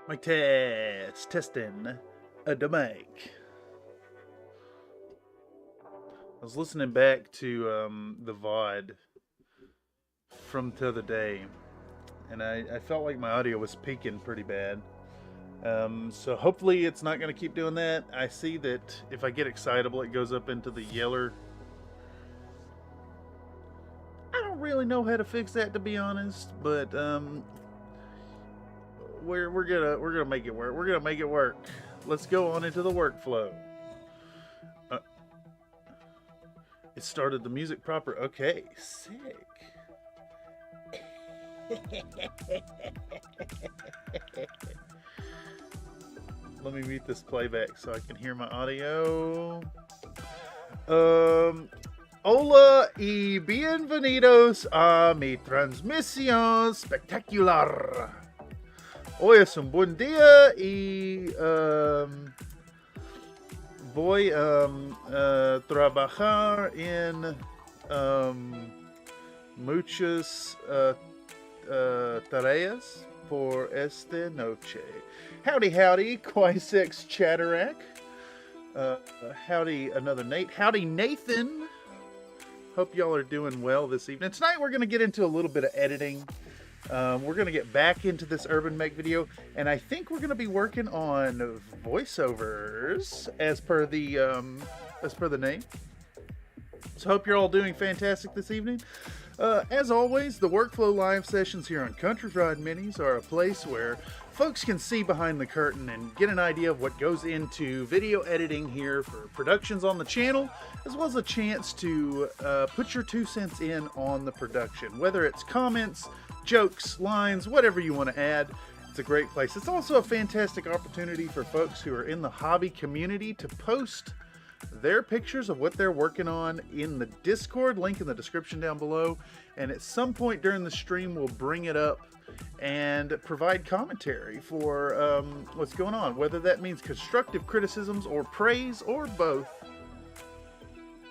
Mic test, testing the mic. I was listening back to the VOD from the other day, and I felt like my audio was peaking pretty bad. So hopefully it's not going to keep doing that. I see that if I get excitable, it goes up into the yeller. I don't really know how to fix that, to be honest, but we're gonna make it work. We're gonna make it work. Let's go on into the workflow. It started the music proper. Okay, sick. Let me mute this playback so I can hear my audio. Hola y bienvenidos a mi transmisión spectacular. Hoy es un buen día y voy a trabajar en muchas tareas por esta noche. Howdy, howdy, Quisex Chatterack. Howdy, another Nate. Howdy, Nathan. Hope y'all are doing well this evening. Tonight we're going to get into a little bit of editing. We're going to get back into this Urbanmechs video, and I think we're going to be working on voiceovers as per the name. So hope you're all doing fantastic this evening. As always, the Workflow live sessions here on Country Fried Minis are a place where folks can see behind the curtain and get an idea of what goes into video editing here for productions on the channel, as well as a chance to put your 2 cents in on the production, whether it's comments, jokes, lines, whatever you want to add. It's a great place. It's also a fantastic opportunity for folks who are in the hobby community to post their pictures of what they're working on in the Discord, link in the description down below, and at some point during the stream we'll bring it up and provide commentary for what's going on, whether that means constructive criticisms or praise or both.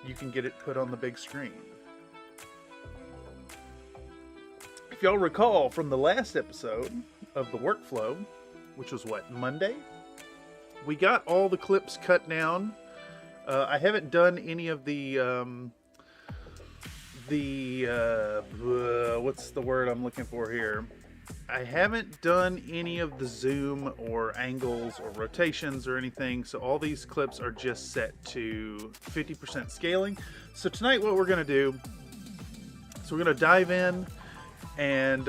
You can get it put on the big screen. If y'all recall from the last episode of the Workflow, which was what, Monday, we got all the clips cut down. I haven't done any of the what's the word I'm looking for here? I haven't done any of the zoom or angles or rotations or anything, so all these clips are just set to 50% scaling. So tonight what we're going to do is we're going to dive in and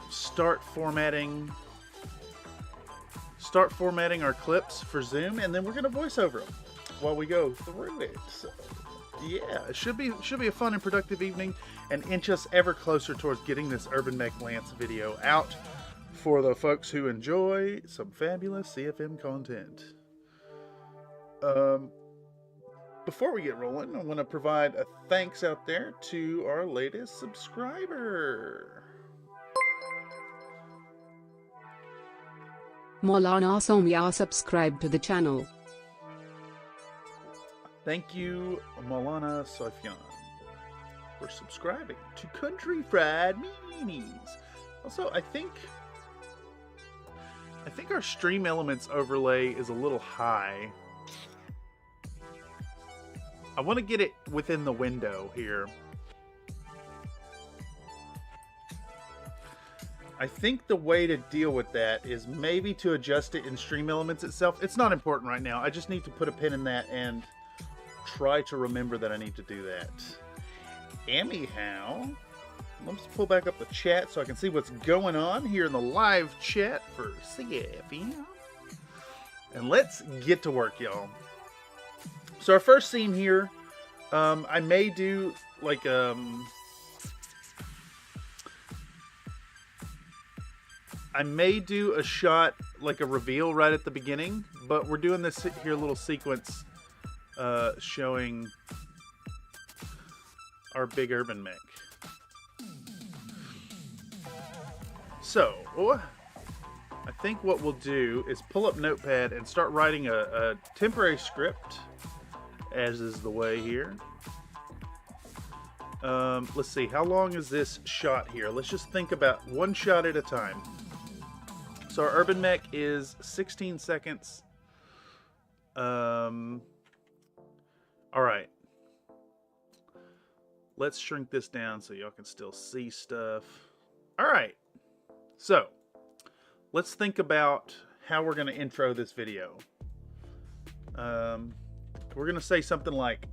start formatting our clips for zoom, and then we're going to voice over them while we go through it. So, yeah, it should be a fun and productive evening, and inch us ever closer towards getting this Urbanmechs Lance video out for the folks who enjoy some fabulous CFM content. Before we get rolling, I want to provide a thanks out there to our latest subscriber. Maulana Somya subscribed to the channel. Thank you, Maulana Sofyan, for subscribing to Country Fried Minis. Also, I think our Stream Elements overlay is a little high. I want to get it within the window here. I think the way to deal with that is maybe to adjust it in Stream Elements itself. It's not important right now. I just need to put a pin in that and try to remember that I need to do that. Anyhow, let's pull back up the chat so I can see what's going on here in the live chat for CFM. And let's get to work, y'all. So our first scene here, I may do like I may do a shot like a reveal right at the beginning, but we're doing this here little sequence showing our big Urbanmechs. So, I think what we'll do is pull up Notepad and start writing a temporary script, as is the way here. Let's see, how long is this shot here? Let's just think about one shot at a time. So So our urban mech is 16 seconds. All right. Let's shrink this down so y'all can still see stuff. All right. So let's think about how we're going to intro this video. We're going to say something like,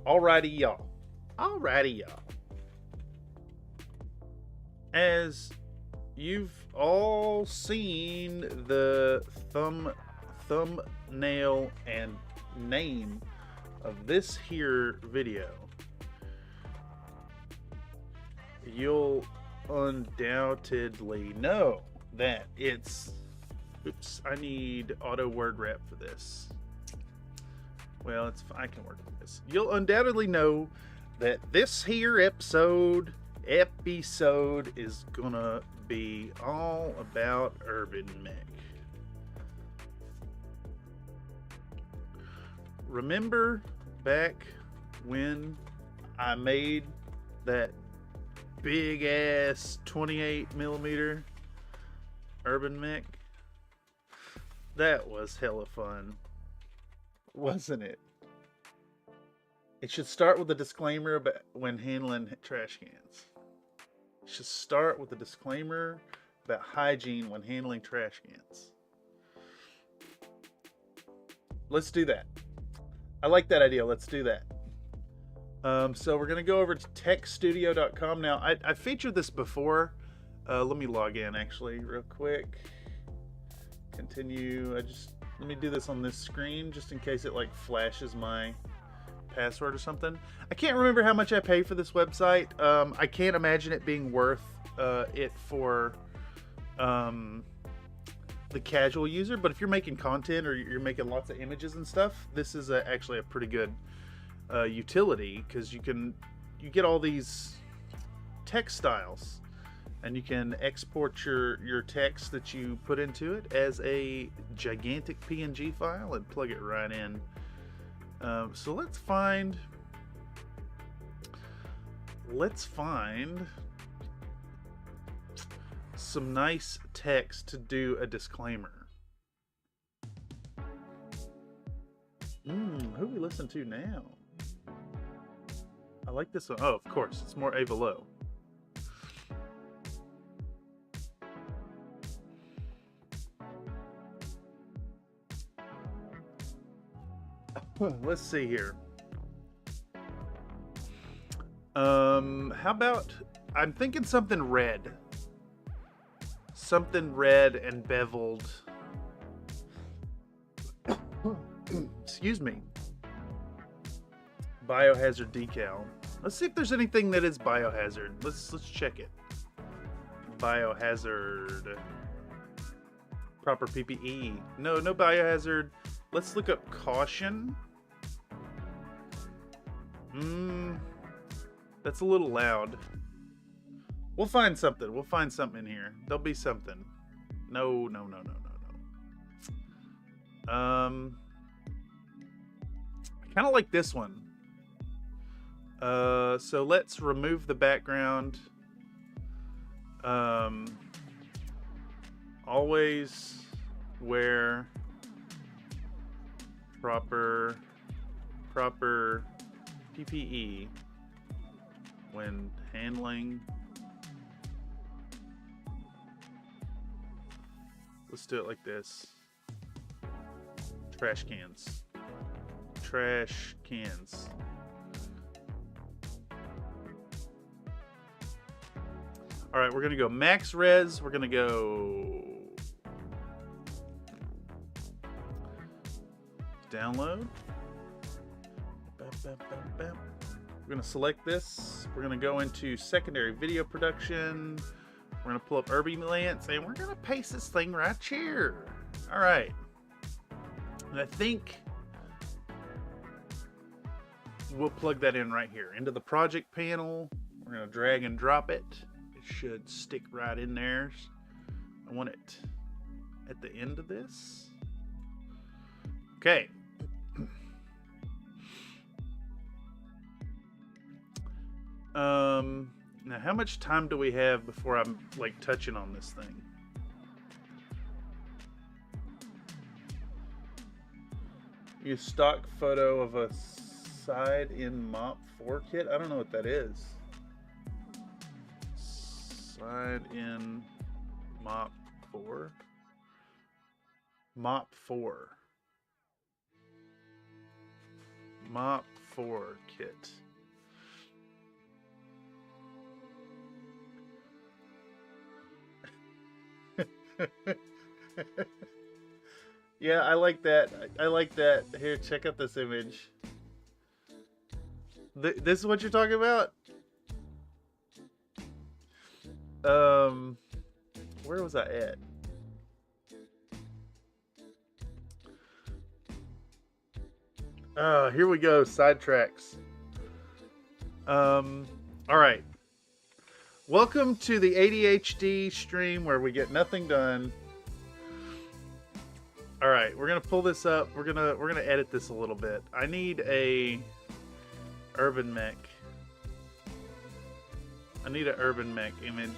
alrighty, y'all. Alrighty, y'all. As you've all seen the thumbnail and name of this here video, you'll undoubtedly know that it's... Oops, I need auto word wrap for this. Well, I can work with this. You'll undoubtedly know that this here episode is gonna be all about Urbanmech. Remember back when I made that big ass 28mm Urbanmech? That was hella fun, wasn't it? It should start with a disclaimer about when handling trash cans. It should start with a disclaimer about hygiene when handling trash cans. Let's do that. I like that idea. Let's do that. So we're going to go over to techstudio.com. Now, I featured this before. Let me log in, actually, real quick. Continue. Let me do this on this screen, just in case it, like, flashes my password or something. I can't remember how much I pay for this website. I can't imagine it being worth it for the casual user, but if you're making content or you're making lots of images and stuff, this is actually a pretty good utility, because you get all these text styles, and you can export your text that you put into it as a gigantic PNG file and plug it right in. So let's find some nice text to do a disclaimer. Who we listen to now? I like this one. Oh, of course, it's more Ava Lowe. Let's see here. How about, I'm thinking something red. Something red and beveled. Excuse me. Biohazard decal. Let's see if there's anything that is biohazard. Let's check it. Biohazard. Proper PPE. No biohazard. Let's look up caution. That's a little loud. We'll find something. We'll find something in here. There'll be something. No. I kind of like this one. So let's remove the background. Always wear proper PPE when handling. Let's do it like this. Trash cans. All right, we're gonna go max res. We're gonna go download. We're gonna select this. We're gonna go into secondary video production. We're gonna pull up Urbanmechs, and we're gonna paste this thing right here. All right. And I think we'll plug that in right here into the project panel. We're gonna drag and drop it. It should stick right in there. I want it at the end of this. Okay. Now how much time do we have before I'm like touching on this thing? Use stock photo of a side in mop 4 kit. I don't know what that is. Side in mop 4. Mop 4. Mop 4 kit. Yeah, I like that. I like that. Here, check out this image. This is what you're talking about? Where was I at? Here we go. Sidetracks. All right. Welcome to the ADHD stream where we get nothing done. All right, we're gonna pull this up. We're gonna edit this a little bit. I need a Urbanmech. I need an Urbanmech image.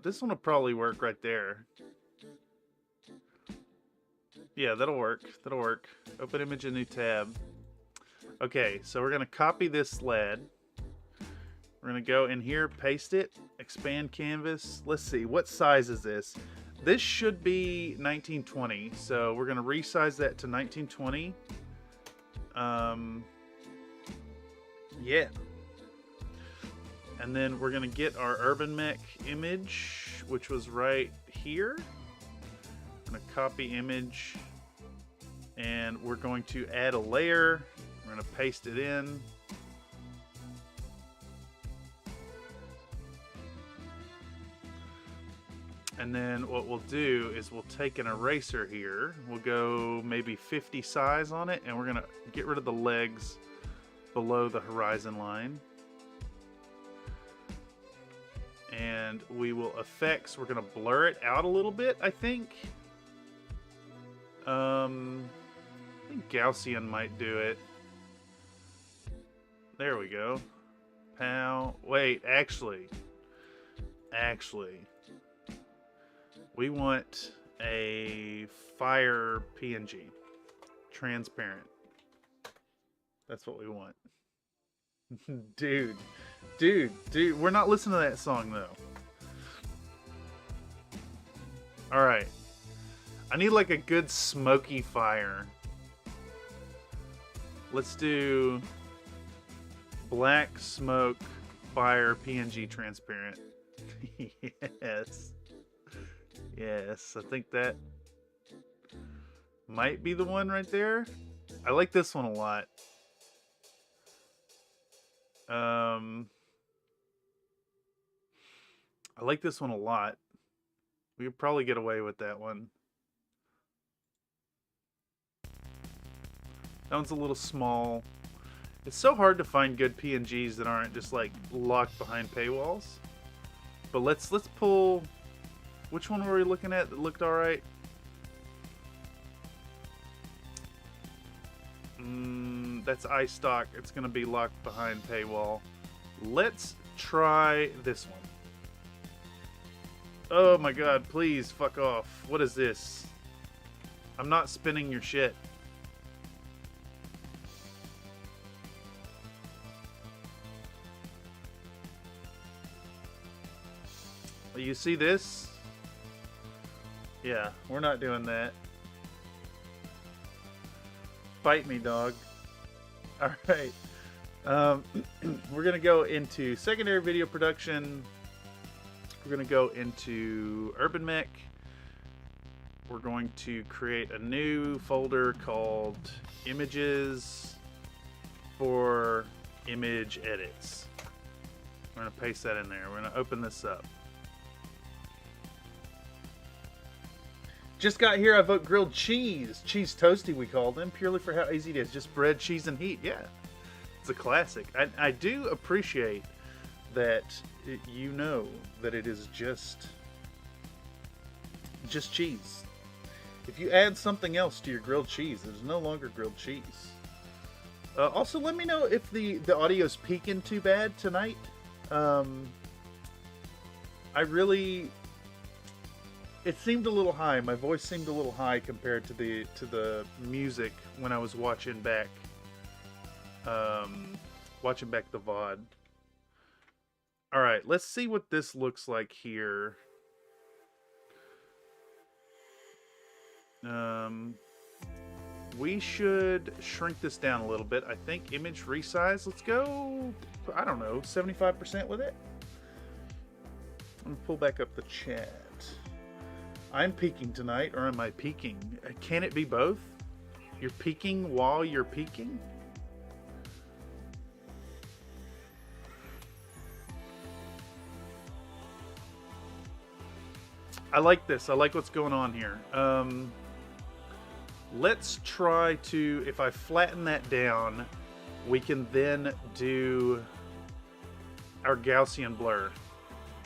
This one will probably work right there. Yeah, that'll work. That'll work. Open image in new tab. Okay, so we're gonna copy this sled. We're gonna go in here, paste it, expand canvas. Let's see, what size is this? This should be 1920, so we're gonna resize that to 1920. Yeah. And then we're gonna get our Urbanmech image, which was right here. I'm gonna copy image, and we're going to add a layer. We're gonna paste it in. And then what we'll do is we'll take an eraser here. We'll go maybe 50 size on it, and we're gonna get rid of the legs below the horizon line. And we will effects, we're gonna blur it out a little bit, I think. I think Gaussian might do it. There we go. Pow. Wait, actually. We want a fire PNG. Transparent. That's what we want. Dude, we're not listening to that song though. Alright. I need like a good smoky fire. Let's do black smoke fire PNG transparent. Yes, I think that might be the one right there. I like this one a lot. I like this one a lot. We could probably get away with that one. That one's a little small. It's so hard to find good PNGs that aren't just like locked behind paywalls. But let's pull. Which one were we looking at that looked alright? That's iStock. It's going to be locked behind paywall. Let's try this one. Oh my god, please fuck off. What is this? I'm not spinning your shit. You see this? Yeah, we're not doing that. Fight me, dog. Alright. We're going to go into secondary video production. We're going to go into Urbanmech. We're going to create a new folder called Images for Image Edits. We're going to paste that in there. We're going to open this up. Just got here, I vote grilled cheese. Cheese toasty, we call them, purely for how easy it is. Just bread, cheese, and heat. Yeah, it's a classic. I do appreciate that you know that it is just cheese. If you add something else to your grilled cheese, it's no longer grilled cheese. Also, let me know if the audio's peaking too bad tonight. I really It seemed a little high. My voice seemed a little high compared to the music when I was watching back the VOD. All right, let's see what this looks like here. We should shrink this down a little bit. I think image resize. Let's go, I don't know, 75% with it. I'm gonna pull back up the chat. I'm peeking tonight, or am I peeking? Can it be both? You're peeking while you're peeking? I like this. I like what's going on here. Let's try to, if I flatten that down, we can then do our Gaussian blur.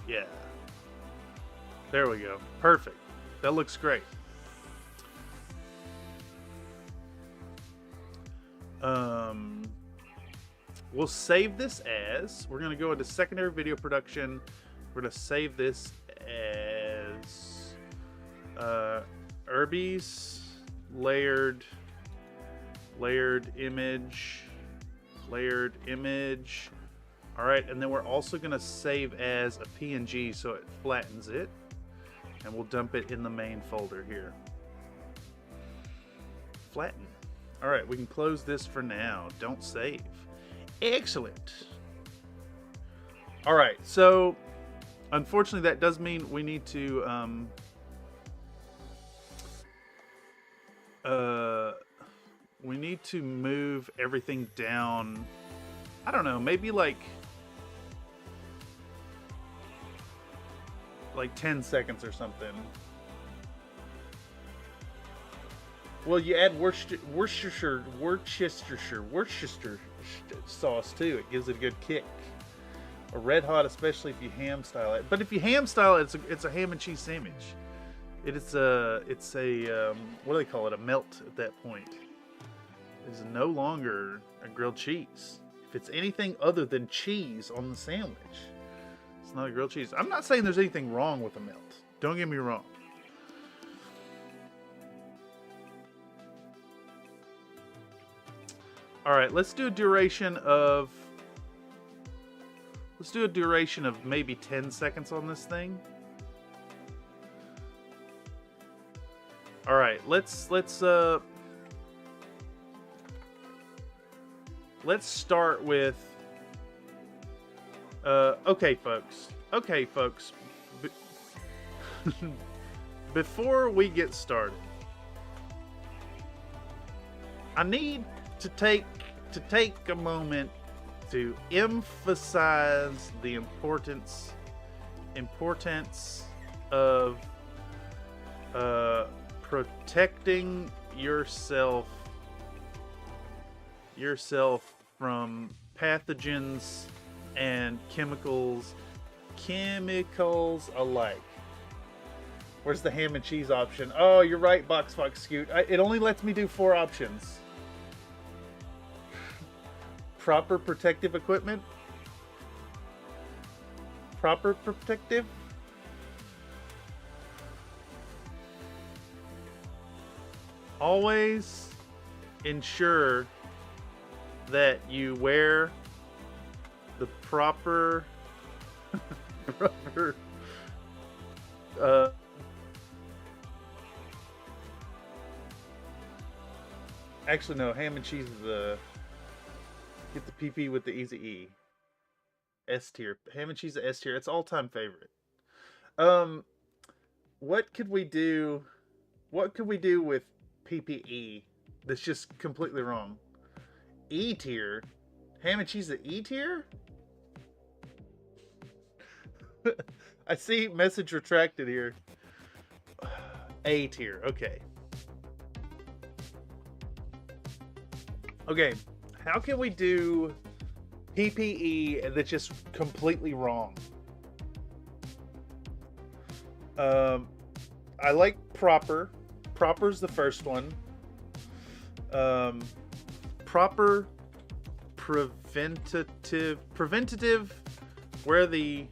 Yeah. There we go. Perfect. That looks great. We'll save this as, we're going to go into secondary video production. We're going to save this as Urbies layered image. All right, and then we're also going to save as a PNG so it flattens it, and we'll dump it in the main folder here. Flatten. All right, we can close this for now. Don't save. Excellent. All right, so unfortunately that does mean we need to move everything down. I don't know, maybe like 10 seconds or something. Well, you add Worcestershire sauce too. It gives it a good kick. A red hot, especially if you ham style it. But if you ham style it, it's a ham and cheese sandwich. It's a what do they call it? A melt at that point. It's no longer a grilled cheese. If it's anything other than cheese on the sandwich, it's not a grilled cheese. I'm not saying there's anything wrong with a melt. Don't get me wrong. All right, let's do a duration of maybe 10 seconds on this thing. All right, let's start with okay folks, before we get started, I need to take a moment to emphasize the importance of protecting yourself from pathogens and chemicals alike. Where's the ham and cheese option? Oh, you're right, Boxfox Scoot. It only lets me do 4 options. Proper protective equipment. Proper protective. Always ensure that you wear the proper rubber actually no, ham and cheese is the get the PP with the easy E. S tier. Ham and cheese is S tier. It's all-time favorite. What could we do with PPE that's just completely wrong? E tier? Ham and cheese is E tier? I see message retracted here. A tier, okay. Okay, how can we do PPE that's just completely wrong? I like proper. Proper's the first one. Proper preventative, where the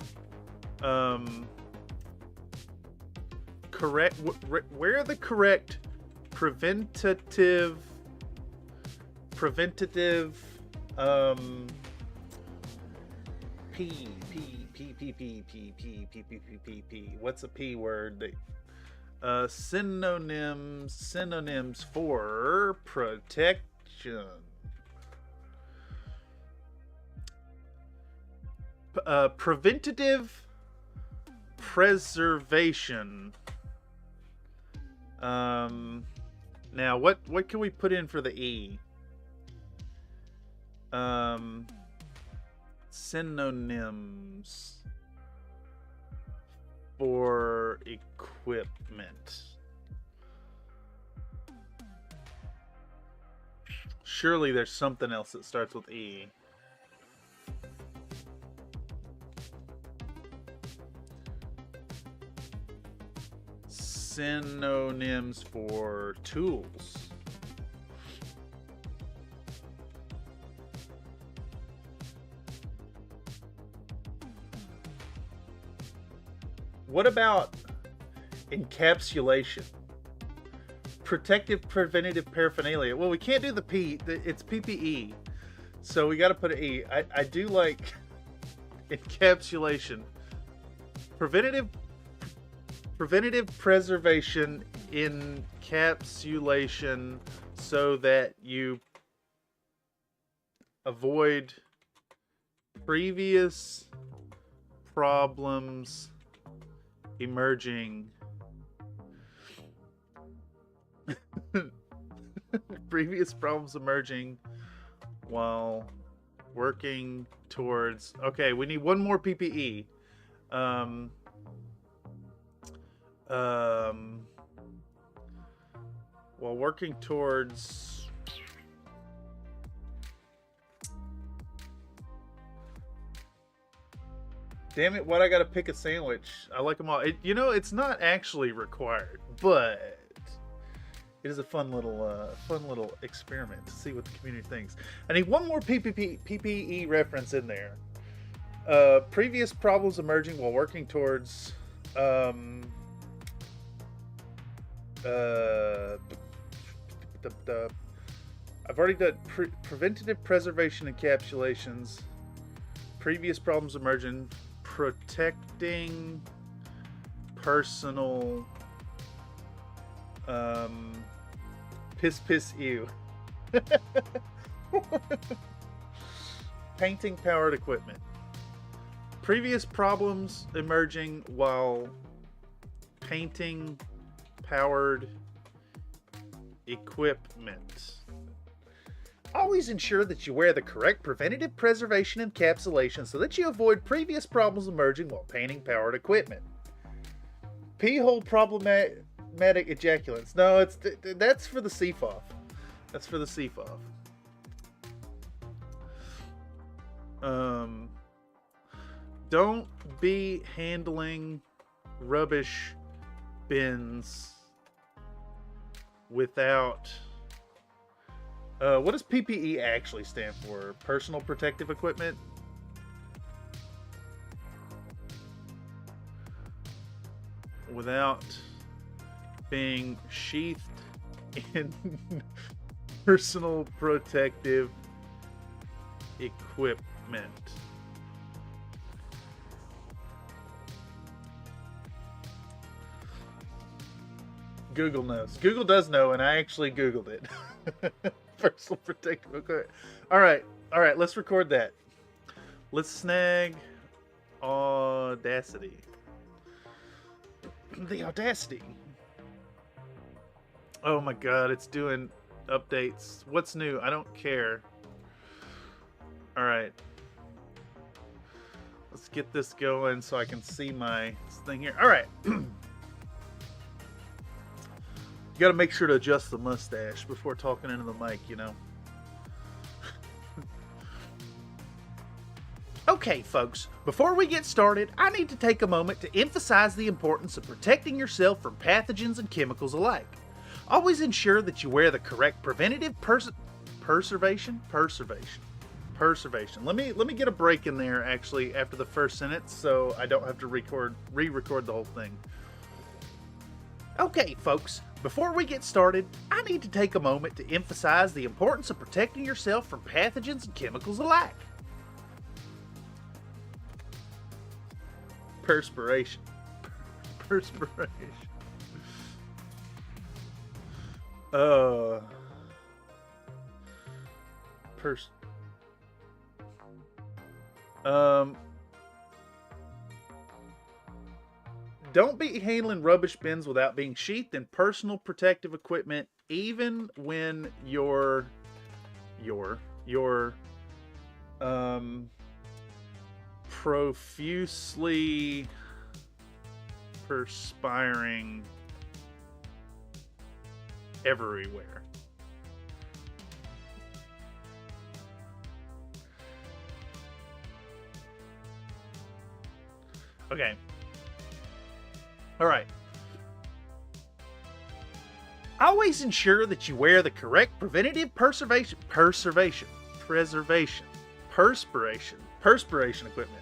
correct, where the correct preventative, what's a P word? Synonyms for protection. Preventative preservation. Now what can we put in for the E? Synonyms for equipment. Surely there's something else that starts with E. Synonyms for tools. What about encapsulation? Protective preventative paraphernalia. Well, we can't do the P. It's PPE. So we got to put an E. I do like encapsulation. Preventative preservation, encapsulation, so that you avoid previous problems emerging. Previous problems emerging while working towards. Okay, we need one more PPE. While working towards. Damn it, why'd I gotta pick a sandwich? I like them all. It's not actually required, but it is a fun little experiment to see what the community thinks. I need one more PPE reference in there. Previous problems emerging while working towards I've already done preventative preservation encapsulations. Previous problems emerging, protecting personal piss ew. Painting powered equipment. Previous problems emerging while painting powered equipment. Always ensure that you wear the correct preventative preservation encapsulation so that you avoid previous problems emerging while painting powered equipment. Pee-hole problematic ejaculants. No, that's for the CFOF. That's for the CFOF. Don't be handling rubbish bins without. What does PPE actually stand for? Personal protective equipment? Without being sheathed in personal protective equipment. Google knows. Google does know, and I actually Googled it. Personal protective equipment. All right, let's record that. Let's snag Audacity. The Audacity. Oh my god, it's doing updates. What's new? I don't care. All right. Let's get this going so I can see my thing here. All right. You got to make sure to adjust the mustache before talking into the mic, you know. Okay, folks, before we get started, I need to take a moment to emphasize the importance of protecting yourself from pathogens and chemicals alike. Always ensure that you wear the correct preventative preservation. Let me get a break in there actually after the first sentence so I don't have to re-record the whole thing. Okay, folks, before we get started, I need to take a moment to emphasize the importance of protecting yourself from pathogens and chemicals alike. Perspiration. Perspiration. Don't be handling rubbish bins without being sheathed in personal protective equipment, even when you're profusely perspiring everywhere. Okay. All right. Always ensure that you wear the correct preventative perspiration equipment.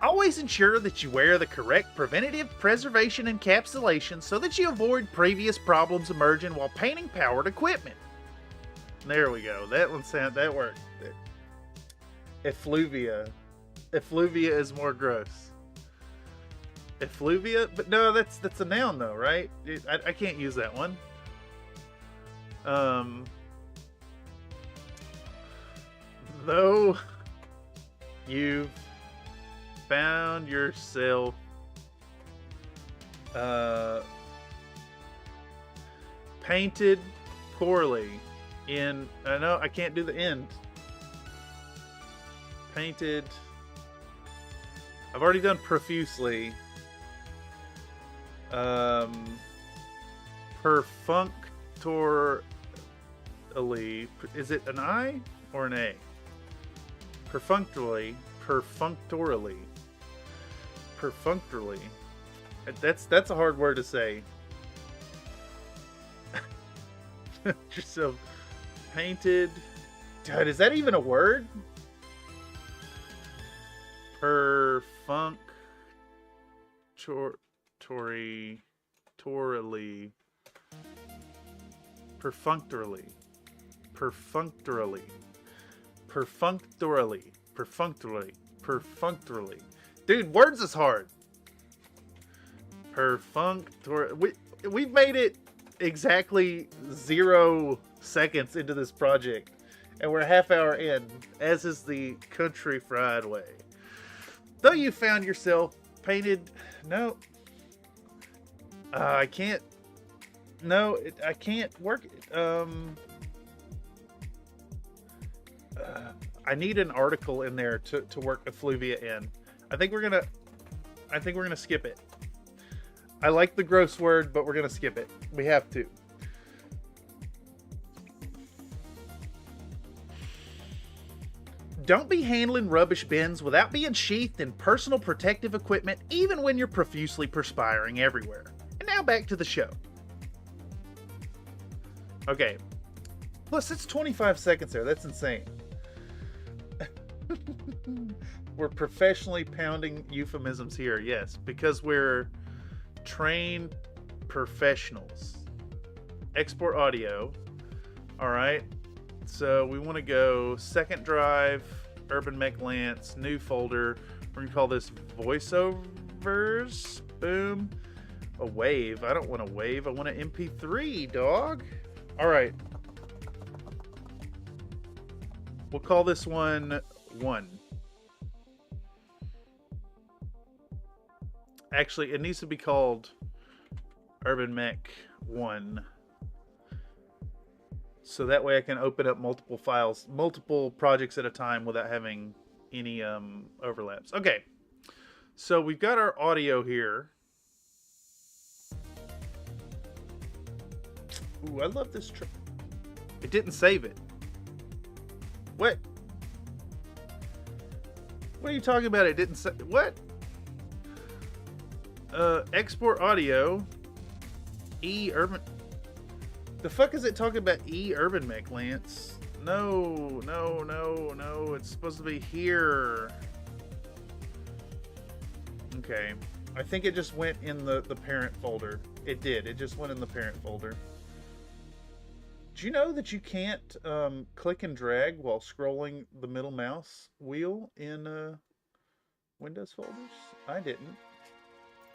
Always ensure that you wear the correct preventative preservation encapsulation so that you avoid previous problems emerging while painting powered equipment. There we go. That worked. Effluvia. Effluvia is more gross. Effluvia? But no, that's a noun though, right? I can't use that one. Though you've found yourself painted poorly in, no, I can't do the end. Painted, I've already done profusely. Perfunctorily, is it an I or an A? Perfunctorily. That's a hard word to say. Yourself painted. God, is that even a word? Perfunctorily. Dude, words is hard. We've made it exactly 0 seconds into this project, and we're a half hour in, as is the country fried way. Though you found yourself painted, no, I can't. No, I can't work it. I need an article in there to work effluvia in. I think we're gonna skip it. I like the gross word, but we're gonna skip it. We have to. Don't be handling rubbish bins without being sheathed in personal protective equipment, even when you're profusely perspiring everywhere. And now back to the show. Okay. Plus, it's 25 seconds there. That's insane. We're professionally pounding euphemisms here, yes, because we're trained professionals. Export audio. All right. So we want to go second drive, Urbanmechs Lance, new folder. We're going to call this voiceovers. Boom. A wave. I don't want a wave. I want an MP3, dog. All right. We'll call this one 1. Actually, it needs to be called Urbanmechs 1. So that way I can open up multiple files, multiple projects at a time without having any overlaps. Okay. So we've got our audio here. Ooh, I love this track. It didn't save it. What? What are you talking about? It didn't say. What? Export audio. Urban. The fuck is it talking about Urbanmechs, Lance? No. It's supposed to be here. Okay. I think it just went in the parent folder. It did. It just went in the parent folder. Do you know that you can't click and drag while scrolling the middle mouse wheel in Windows folders? I didn't.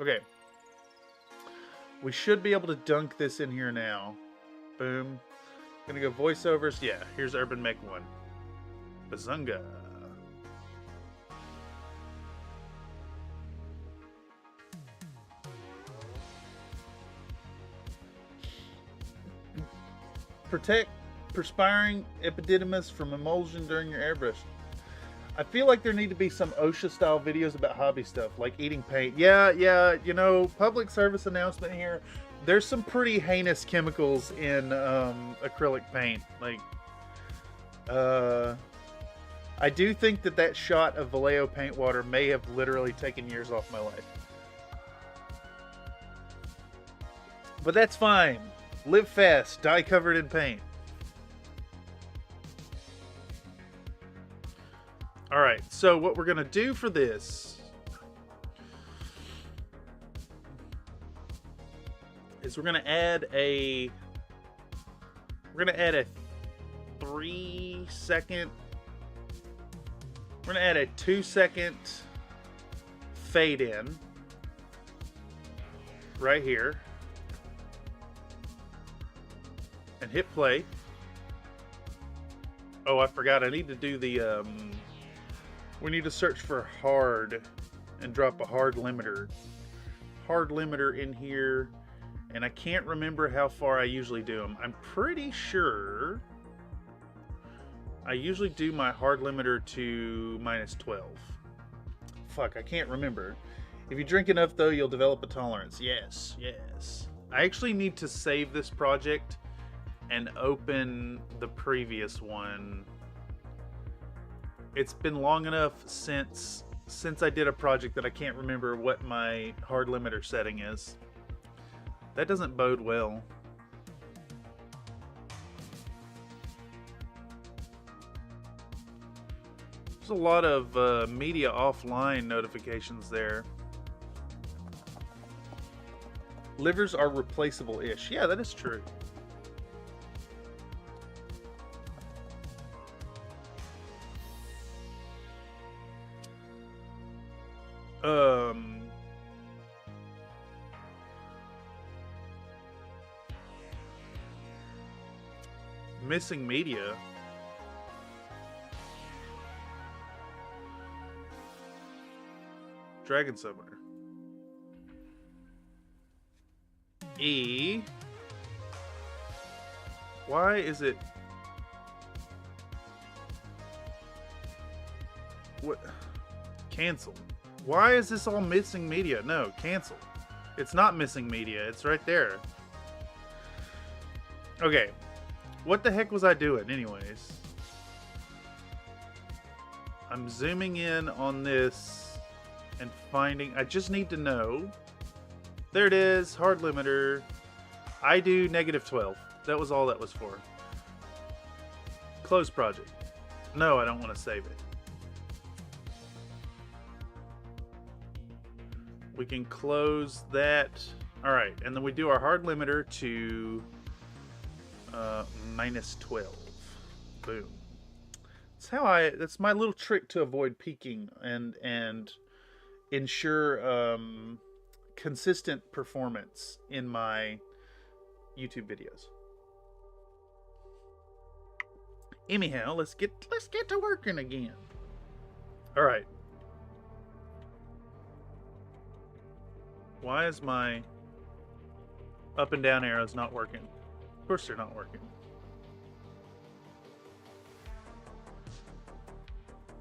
Okay. We should be able to dunk this in here now. Boom. Gonna go voiceovers. Yeah, here's Urbanmech 1. Bazunga. Protect perspiring epididymis from emulsion during your airbrush. I feel like there need to be some OSHA style videos about hobby stuff, like eating paint. Yeah, you know, public service announcement here. There's some pretty heinous chemicals in acrylic paint. Like, I do think that shot of Vallejo paint water may have literally taken years off my life. But that's fine. Live fast, die covered in paint. Alright, so what we're gonna do for this is we're gonna add a 3-second, we're gonna add a 2-second fade in right here. And hit play. Oh, I forgot. I need to do the, we need to search for hard and drop a hard limiter. Hard limiter in here. And I can't remember how far I usually do them. I'm pretty sure I usually do my hard limiter to -12. Fuck, I can't remember. If you drink enough, though, you'll develop a tolerance. Yes. I actually need to save this project and open the previous one. It's been long enough since I did a project that I can't remember what my hard limiter setting is. That doesn't bode well. There's a lot of media offline notifications there. Livers are replaceable-ish. Yeah, that is true. Missing media. Dragon Summoner. E. Why is it? What? Cancel. Why is this all missing media? No, cancel. It's not missing media. It's right there. Okay. What the heck was I doing anyways? I'm zooming in on this and finding... I just need to know. There it is. Hard limiter. I do -12. That was all that was for. Close project. No, I don't want to save it. We can close that. All right, and then we do our hard limiter to -12. Boom. That's my little trick to avoid peaking and ensure consistent performance in my YouTube videos. Anyhow, let's get to working again. All right. Why is my up and down arrows not working? Of course they're not working.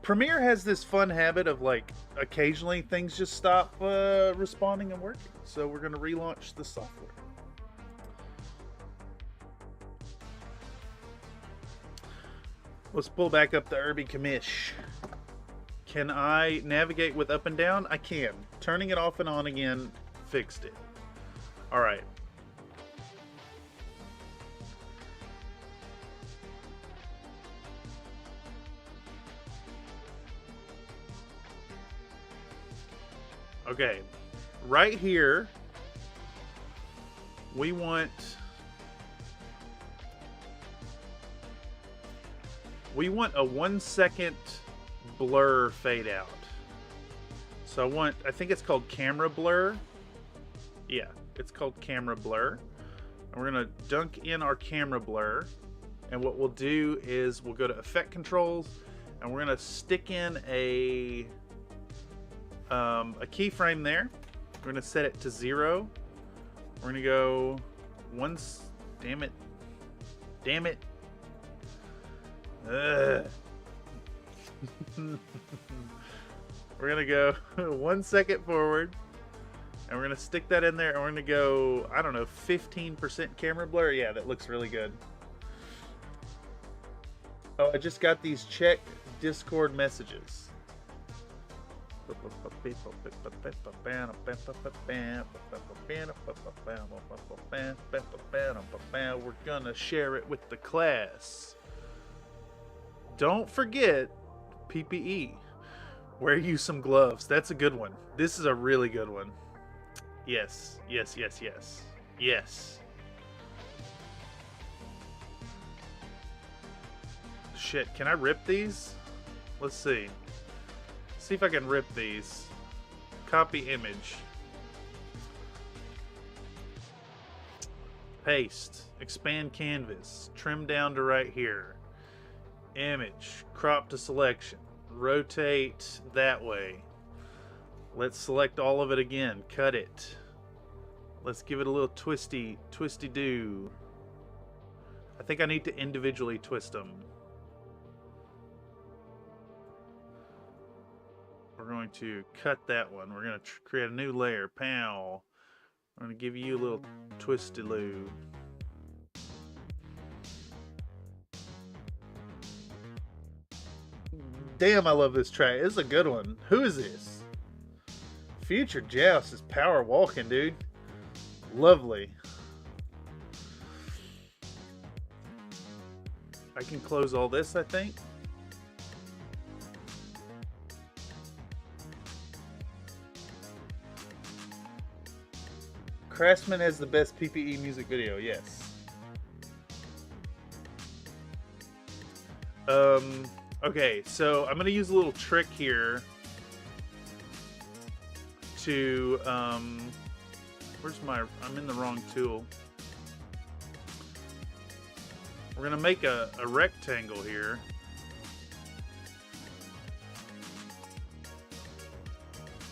Premiere has this fun habit of, like, occasionally things just stop responding and working. So we're going to relaunch the software. Let's pull back up the Urby commish. Can I navigate with up and down? I can. Turning it off and on again fixed it. All right. Okay. right here, we want a 1 second blur fade out. So I think it's called camera blur. Yeah, it's called camera blur. And we're gonna dunk in our camera blur. And what we'll do is we'll go to effect controls and we're gonna stick in a keyframe there. We're gonna set it to 0. We're gonna go once. Damn it. Ugh. We're gonna go 1 second forward, and we're gonna stick that in there, and we're gonna go, I don't know, 15% camera blur. Yeah, that looks really good. Oh, I just got these check Discord messages. We're gonna share it with the class. Don't forget PPE. Wear you some gloves. That's a good one. This is a really good one. Yes. Shit, can I rip these? Let's see. See if I can rip these. Copy image. Paste. Expand canvas. Trim down to right here. Image. Crop to selection. Rotate that way. Let's select all of it again. Cut it. Let's give it a little twisty do. I think I need to individually twist them. We're going to cut that one. We're going to create a new layer. Pow. I'm going to give you a little twisty-loo. Damn, I love this track. This is a good one. Who is this? Future Joust is power walking, dude. Lovely. I can close all this, I think. Craftsman has the best PPE music video, yes. Okay, so I'm gonna use a little trick here to, I'm in the wrong tool. We're gonna make a rectangle here.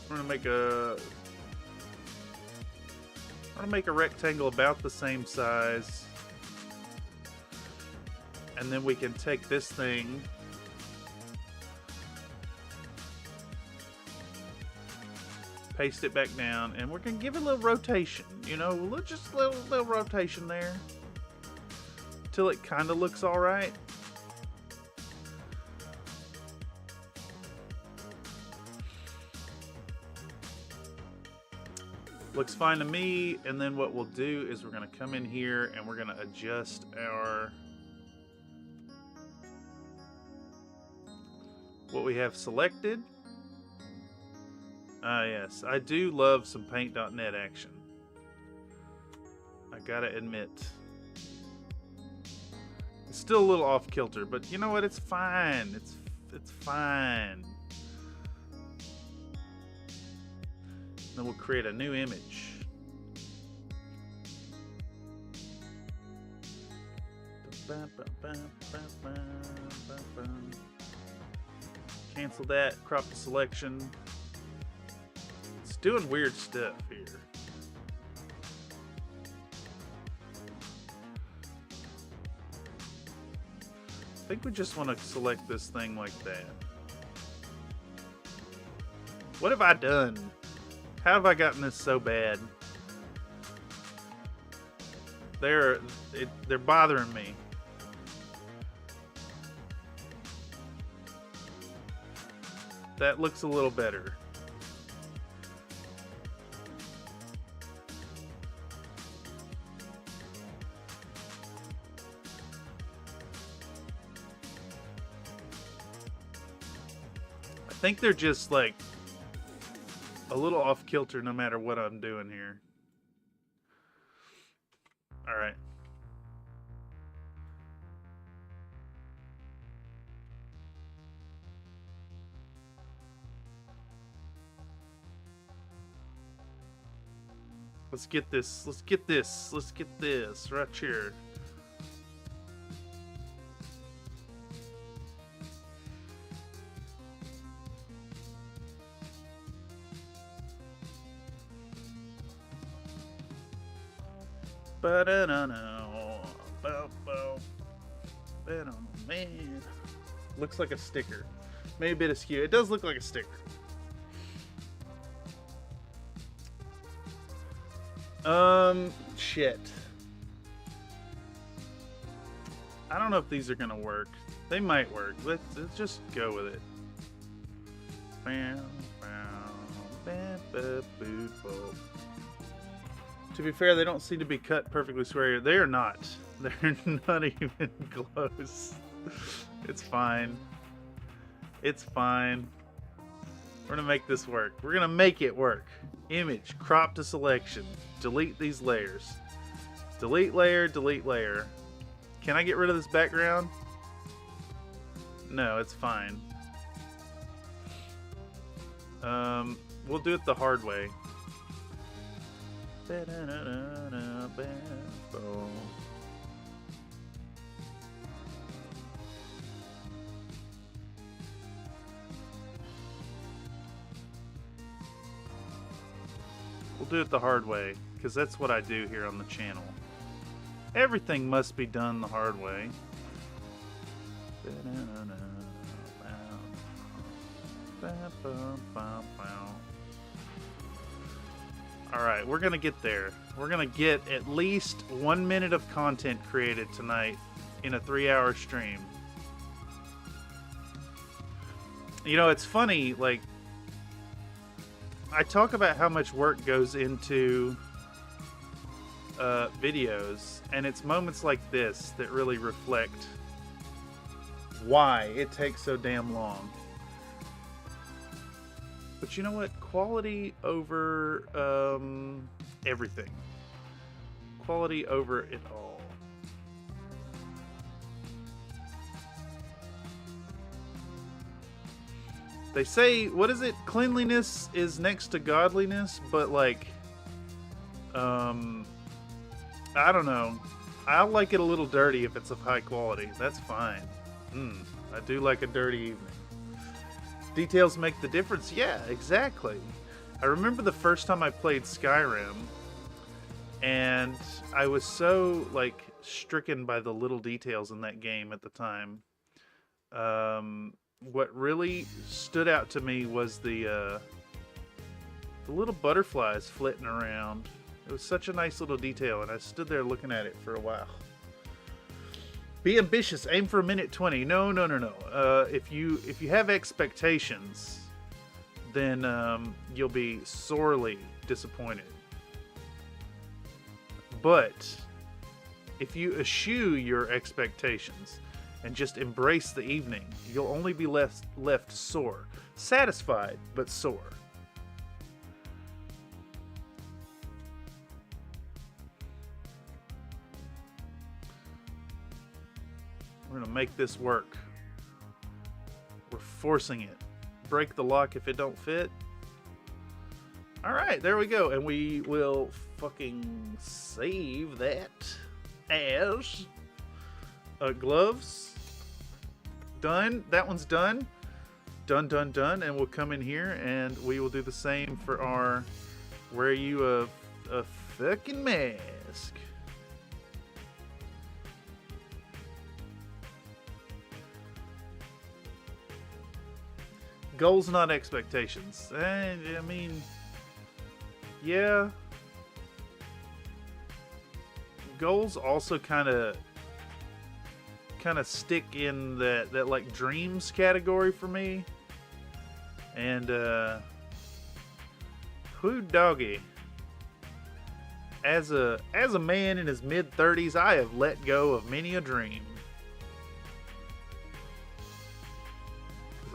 We're gonna make a rectangle about the same size. And then we can take this thing paste it back down, and we're gonna give it a little rotation, you know, just a little rotation there till it kind of looks all right. Looks fine to me. And then what we'll do is we're gonna come in here and we're gonna adjust what we have selected. Yes, I do love some paint.net action. I gotta admit. It's still a little off kilter, but you know what? It's fine. It's fine. Then we'll create a new image. Cancel that. Crop the selection. It's doing weird stuff here. I think we just want to select this thing like that. What have I done? How have I gotten this so bad? They're bothering me. That looks a little better. I think they're just like a little off kilter no matter what I'm doing here. All right. Let's get this. Let's get this. Let's get this right here. Man, looks like a sticker. Maybe a bit askew. It does look like a sticker. Shit. I don't know if these are gonna work. They might work. Let's just go with it. To be fair, they don't seem to be cut perfectly square. They are not. They're not even close. It's fine. It's fine. We're gonna make this work. We're gonna make it work. Image, crop to selection. Delete these layers. Delete layer, delete layer. Can I get rid of this background? No, it's fine. We'll do it the hard way. We'll do it the hard way, because that's what I do here on the channel. Everything must be done the hard way. Alright, we're gonna get there. We're gonna get at least 1 minute of content created tonight in a 3-hour stream. You know, it's funny, like, I talk about how much work goes into videos, and it's moments like this that really reflect why it takes so damn long. But you know what? Quality over everything. Quality over it all. They say, what is it? Cleanliness is next to godliness, but like, I don't know. I like it a little dirty if it's of high quality. That's fine. I do like a dirty evening. Details make the difference. Yeah, exactly. I remember the first time I played Skyrim, and I was so like stricken by the little details in that game at the time. What really stood out to me was the little butterflies flitting around. It was such a nice little detail, and I stood there looking at it for a while. Be ambitious. Aim for 1:20. No. If you have expectations, then you'll be sorely disappointed. But if you eschew your expectations and just embrace the evening, you'll only be left sore. Satisfied, but sore. We're going to make this work. We're forcing it. Break the lock if it don't fit. Alright, there we go. And we will fucking save that as gloves. Done. That one's done. Done. And we'll come in here and we will do the same for our wear you a fucking mask. Goals, not expectations. I mean, yeah. Goals also kind of stick in that like dreams category for me. And who doggy? As a man in his mid-30s, I have let go of many a dream.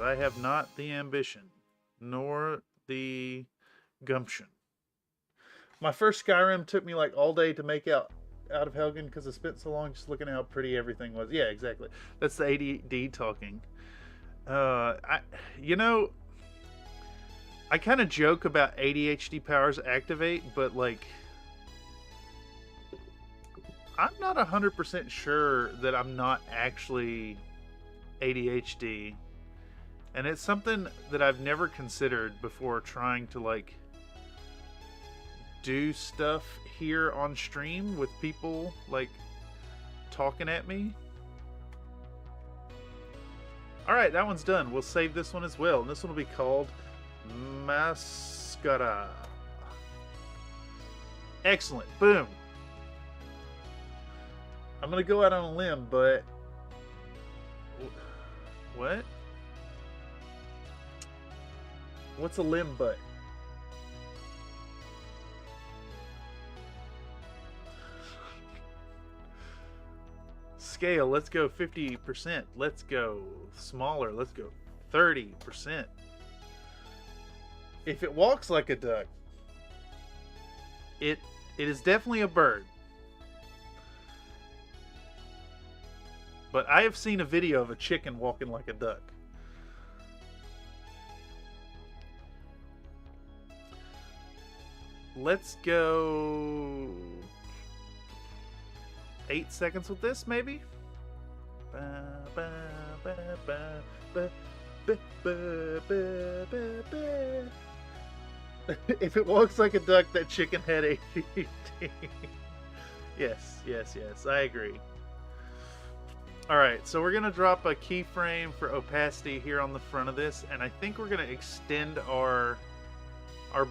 I have not the ambition, nor the gumption. My first Skyrim took me like all day to make out of Helgen because I spent so long just looking at how pretty everything was. Yeah, exactly. That's the ADD talking. I kind of joke about ADHD powers activate, but like, I'm not 100% sure that I'm not actually ADHD. And it's something that I've never considered before trying to like do stuff here on stream with people like talking at me. Alright, that one's done. We'll save this one as well. And this one will be called Mascara. Excellent. Boom. I'm going to go out on a limb, but... What? What's a limb butt? Scale, let's go 50%. Let's go smaller. Let's go 30%. If it walks like a duck, it is definitely a bird. But I have seen a video of a chicken walking like a duck. Let's go 8 seconds with this, maybe? If it walks like a duck, that chicken had ADD. Yes, I agree. Alright, so we're going to drop a keyframe for opacity here on the front of this, and I think we're going to extend our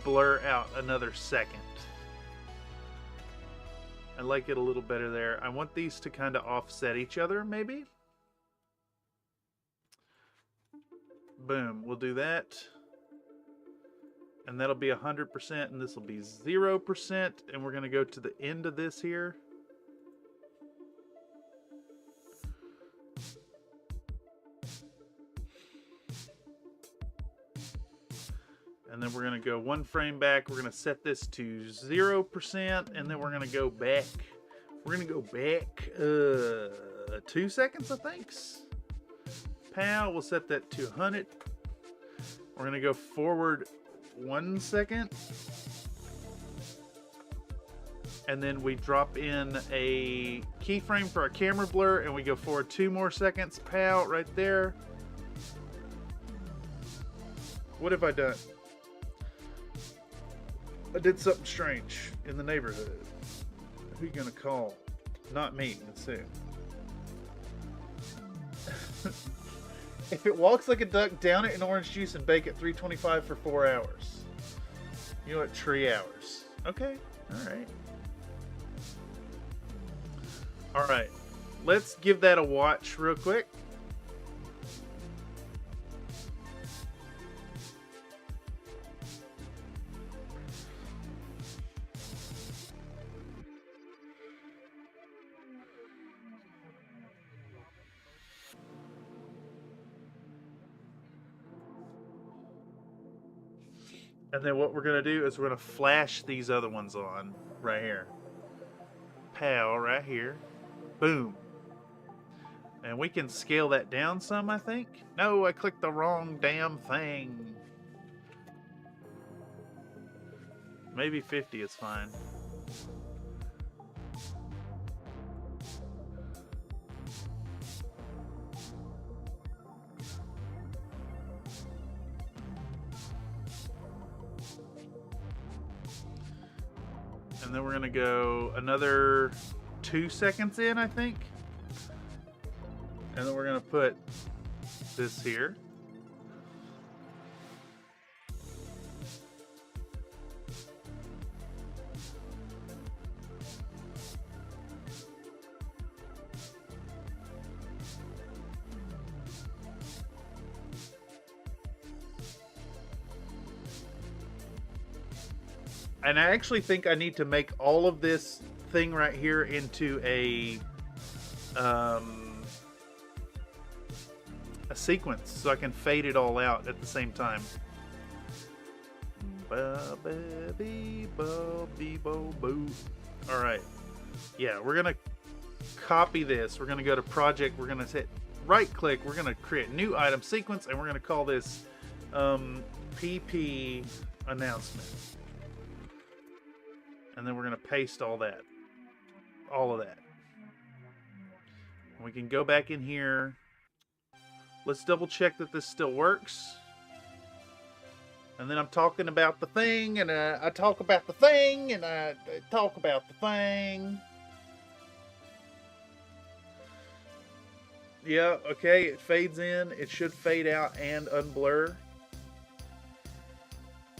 blur out another second. I like it a little better there. I want these to kind of offset each other, maybe? Boom, we'll do that. And that'll be 100%, and this will be 0%, and we're going to go to the end of this here. And then we're going to go one frame back. We're going to set this to 0%, and then we're going to go back. We're going to go back 2 seconds, I think. Pow, we'll set that to 100. We're going to go forward 1 second. And then we drop in a keyframe for our camera blur, and we go forward 2 more seconds. Pow, right there. What have I done? I did something strange in the neighborhood. Who you gonna call? Not me. Let's see. If it walks like a duck, down it in orange juice and bake at 325 for 4 hours. You know what? 3 hours. Okay. Alright. Alright. Let's give that a watch real quick. And then what we're going to do is we're going to flash these other ones on right here. Pow, right here. Boom. And we can scale that down some, I think. No, I clicked the wrong damn thing. Maybe 50 is fine. And then we're going to go another 2 seconds in, I think. And then we're going to put this here. And I actually think I need to make all of this thing right here into a sequence so I can fade it all out at the same time. All right. Yeah, we're gonna copy this. We're gonna go to project. We're gonna hit right click. We're gonna create new item sequence, and we're gonna call this PP announcement. And then we're gonna paste all of that. We can go back in here. Let's double check that this still works. And then I'm talking about the thing, and I talk about the thing, and I talk about the thing. Yeah, okay, it fades in. It should fade out and unblur.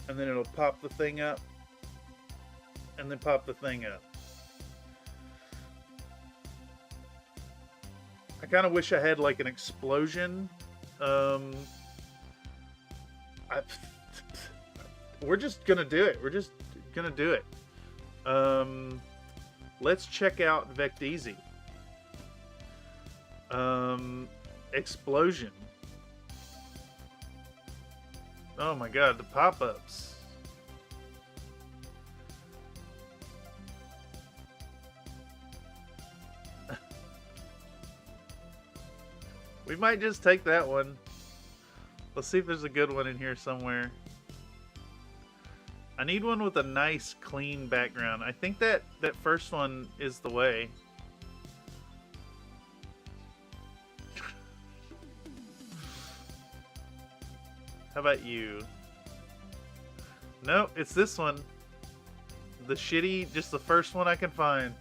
And then it'll pop the thing up. And then pop the thing up. I kind of wish I had like an explosion. We're just gonna do it. We're just gonna do it. Let's check out Vecteezy. Explosion. Oh my god, the pop-ups. We might just take that one. Let's see if there's a good one in here somewhere. I need one with a nice, clean background. I think that first one is the way. How about you? No, it's this one. The shitty, just the first one I can find.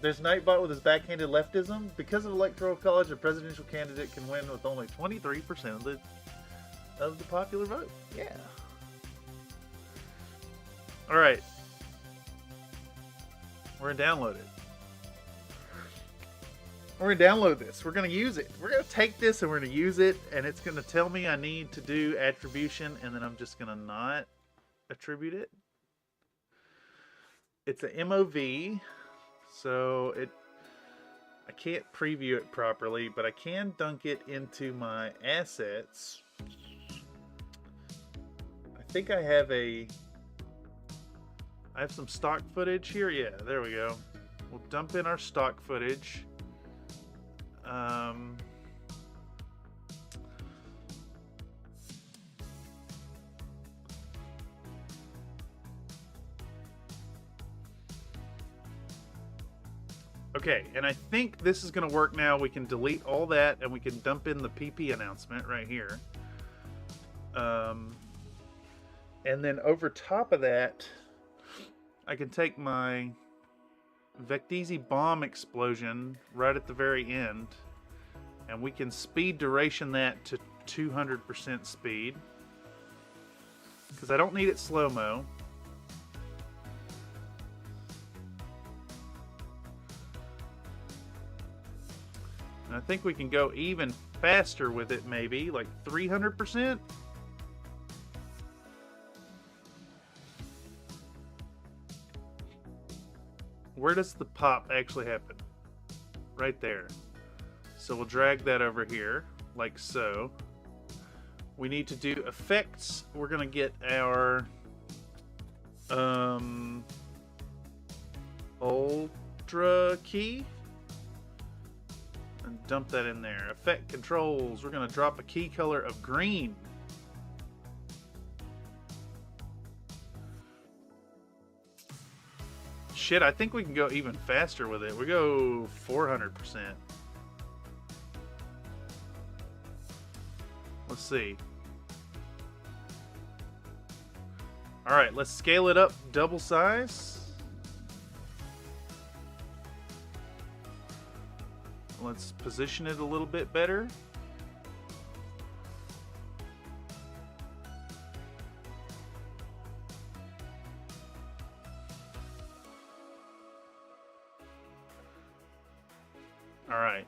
There's Nightbot with his backhanded leftism. Because of electoral college, a presidential candidate can win with only 23% of the popular vote. Yeah. Alright. We're gonna download it. We're gonna download this. We're gonna use it. We're gonna take this and we're gonna use it, and it's gonna tell me I need to do attribution, and then I'm just gonna not attribute it. It's a MOV, so I can't preview it properly, but I can dunk it into my assets. I think I have some stock footage here. Yeah, there we go. We'll dump in our stock footage. Okay, and I think this is going to work now. We can delete all that, and we can dump in the PP announcement right here. And then over top of that, I can take my Vecteezy bomb explosion right at the very end, and we can speed duration that to 200% speed, because I don't need it slow-mo. And I think we can go even faster with it, maybe like 300%. Where does the pop actually happen? Right there. So we'll drag that over here, like so. We need to do effects. We're gonna get our ultra key and dump that in there. Effect controls. We're gonna drop a key color of green. Shit, I think we can go even faster with it. We go 400%. Let's see. Alright, let's scale it up double size. Let's position it a little bit better. All right.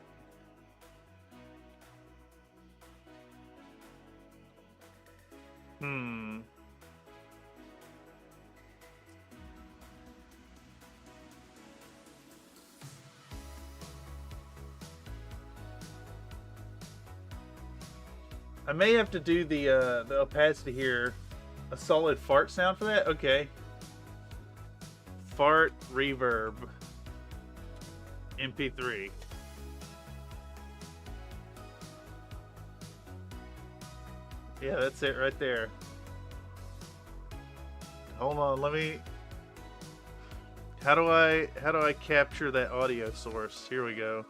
I may have to do the opacity here A solid fart sound for that? Okay. Fart reverb. MP3. Yeah, that's it right there. Hold on, let me... How do I capture that audio source? Here we go.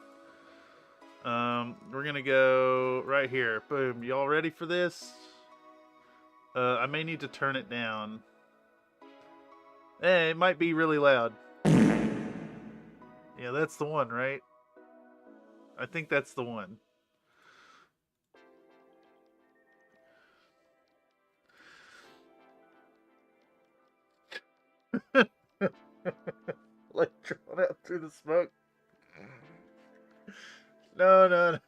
We're gonna go right here. Boom. Y'all ready for this? I may need to turn it down. It might be really loud. Yeah, that's the one, right? I think that's the one. Like drawn out through the smoke. No.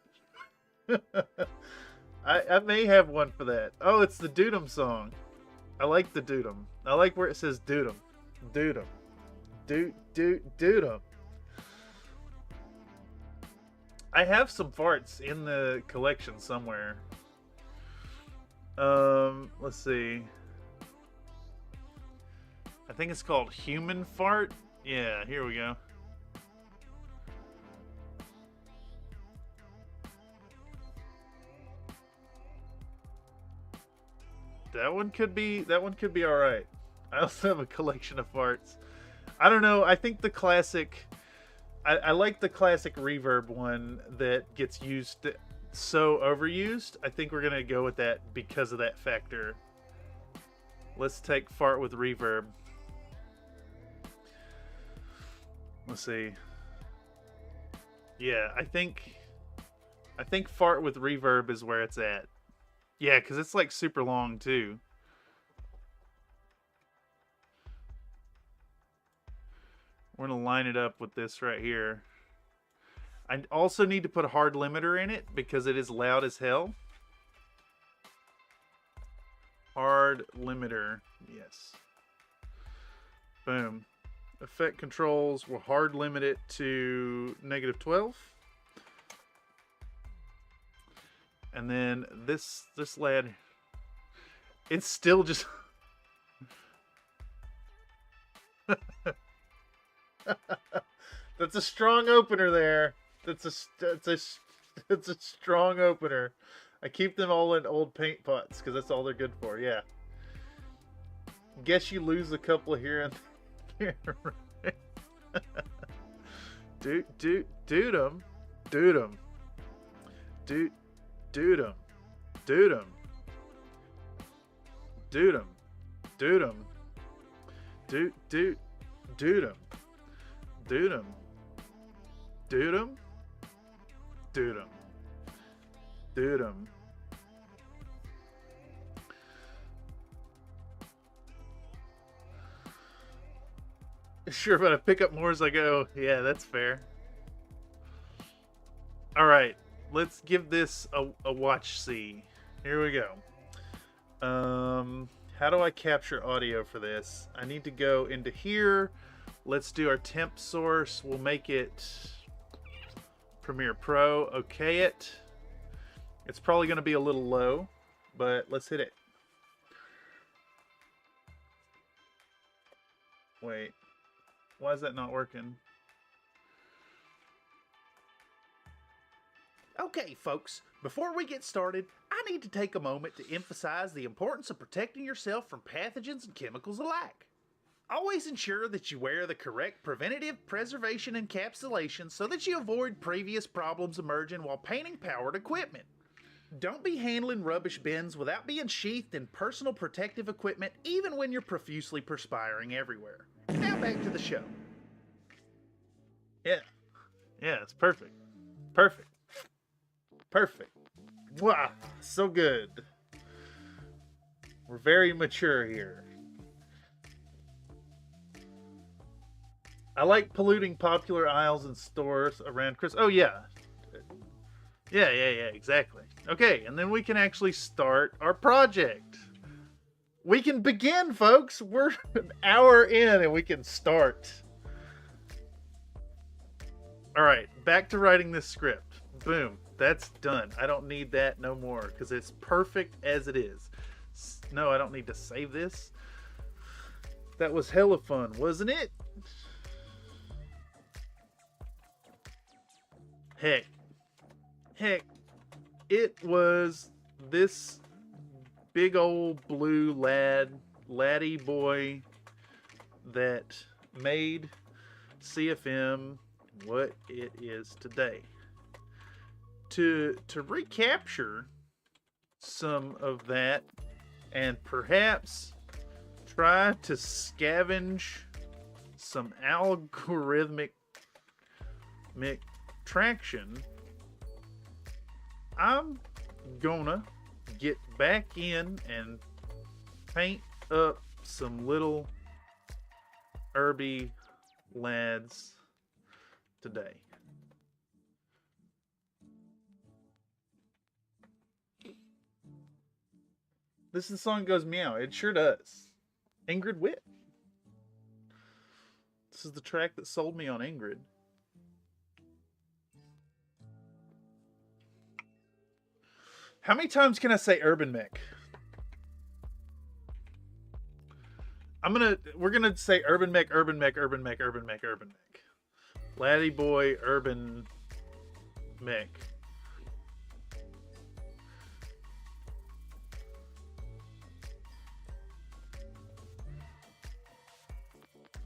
I may have one for that. Oh, it's the Doodum song. I like the Doodum. I like where it says Doodum. Doodum. Doodum. I have some farts in the collection somewhere. Let's see. I think it's called Human Fart. Yeah, here we go. That one could be all right. I also have a collection of farts. I don't know. I think the classic. I like the classic reverb one that gets used so overused. I think we're gonna go with that because of that factor. Let's take fart with reverb. Let's see. Yeah, I think fart with reverb is where it's at. Yeah, because it's like super long too. We're gonna line it up with this right here. I also need to put a hard limiter in it because it is loud as hell. Hard limiter, yes. Boom. Effect controls will hard limit it to -12. And then this lad, it's still just that's a strong opener there. That's a strong opener. I keep them all in old paint pots because that's all they're good for. Yeah. Guess you lose a couple here and there. Doodum. Doodum. Doodum. Doodum. Doodum. Doodum. Doodum. Doodum. Doodum. Doodum. Doodum. Doodum. Sure, but I pick up more as I go. Yeah, that's fair. All right, let's give this a watch see. Here we go. How do I capture audio for this? I need to go into here. Let's do our temp source. We'll make it Premiere Pro. Okay it. It's probably going to be a little low, but let's hit it. Wait. Why is that not working? Okay, folks, before we get started, I need to take a moment to emphasize the importance of protecting yourself from pathogens and chemicals alike. Always ensure that you wear the correct preventative preservation encapsulation so that you avoid previous problems emerging while painting powered equipment. Don't be handling rubbish bins without being sheathed in personal protective equipment even when you're profusely perspiring everywhere. Now back to the show. Yeah. Yeah, it's perfect. Perfect. Perfect. Wow, so good. We're very mature here. I like polluting popular aisles and stores around Chris. Oh, yeah. Yeah, exactly. Okay, and then we can actually start our project. We can begin, folks. We're an hour in and we can start. All right, back to writing this script. Boom, that's done. I don't need that no more because it's perfect as it is. No, I don't need to save this. That was hella fun, wasn't it? Heck, it was this big old blue laddie boy that made CFM what it is today. To recapture some of that and perhaps try to scavenge some algorithmic traction, I'm gonna get back in and paint up some little herby lads today. This is the song goes meow. It sure does. Ingrid Witt. This is the track that sold me on Ingrid. How many times can I say Urbanmech? We're gonna say Urbanmech. Laddie boy, Urbanmech.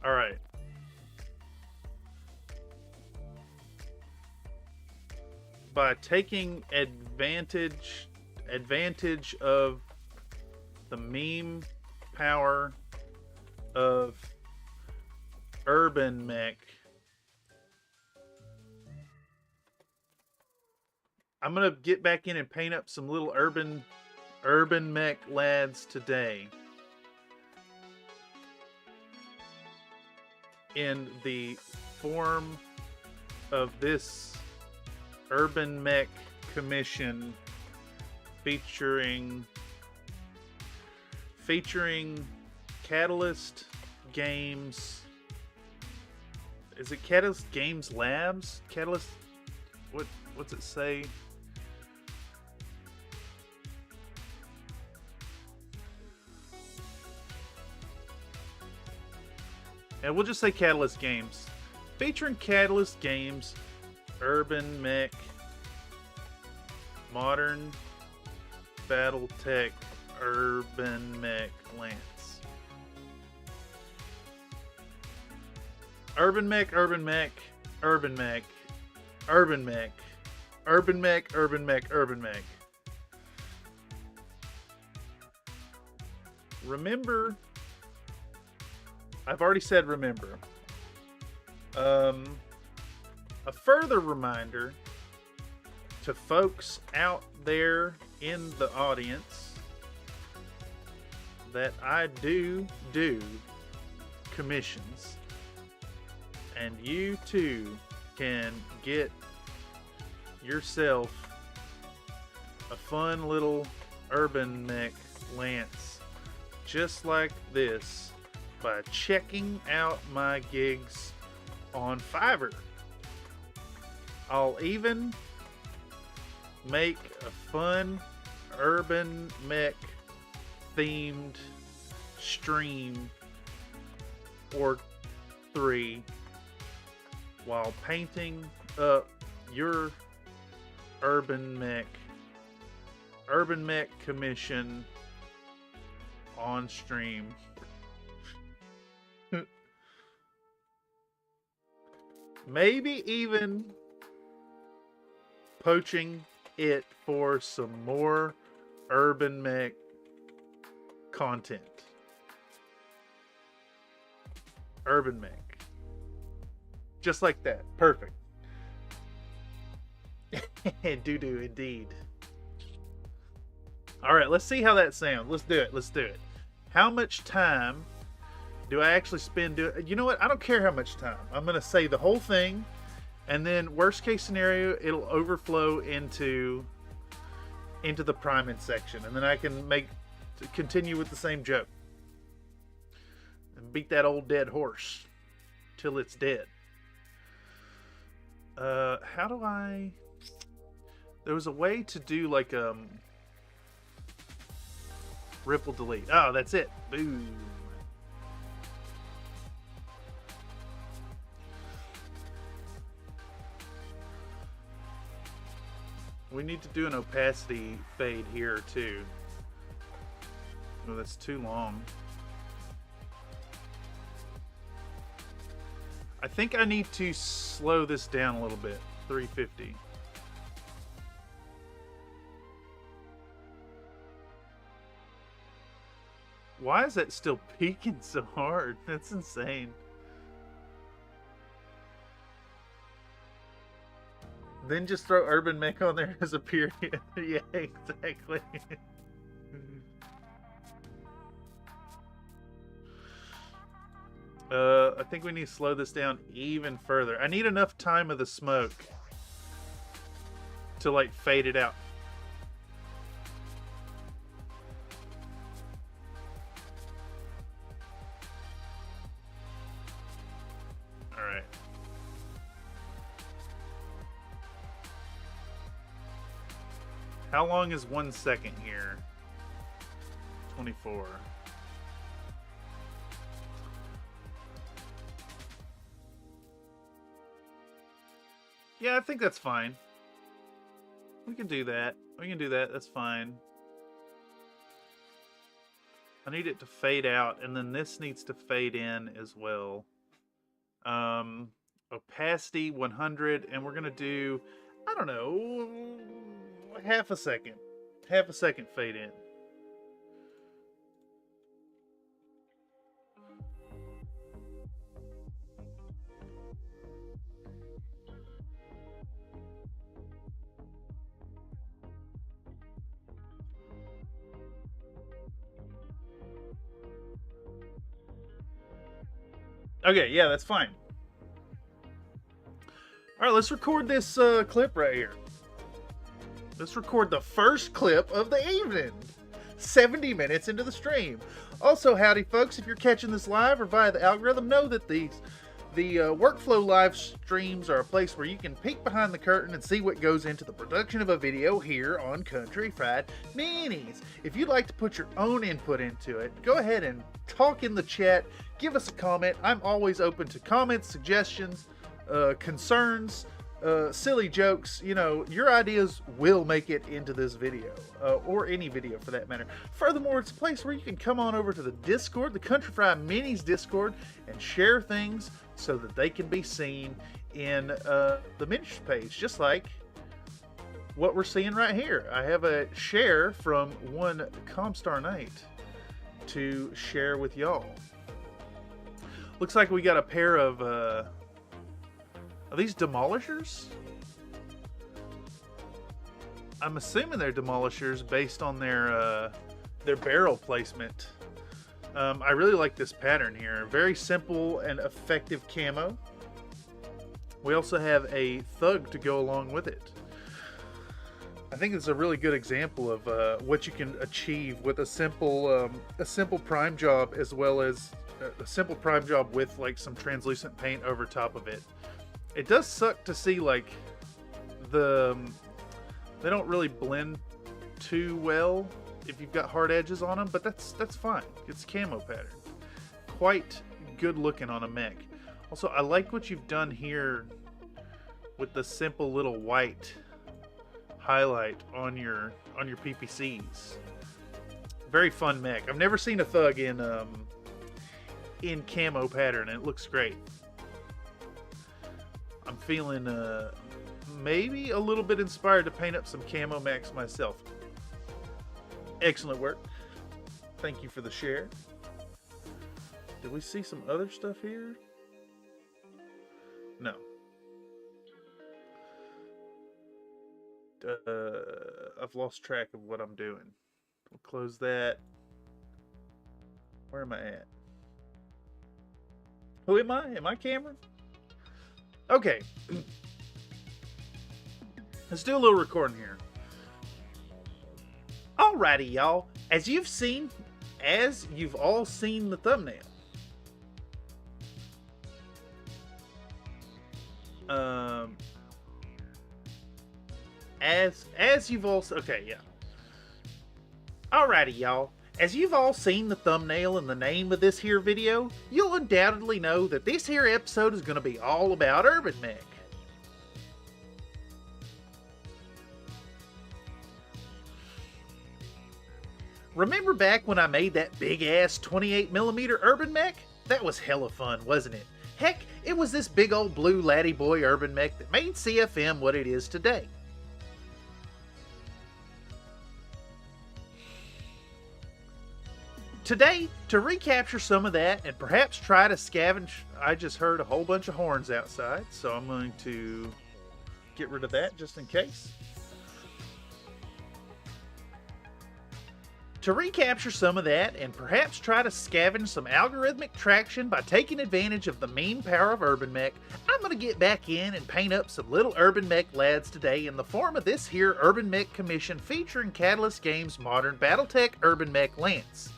All right. By taking advantage of the meme power of Urbanmech, I'm gonna get back in and paint up some little Urbanmech lads today in the form of this Urbanmech commission featuring Catalyst Games. Is it Catalyst Games Labs? Catalyst, what's it say? And we'll just say Catalyst Games. Featuring Catalyst Games, Urbanmech, Modern Battletech, Urbanmech Lance. Urbanmech. Remember, I've already said remember. A further reminder to folks out there in the audience that I do commissions, and you too can get yourself a fun little Urbanmech Lance just like this by checking out my gigs on Fiverr. I'll even make a fun Urbanmech themed stream or 3 while painting up your Urbanmech commission on stream. Maybe even poaching it for some more Urbanmech content. Urbanmech. Just like that. Perfect. Doo-doo indeed. Alright, let's see how that sounds. Let's do it. How much time do I actually spend doing? You know what? I don't care how much time. I'm going to say the whole thing, and then worst case scenario, it'll overflow into the priming section, and then I can continue with the same joke and beat that old dead horse till it's dead. How do I? There was a way to do like Ripple delete. Oh, that's it. Boom. We need to do an opacity fade here too. Oh, that's too long. I think I need to slow this down a little bit. 350. Why is that still peaking so hard? That's insane. Then just throw Urbanmechs on there as a period. Yeah, exactly. I think we need to slow this down even further. I need enough time of the smoke to like fade it out. All right. How long is 1 second here? 24. Yeah, I think that's fine. We can do that. We can do that. That's fine. I need it to fade out, and then this needs to fade in as well. Opacity 100, and we're gonna do, I don't know, half a second. Half a second fade in. Okay, yeah, that's fine. All right, let's record this clip right here. Let's record the first clip of the evening. 70 minutes into the stream. Also, howdy folks, if you're catching this live or via the algorithm, know that the workflow live streams are a place where you can peek behind the curtain and see what goes into the production of a video here on Country Fried Minis. If you'd like to put your own input into it, go ahead and talk in the chat. Give us a comment. I'm always open to comments, suggestions, concerns, silly jokes. You know, your ideas will make it into this video, or any video for that matter. Furthermore, it's a place where you can come on over to the Discord, the Country Fried Minis Discord, and share things so that they can be seen in the miniatures page, just like what we're seeing right here. I have a share from one Comstar Knight to share with y'all. Looks like we got a pair of, are these demolishers? I'm assuming they're demolishers based on their barrel placement. I really like this pattern here. Very simple and effective camo. We also have a thug to go along with it. I think it's a really good example of what you can achieve with a simple prime job, as well as a simple prime job with like some translucent paint over top of it. It does suck to see like they don't really blend too well if you've got hard edges on them, but that's fine. It's camo pattern. Quite good looking on a mech. Also, I like what you've done here with the simple little white highlight on your PPCs. Very fun mech. I've never seen a thug in camo pattern, and it looks great. I'm feeling maybe a little bit inspired to paint up some camo mechs myself. Excellent work. Thank you for the share. Did we see some other stuff here? No. I've lost track of what I'm doing. We'll close that. Where am I at? Who am I? Am I Cameron? Okay. Let's do a little recording here. Alrighty, y'all. As you've all seen the thumbnail. As you've also, okay, yeah. Alrighty, y'all. As you've all seen the thumbnail and the name of this here video, you'll undoubtedly know that this here episode is going to be all about Urbanmech. Remember back when I made that big ass 28mm Urbanmech? That was hella fun, wasn't it? Heck, it was this big old blue laddie boy Urbanmech that made CFM what it is today. Today, to recapture some of that and perhaps try to scavenge, I just heard a whole bunch of horns outside, so I'm going to get rid of that just in case. To recapture some of that and perhaps try to scavenge some algorithmic traction by taking advantage of the mean power of Urbanmech, I'm going to get back in and paint up some little Urbanmech lads today in the form of this here Urbanmech commission featuring Catalyst Games' modern Battletech Urbanmech Lance.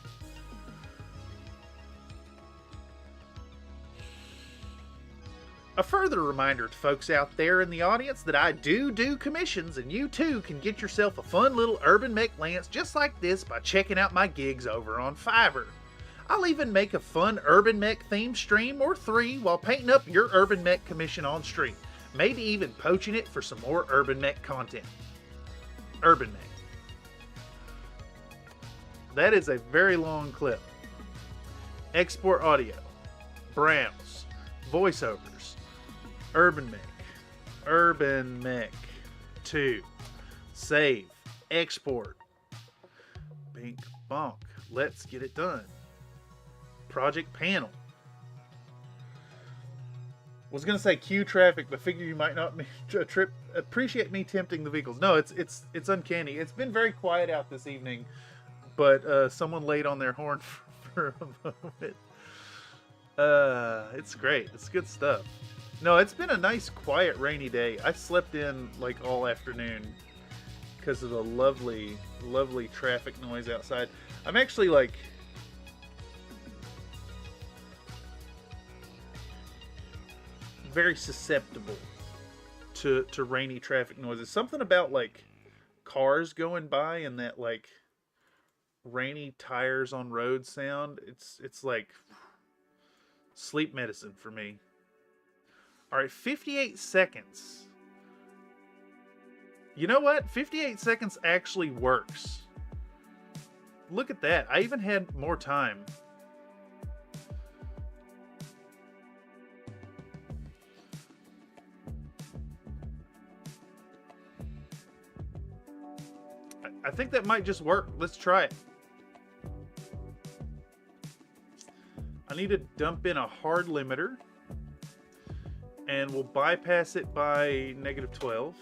A further reminder to folks out there in the audience that I do commissions, and you too can get yourself a fun little Urbanmech Lance just like this by checking out my gigs over on Fiverr. I'll even make a fun Urbanmech themed stream or 3 while painting up your Urbanmech commission on stream, maybe even poaching it for some more Urbanmech content. Urbanmech. That is a very long clip. Export audio. Browse. Voiceovers. Urbanmech 2, save, export, bink bonk, let's get it done. Project panel. Was gonna say queue traffic, but figure you might not appreciate me tempting the vehicles. No, it's uncanny. It's been very quiet out this evening, but someone laid on their horn for a moment. It's great. It's good stuff. No, it's been a nice, quiet, rainy day. I slept in like all afternoon because of the lovely, lovely traffic noise outside. I'm actually like very susceptible to rainy traffic noises. Something about like cars going by and that like rainy tires on road sound. It's like sleep medicine for me. All right, 58 seconds. You know what? 58 seconds actually works. Look at that. I even had more time. I think that might just work. Let's try it. I need to dump in a hard limiter. And we'll bypass it by -12.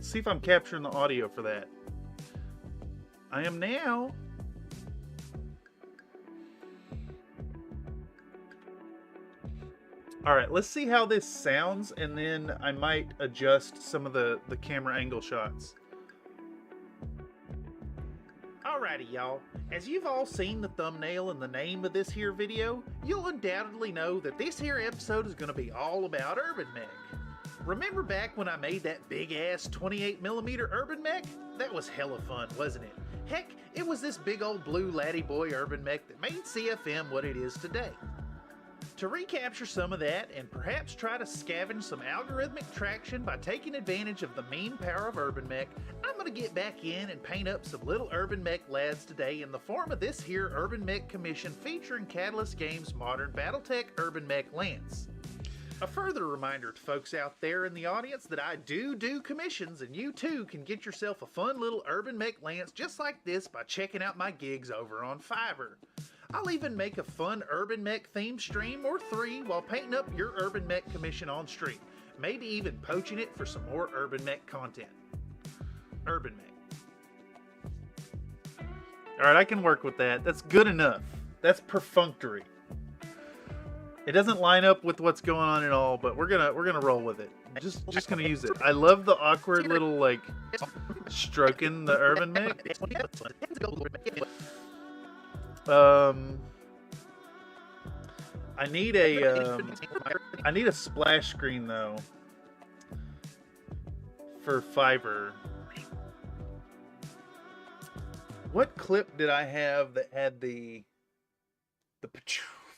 See if I'm capturing the audio for that. I am now. Alright, let's see how this sounds, and then I might adjust some of the camera angle shots. Alrighty, y'all. As you've all seen the thumbnail and the name of this here video, you'll undoubtedly know that this here episode is going to be all about Urbanmech. Remember back when I made that big ass 28mm Urbanmech? That was hella fun, wasn't it? Heck, it was this big old blue laddie boy Urbanmech that made CFM what it is today. To recapture some of that and perhaps try to scavenge some algorithmic traction by taking advantage of the mean power of Urbanmech, I'm going to get back in and paint up some little Urbanmech lads today in the form of this here Urbanmech commission featuring Catalyst Games' modern Battletech Urbanmech Lance. A further reminder to folks out there in the audience that I do commissions, and you too can get yourself a fun little Urbanmech Lance just like this by checking out my gigs over on Fiverr. I'll even make a fun Urbanmech themed stream or 3 while painting up your Urbanmech commission on stream, maybe even poaching it for some more Urbanmech content. Urbanmech. Alright, I can work with that. That's good enough. That's perfunctory. It doesn't line up with what's going on at all, but we're gonna roll with it. Just gonna use it. I love the awkward little like stroking the Urbanmech. I need a splash screen though for Fiverr. What clip did I have that had the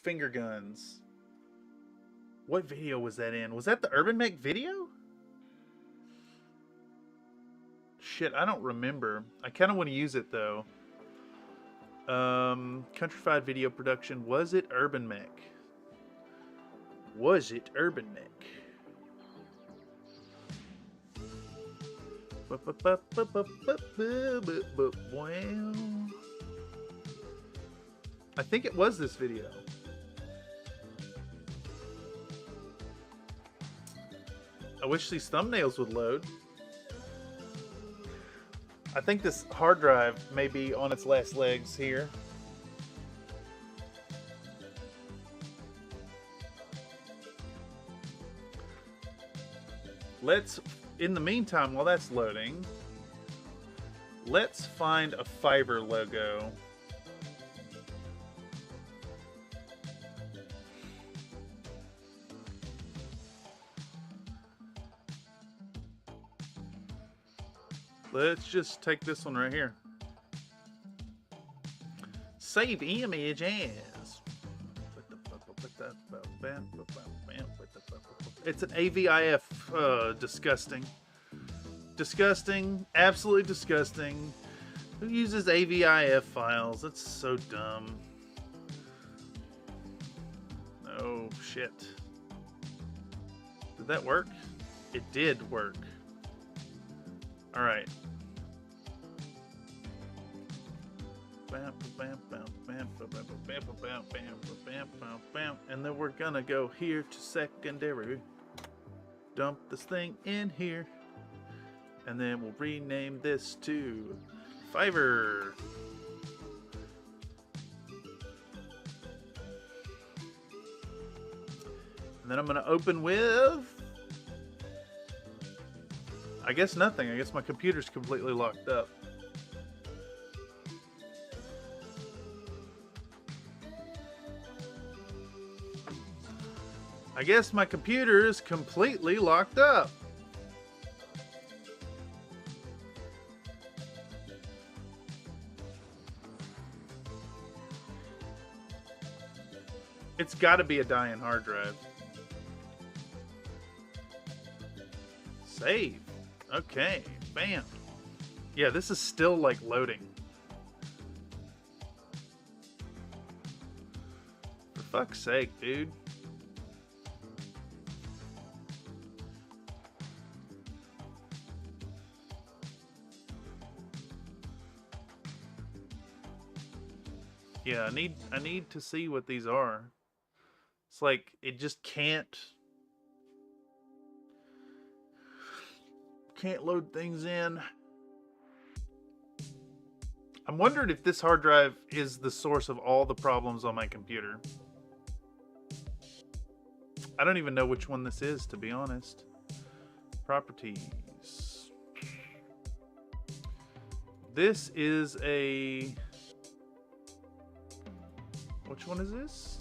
finger guns? What video was that in? Was that the Urbanmechs video? Shit, I don't remember. I kind of want to use it though. Countrified video production. Was it Urbanmechs? Was it Urbanmechs? Well, I think it was this video. I wish these thumbnails would load. I think this hard drive may be on its last legs here. Let's, in the meantime, while that's loading, let's find a Fiverr logo. Let's just take this one right here. Save image as. It's an AVIF. Disgusting. Disgusting. Absolutely disgusting. Who uses AVIF files? That's so dumb. Oh, shit. Did that work? It did work. Alright. And then we're gonna go here to secondary. Dump this thing in here. And then we'll rename this to Fiverr. And then I'm gonna open with, I guess nothing. I guess my computer's completely locked up. I guess my computer is completely locked up. It's got to be a dying hard drive. Save. Okay, bam. Yeah, this is still like loading. For fuck's sake, dude. Yeah, I need to see what these are. It's like it just can't load things in. I'm wondering if this hard drive is the source of all the problems on my computer. I don't even know which one this is, to be honest. Properties. This is a... Which one is this?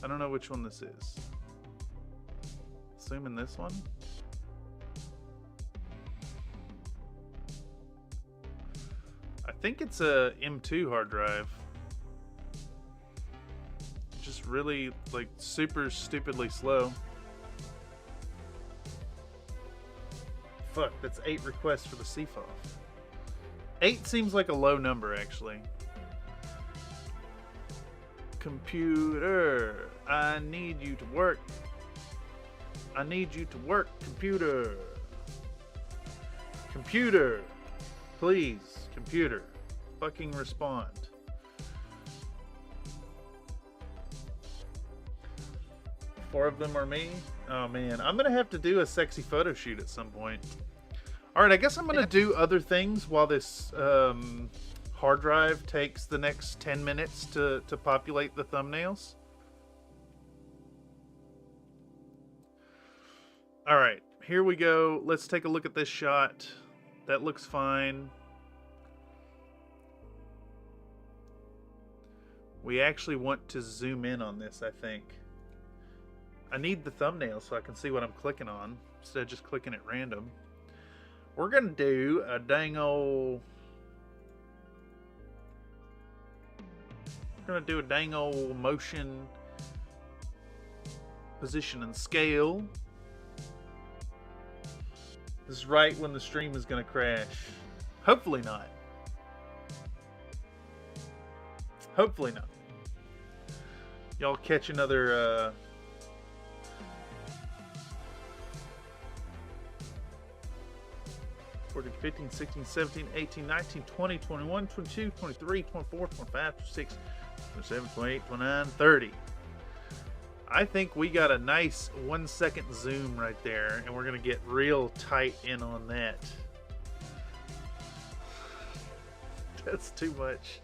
I don't know which one this is. Assuming this one. I think it's a M2 hard drive. Just really, like, super stupidly slow. Fuck, that's 8 requests for the CFOF. 8 seems like a low number, actually. Computer, I need you to work. I need you to work, computer. Computer, please, computer, fucking respond. Four of them are me. Oh man, I'm gonna have to do a sexy photo shoot at some point. All right, I guess I'm gonna do other things while this hard drive takes the next 10 minutes to populate the thumbnails. All right, here we go. Let's take a look at this shot. That looks fine. We actually want to zoom in on this, I think. I need the thumbnail so I can see what I'm clicking on. instead of just clicking at random. We're gonna do a dang old. We're gonna do a dang old motion, position, and scale. This is right when the stream is gonna crash. Hopefully not. Hopefully not. Y'all catch another 14, 15, 16, 17, 18, 19, 20, 21, 22, 23, 24, 25, 26, 27, 28, 29, 30. I think we got a nice 1 second zoom right there, and we're going to get real tight in on that. That's too much.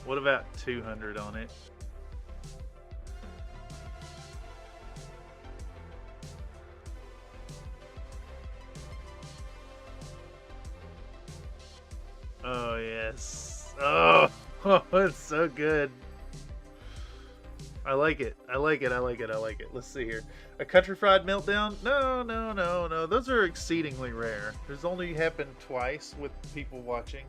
What about 200 on it? Oh, yes. Oh, it's so good. I like it. I like it. I like it. I like it. Let's see here. A country fried meltdown? No, no, no, no. Those are exceedingly rare. There's only happened twice with people watching.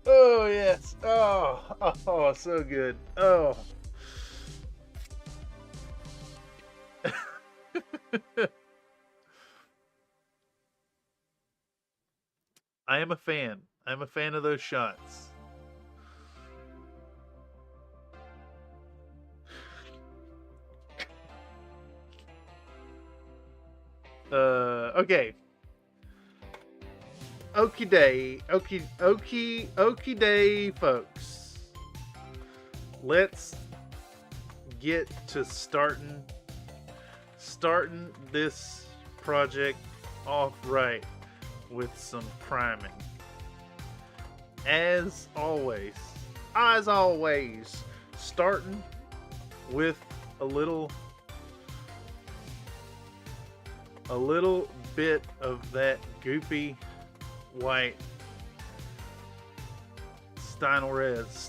Oh, yes. Oh, so good. Oh. I am a fan. I'm a fan of those shots. Okay. Okie day, okie day, folks. Let's get to starting this project off right with some priming. As always, starting with a little bit of that goopy white Stynylrez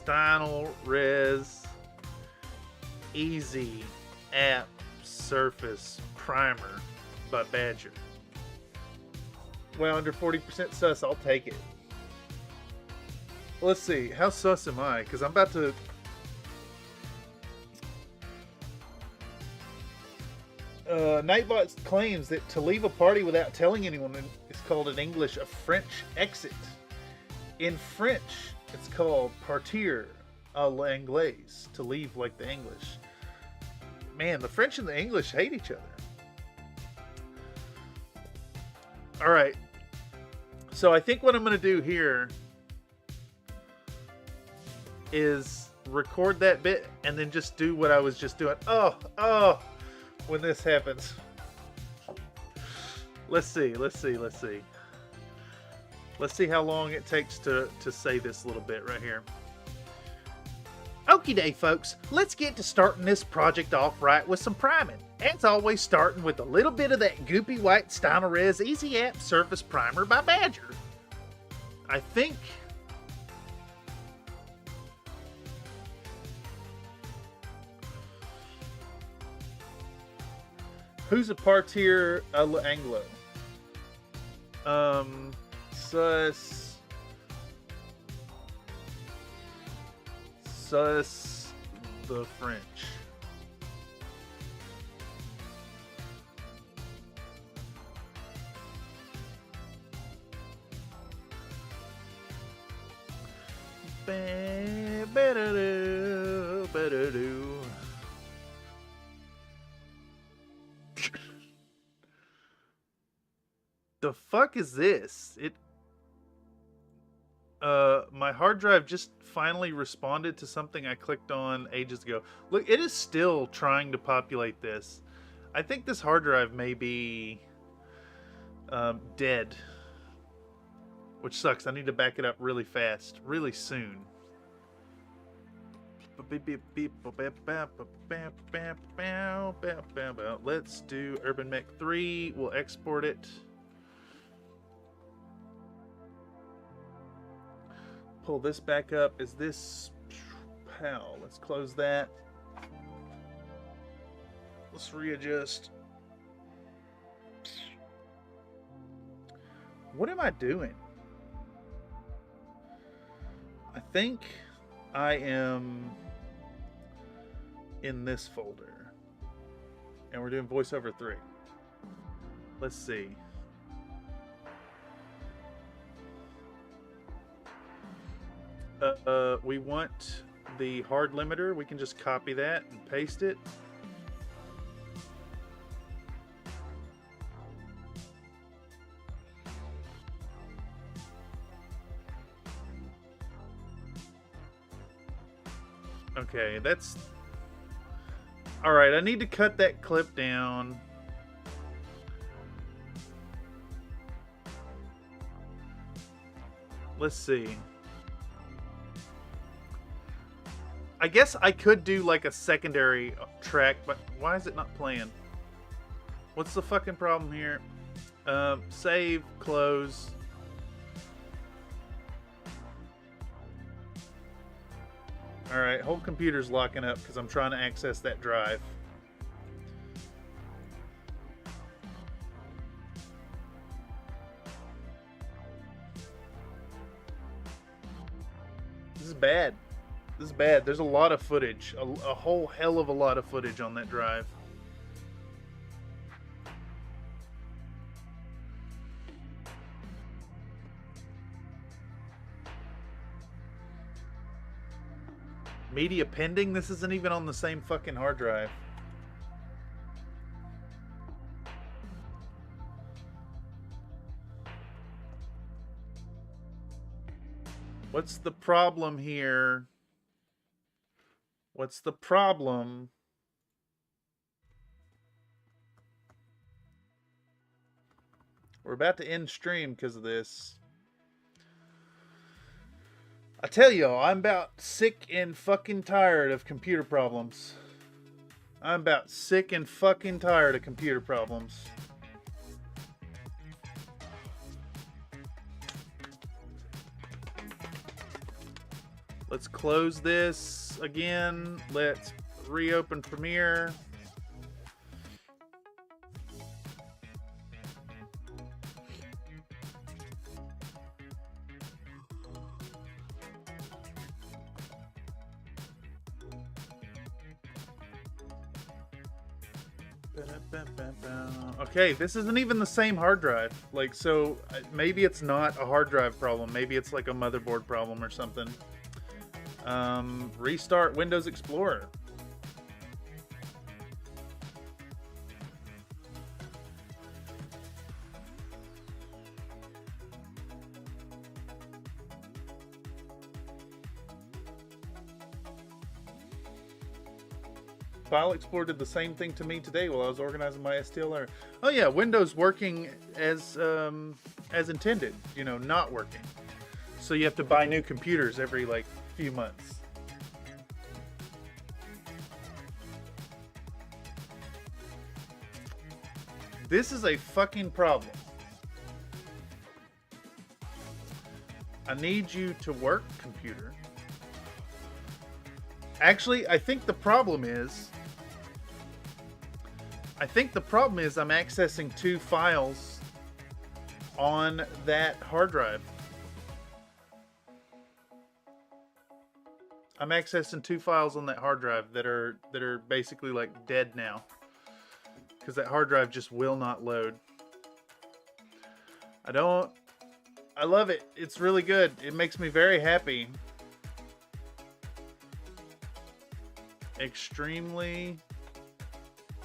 Easy App Surface Primer by Badger. Well, under 40% sus, I'll take it. Let's see, how sus am I? Because I'm about to... Nightbot claims that to leave a party without telling anyone is called in English a French exit. In French, it's called partir à l'anglaise, to leave like the English. Man, the French and the English hate each other. Alright, so I think what I'm going to do here is record that bit and then just do what I was just doing. Oh, when this happens. Let's see how long it takes to say this little bit right here. Okie day, folks, let's get to starting this project off right with some priming. As always, starting with a little bit of that goopy white Stynylrez Easy App Surface Primer by Badger. I think who's a partir à l'anglo? Sus the French. Better do. The fuck is this? My hard drive just finally responded to something I clicked on ages ago. Look, it is still trying to populate this. I think this hard drive may be dead, which sucks. I need to back it up really fast, really soon. Let's do Urbanmechs 3. We'll export it. Pull this back up. Is this... Pow. Let's close that. Let's readjust. What am I doing? I think I am in this folder. And we're doing voiceover 3. Let's see. We want the hard limiter. We can just copy that and paste it. Okay, that's... Alright, I need to cut that clip down. Let's see. I guess I could do like a secondary track, but why is it not playing? What's the fucking problem here? Save, close. Alright, whole computer's locking up because I'm trying to access that drive. This is bad. This is bad. There's a lot of footage. A whole hell of a lot of footage on that drive. Media pending? This isn't even on the same fucking hard drive. What's the problem here? What's the problem? We're about to end stream because of this. I tell y'all, I'm about sick and fucking tired of computer problems. I'm about sick and fucking tired of computer problems. Let's close this again. Let's reopen Premiere. Okay, this isn't even the same hard drive. Like, so maybe it's not a hard drive problem. Maybe it's like a motherboard problem or something. Restart Windows Explorer. File Explorer did the same thing to me today while I was organizing my STLR. Oh yeah, Windows working as intended. You know, not working. So you have to buy new computers every like few months. This is a fucking problem. I need you to work, computer. Actually, I think the problem is I'm accessing 2 files on that hard drive. I'm accessing 2 files on that hard drive that are basically like dead now. Because that hard drive just will not load. I love it. It's really good. It makes me very happy. Extremely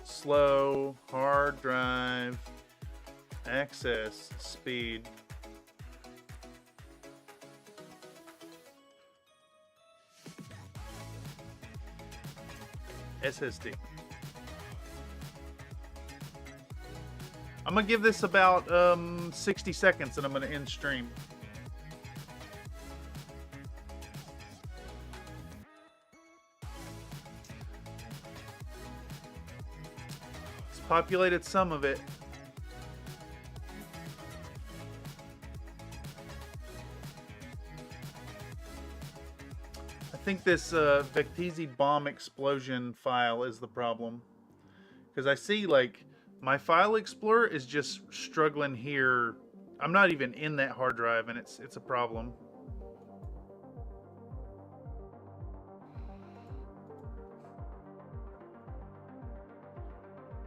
slow hard drive access speed. SSD. I'm gonna give this about 60 seconds and I'm gonna end stream. It's populated some of it. I think this Vecteezy bomb explosion file is the problem. Because I see, like, my file explorer is just struggling here. I'm not even in that hard drive, and it's a problem.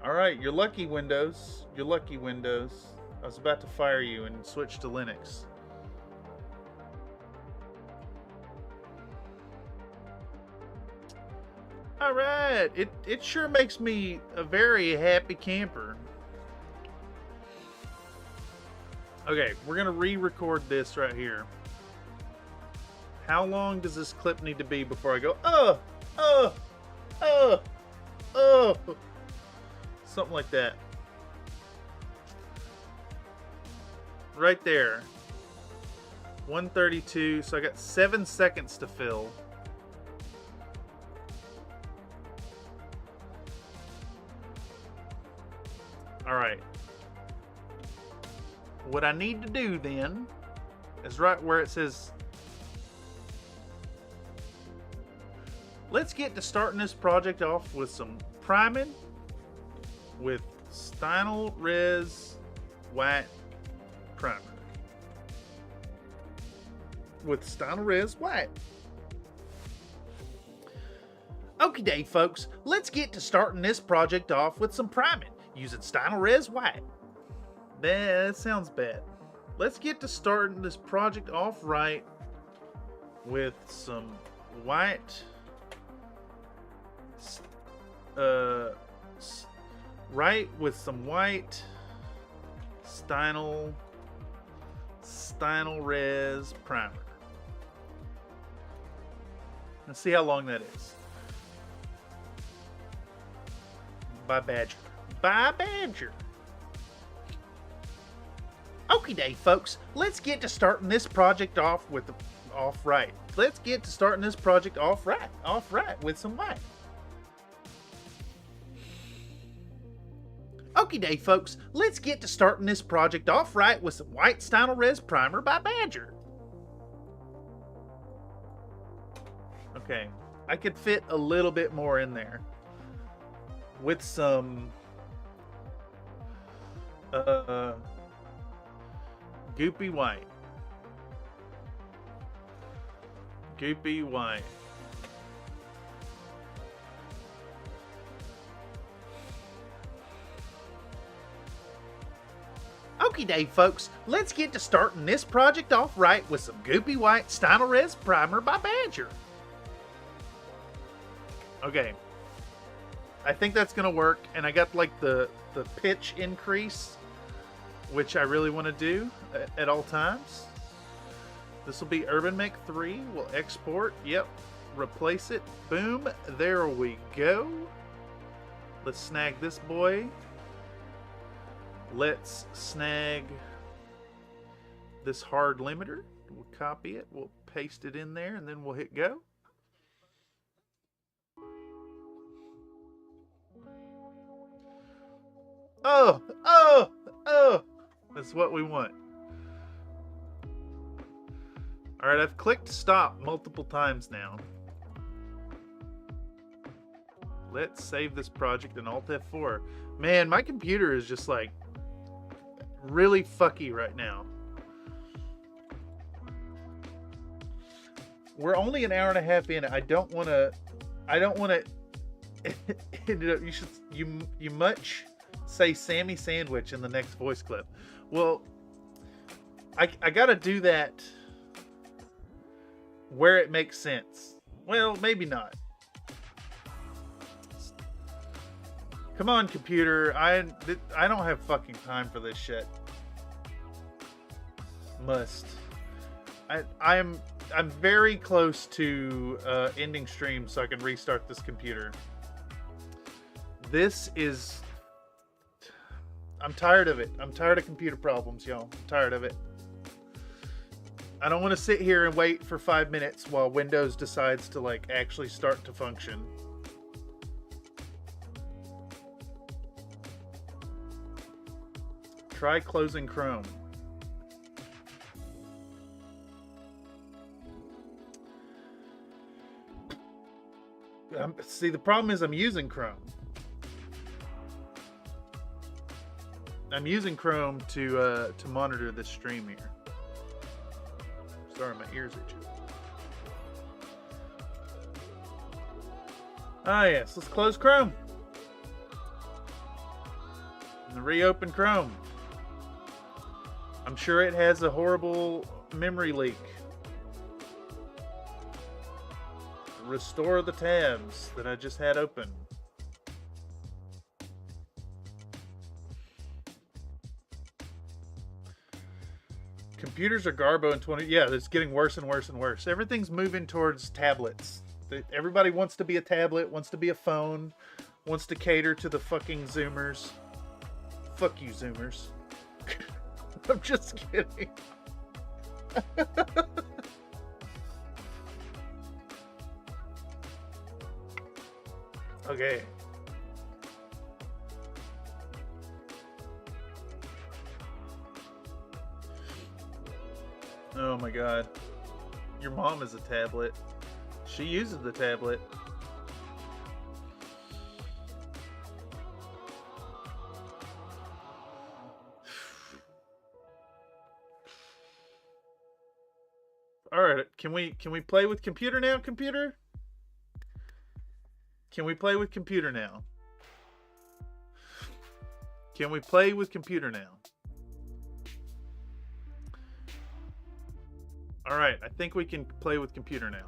All right, you're lucky, Windows. You're lucky, Windows. I was about to fire you and switch to Linux. All right, it sure makes me a very happy camper. Okay, we're gonna re-record this right here. How long does this clip need to be before I go, something like that. Right there. 132, so I got 7 seconds to fill. All right. What I need to do then is right where it says, let's get to starting this project off with some priming with Stynel Res White Primer. With Stynel Res White. Okie day, folks. Let's get to starting this project off with some priming using Stynel Res White. That sounds bad. Let's get to starting this project off right with some white. Right with some white Stynel Res Primer. Let's see how long that is. By Badger. By Badger. Okie day, folks. Let's get to starting this project off with right. Let's get to starting this project off right with some white. Okie day, folks. Let's get to starting this project off right with some white Stynel Res Primer by Badger. Okay, I could fit a little bit more in there with some goopy white. Goopy white. Okie day, folks. Let's get to starting this project off right with some goopy white Stynel Res Primer by Badger. Okay. I think that's gonna work, and I got like the pitch increase, which I really want to do at all times. This will be Urbanmechs 3. We'll export. Yep. Replace it. Boom. There we go. Let's snag this boy. Let's snag this hard limiter. We'll copy it. We'll paste it in there, and then we'll hit go. Oh! That's what we want. Alright, I've clicked stop multiple times now. Let's save this project in Alt F4. Man, my computer is just like really fucky right now. We're only an hour and a half in. I don't want to you much say Sammy Sandwich in the next voice clip. Well, I gotta do that where it makes sense. Well, maybe not. Come on, computer. I don't have fucking time for this shit. I'm very close to ending stream so I can restart this computer. I'm tired of it. I'm tired of computer problems, y'all. I'm tired of it. I don't want to sit here and wait for 5 minutes while Windows decides to like actually start to function. Try closing Chrome. See, the problem is I'm using Chrome. I'm using Chrome to monitor this stream here. Sorry, my ears itching. Ah, yes. Let's close Chrome. And reopen Chrome. I'm sure it has a horrible memory leak. Restore the tabs that I just had open. Computers are garbo in 20. Yeah, it's getting worse and worse and worse. Everything's moving towards tablets. Everybody wants to be a tablet, wants to be a phone, wants to cater to the fucking Zoomers. Fuck you, Zoomers. I'm just kidding. Okay. Oh my god. Your mom is a tablet. She uses the tablet. Alright, can we play with computer now, computer? Can we play with computer now? Can we play with computer now? Alright, I think we can play with computer now.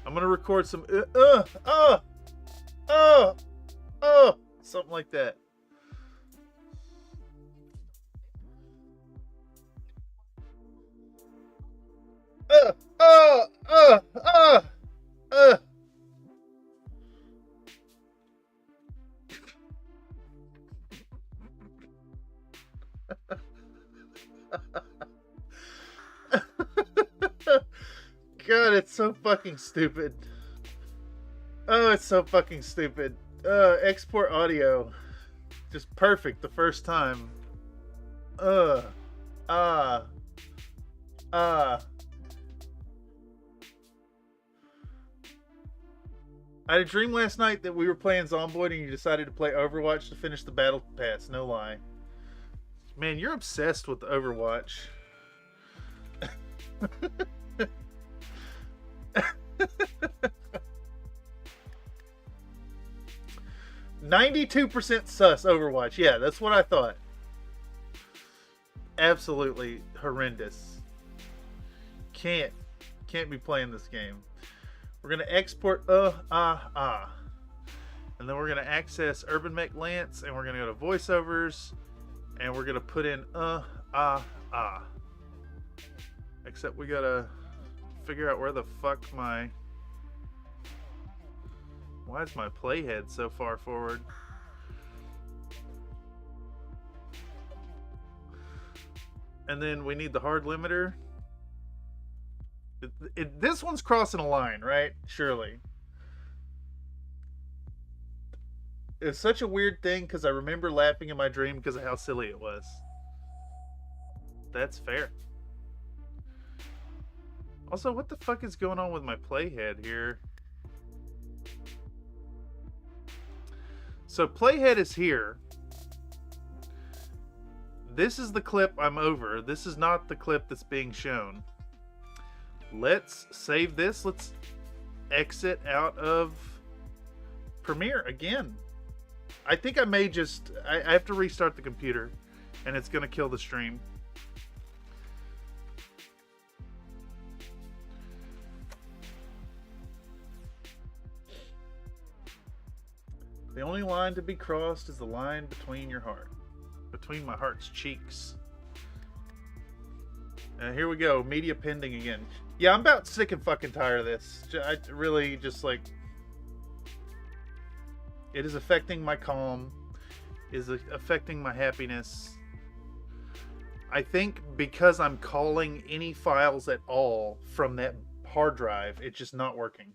I'm gonna record some something like that. God, it's so fucking stupid. Oh, it's so fucking stupid. Export audio. Just perfect the first time. I had a dream last night that we were playing Zomboid and you decided to play Overwatch to finish the battle pass. No lie. Man, you're obsessed with Overwatch. 92% sus Overwatch. Yeah, that's what I thought. Absolutely horrendous. Can't be playing this game. We're gonna export and then we're gonna access Urbanmechs Lance, and we're gonna go to voiceovers, and we're gonna put in except we gotta figure out where the fuck my... Why is my playhead so far forward? And then we need the hard limiter. This one's crossing a line, right? Surely. It's such a weird thing because I remember laughing in my dream because of how silly it was. That's fair. Also, what the fuck is going on with my playhead here? So playhead is here. This is the clip I'm over. This is not the clip that's being shown. Let's save this. Let's exit out of Premiere again. I think I may just... I have to restart the computer, and it's going to kill the stream. The only line to be crossed is the line between your heart. Between my heart's cheeks. Here we go. Media pending again. Yeah, I'm about sick and fucking tired of this. I really just like... It is affecting my calm. Is affecting my happiness. I think because I'm calling any files at all from that hard drive, it's just not working.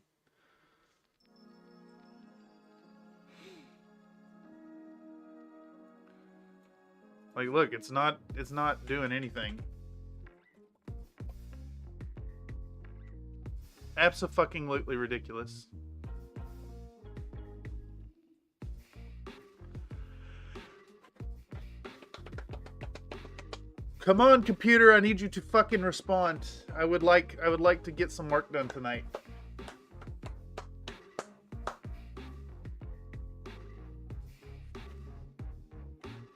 Like, look, it's not doing anything. Abso-fucking-lutely ridiculous. Come on, computer, I need you to fucking respond. I would like to get some work done tonight.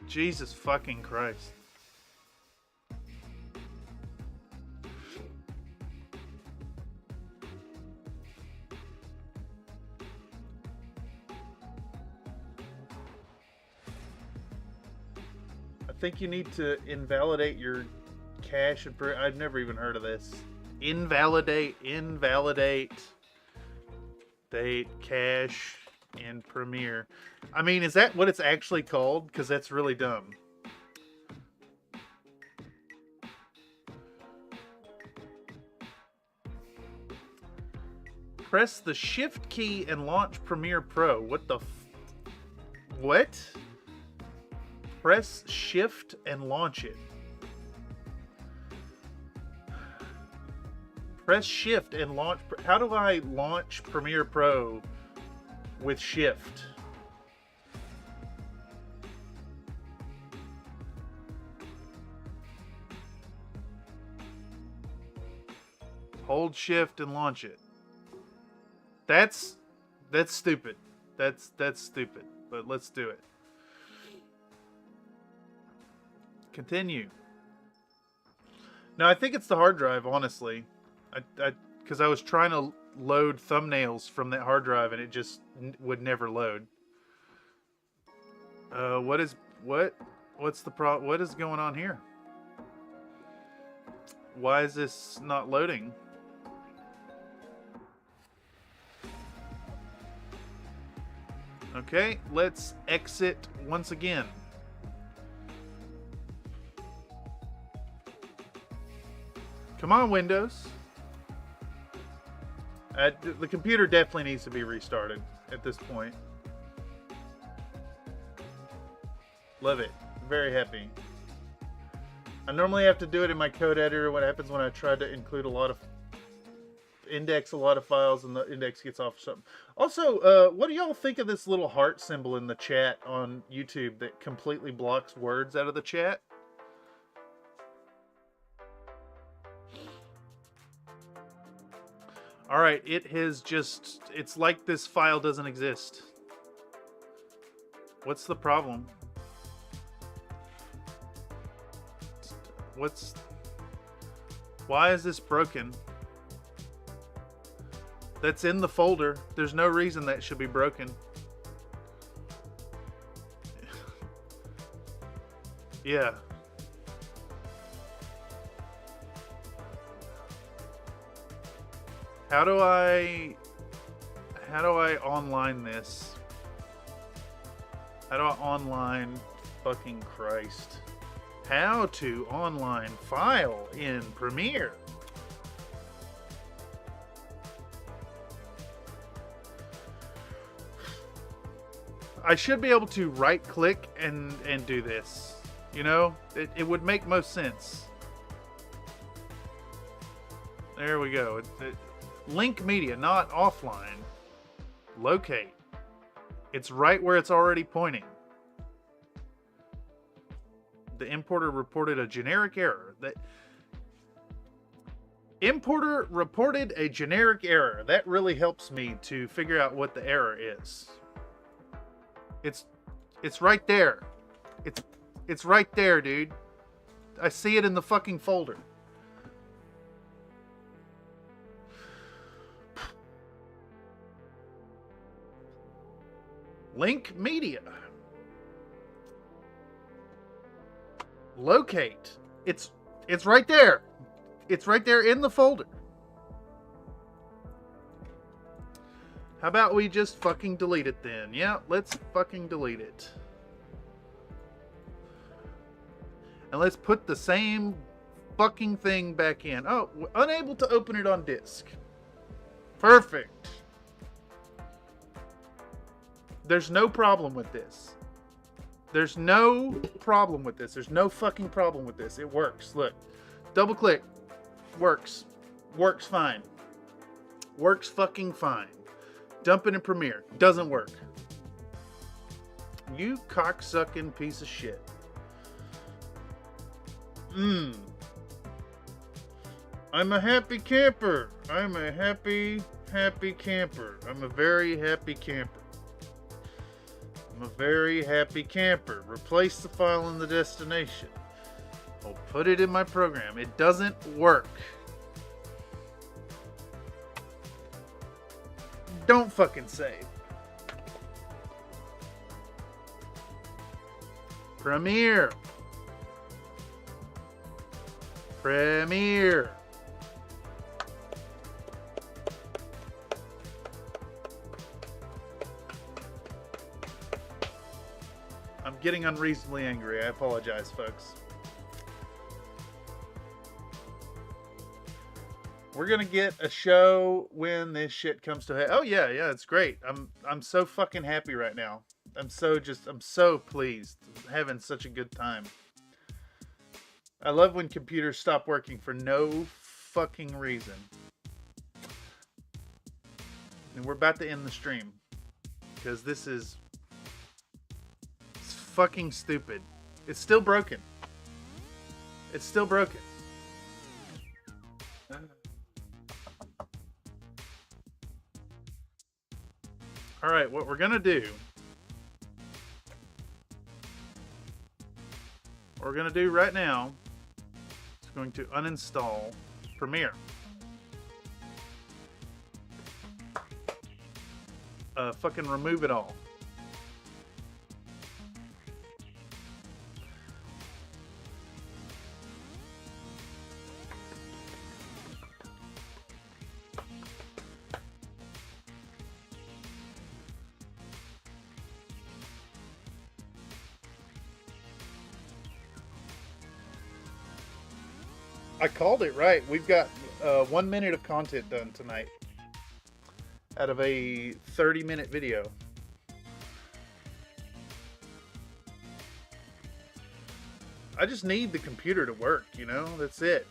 Jesus fucking Christ. I think you need to invalidate your cache and I've never even heard of this. Invalidate date cache in Premiere. I mean, is that what it's actually called? Because that's really dumb. Press the Shift key and launch Premiere Pro. What the what? Press Shift and launch it. Press Shift and launch. How do I launch Premiere Pro with Shift? Hold Shift and launch it. That's stupid. That's stupid. But let's do it. Continue. No, I think it's the hard drive, honestly. Because I was trying to load thumbnails from that hard drive and it just would never load. What's the problem? What is going on here? Why is this not loading? Okay, let's exit once again. Come on, Windows. The computer definitely needs to be restarted at this point. Love it. Very happy. I normally have to do it in my code editor. What happens when I try to include index a lot of files and the index gets off or something. Also, what do y'all think of this little heart symbol in the chat on YouTube that completely blocks words out of the chat? Alright, it's like this file doesn't exist. What's the problem? Why is this broken? That's in the folder. There's no reason that should be broken. Yeah. How do I online this? How do I online fucking Christ? How to online file in Premiere? I should be able to right click and do this. You know, it would make most sense. There we go. Link media, not offline. Locate. It's right where it's already pointing. The importer reported a generic error. Importer reported a generic error. That really helps me to figure out what the error is. It's right there. It's right there, dude. I see it in the fucking folder. Link media. Locate. It's right there. It's right there in the folder. How about we just fucking delete it then? Yeah, let's fucking delete it. And let's put the same fucking thing back in. Oh, unable to open it on disk. Perfect. There's no problem with this. There's no problem with this. There's no fucking problem with this. It works. Look. Double click. Works. Works fine. Works fucking fine. Dump it in Premiere. Doesn't work. You cocksucking piece of shit. I'm a happy camper. I'm a happy, happy camper. I'm a very happy camper. I'm a very happy camper. Replace the file in the destination. I'll put it in my program. It doesn't work. Don't fucking save. Premiere. Premiere. I'm getting unreasonably angry. I apologize, folks. We're gonna get a show when this shit comes to head. Oh yeah, it's great. I'm so fucking happy right now. I'm so pleased. I'm having such a good time. I love when computers stop working for no fucking reason. And we're about to end the stream because this is fucking stupid. It's still broken. It's still broken. All right, what we're gonna do. What we're gonna do right now is going to uninstall Premiere. Fucking remove it all. I called it right. We've got 1 minute of content done tonight out of a 30-minute video. I just need the computer to work, you know? That's it.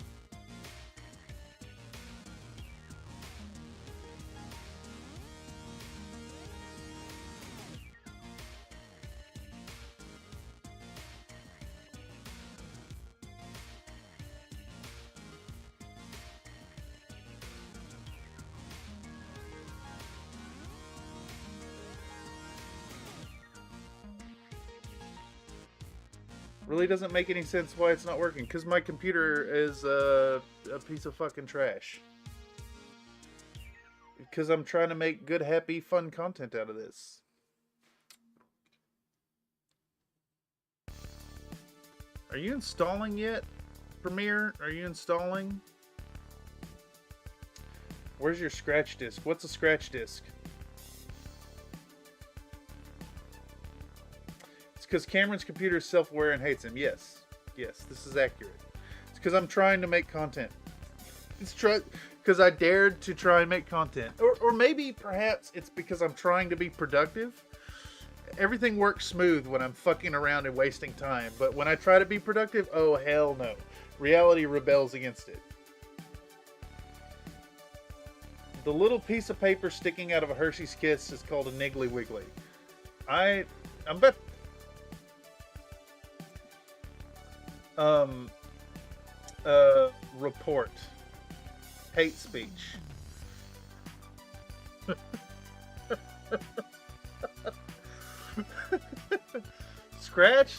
Really doesn't make any sense why it's not working. Because my computer is a piece of fucking trash. Because I'm trying to make good, happy, fun content out of this. Are you installing yet, Premiere? Are you installing? Where's your scratch disk? What's a scratch disk? Because Cameron's computer is self-aware and hates him. Yes, this is accurate. It's because I'm trying to make content. It's because I dared to try and make content. Or maybe, perhaps, it's because I'm trying to be productive. Everything works smooth when I'm fucking around and wasting time. But when I try to be productive, oh, hell no. Reality rebels against it. The little piece of paper sticking out of a Hershey's Kiss is called a Niggly Wiggly. I'm about... report. Hate speech. Scratch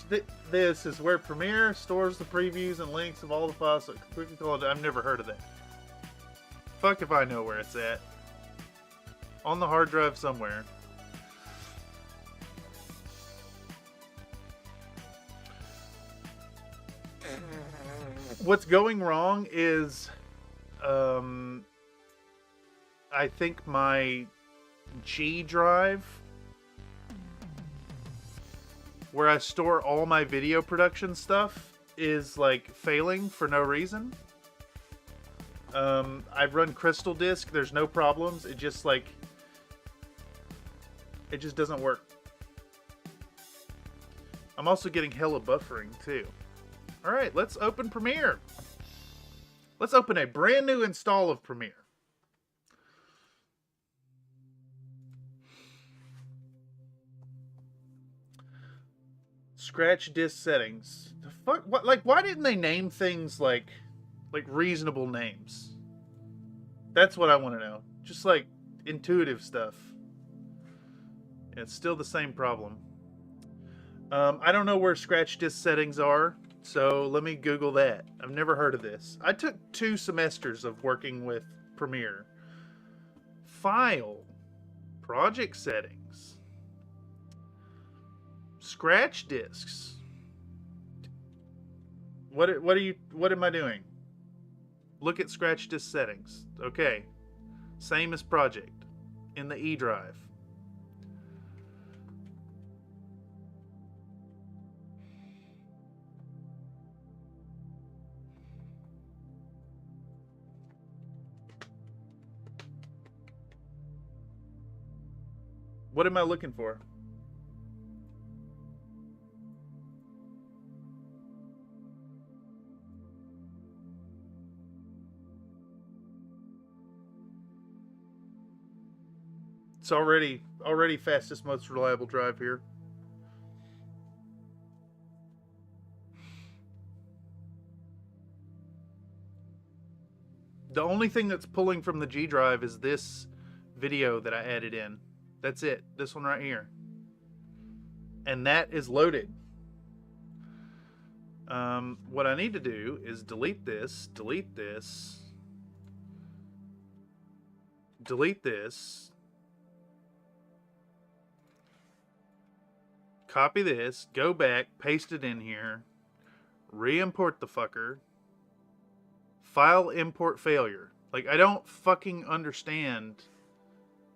this is where Premiere stores the previews and links of all the files. So quickly called. I've never heard of that. Fuck if I know where it's at. On the hard drive somewhere. What's going wrong is, I think my G drive, where I store all my video production stuff, is like failing for no reason. I've run Crystal Disk. There's no problems. It just doesn't work. I'm also getting hella buffering too. All right, let's open Premiere. Let's open a brand new install of Premiere. Scratch disk settings. The fuck? What? Like, why didn't they name things like reasonable names? That's what I want to know. Just like intuitive stuff. It's still the same problem. I don't know where scratch disk settings are, so let me Google that. I've never heard of this. I took 2 semesters of working with Premiere. File, project settings, scratch disks. What am I doing? Look at scratch disk settings. Okay, same as project in the E drive. What am I looking for? It's already fastest, most reliable drive here. The only thing that's pulling from the G drive is this video that I added in. That's it. This one right here. And that is loaded. What I need to do is delete this, delete this, delete this, copy this, go back, paste it in here, re-import the fucker, file import failure. Like, I don't fucking understand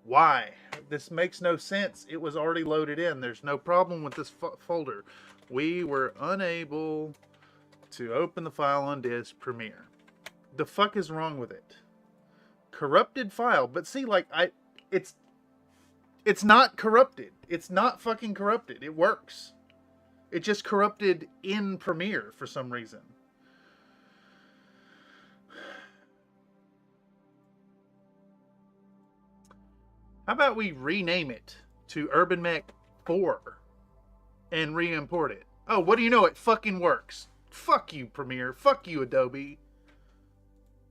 why. This makes no sense. It was already loaded in. There's no problem with this folder. We were unable to open the file on disk Premiere. The fuck is wrong with it? Corrupted file. But see, like, it's not corrupted. It's not fucking corrupted. It works. It just corrupted in Premiere for some reason. How about we rename it to Urbanmechs 4 and re-import it? Oh, what do you know? It fucking works. Fuck you, Premiere. Fuck you, Adobe.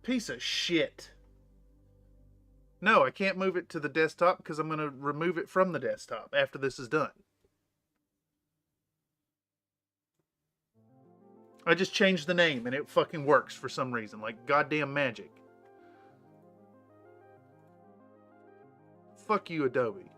Piece of shit. No, I can't move it to the desktop because I'm going to remove it from the desktop after this is done. I just changed the name and it fucking works for some reason. Like goddamn magic. Fuck you, Adobe.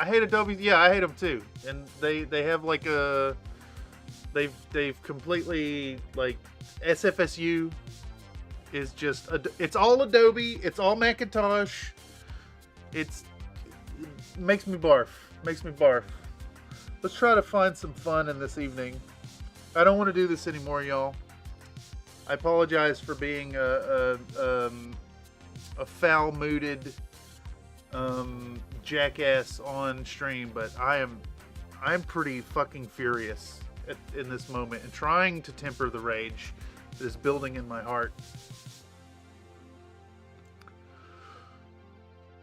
I hate Adobe. Yeah, I hate them too. And they have like a they've completely like SFSU is just it's all Adobe. It's all Macintosh. It makes me barf. Makes me barf. Let's try to find some fun in this evening. I don't want to do this anymore, y'all. I apologize for being a foul-mooded jackass on stream, but I'm pretty fucking furious in this moment and trying to temper the rage that is building in my heart.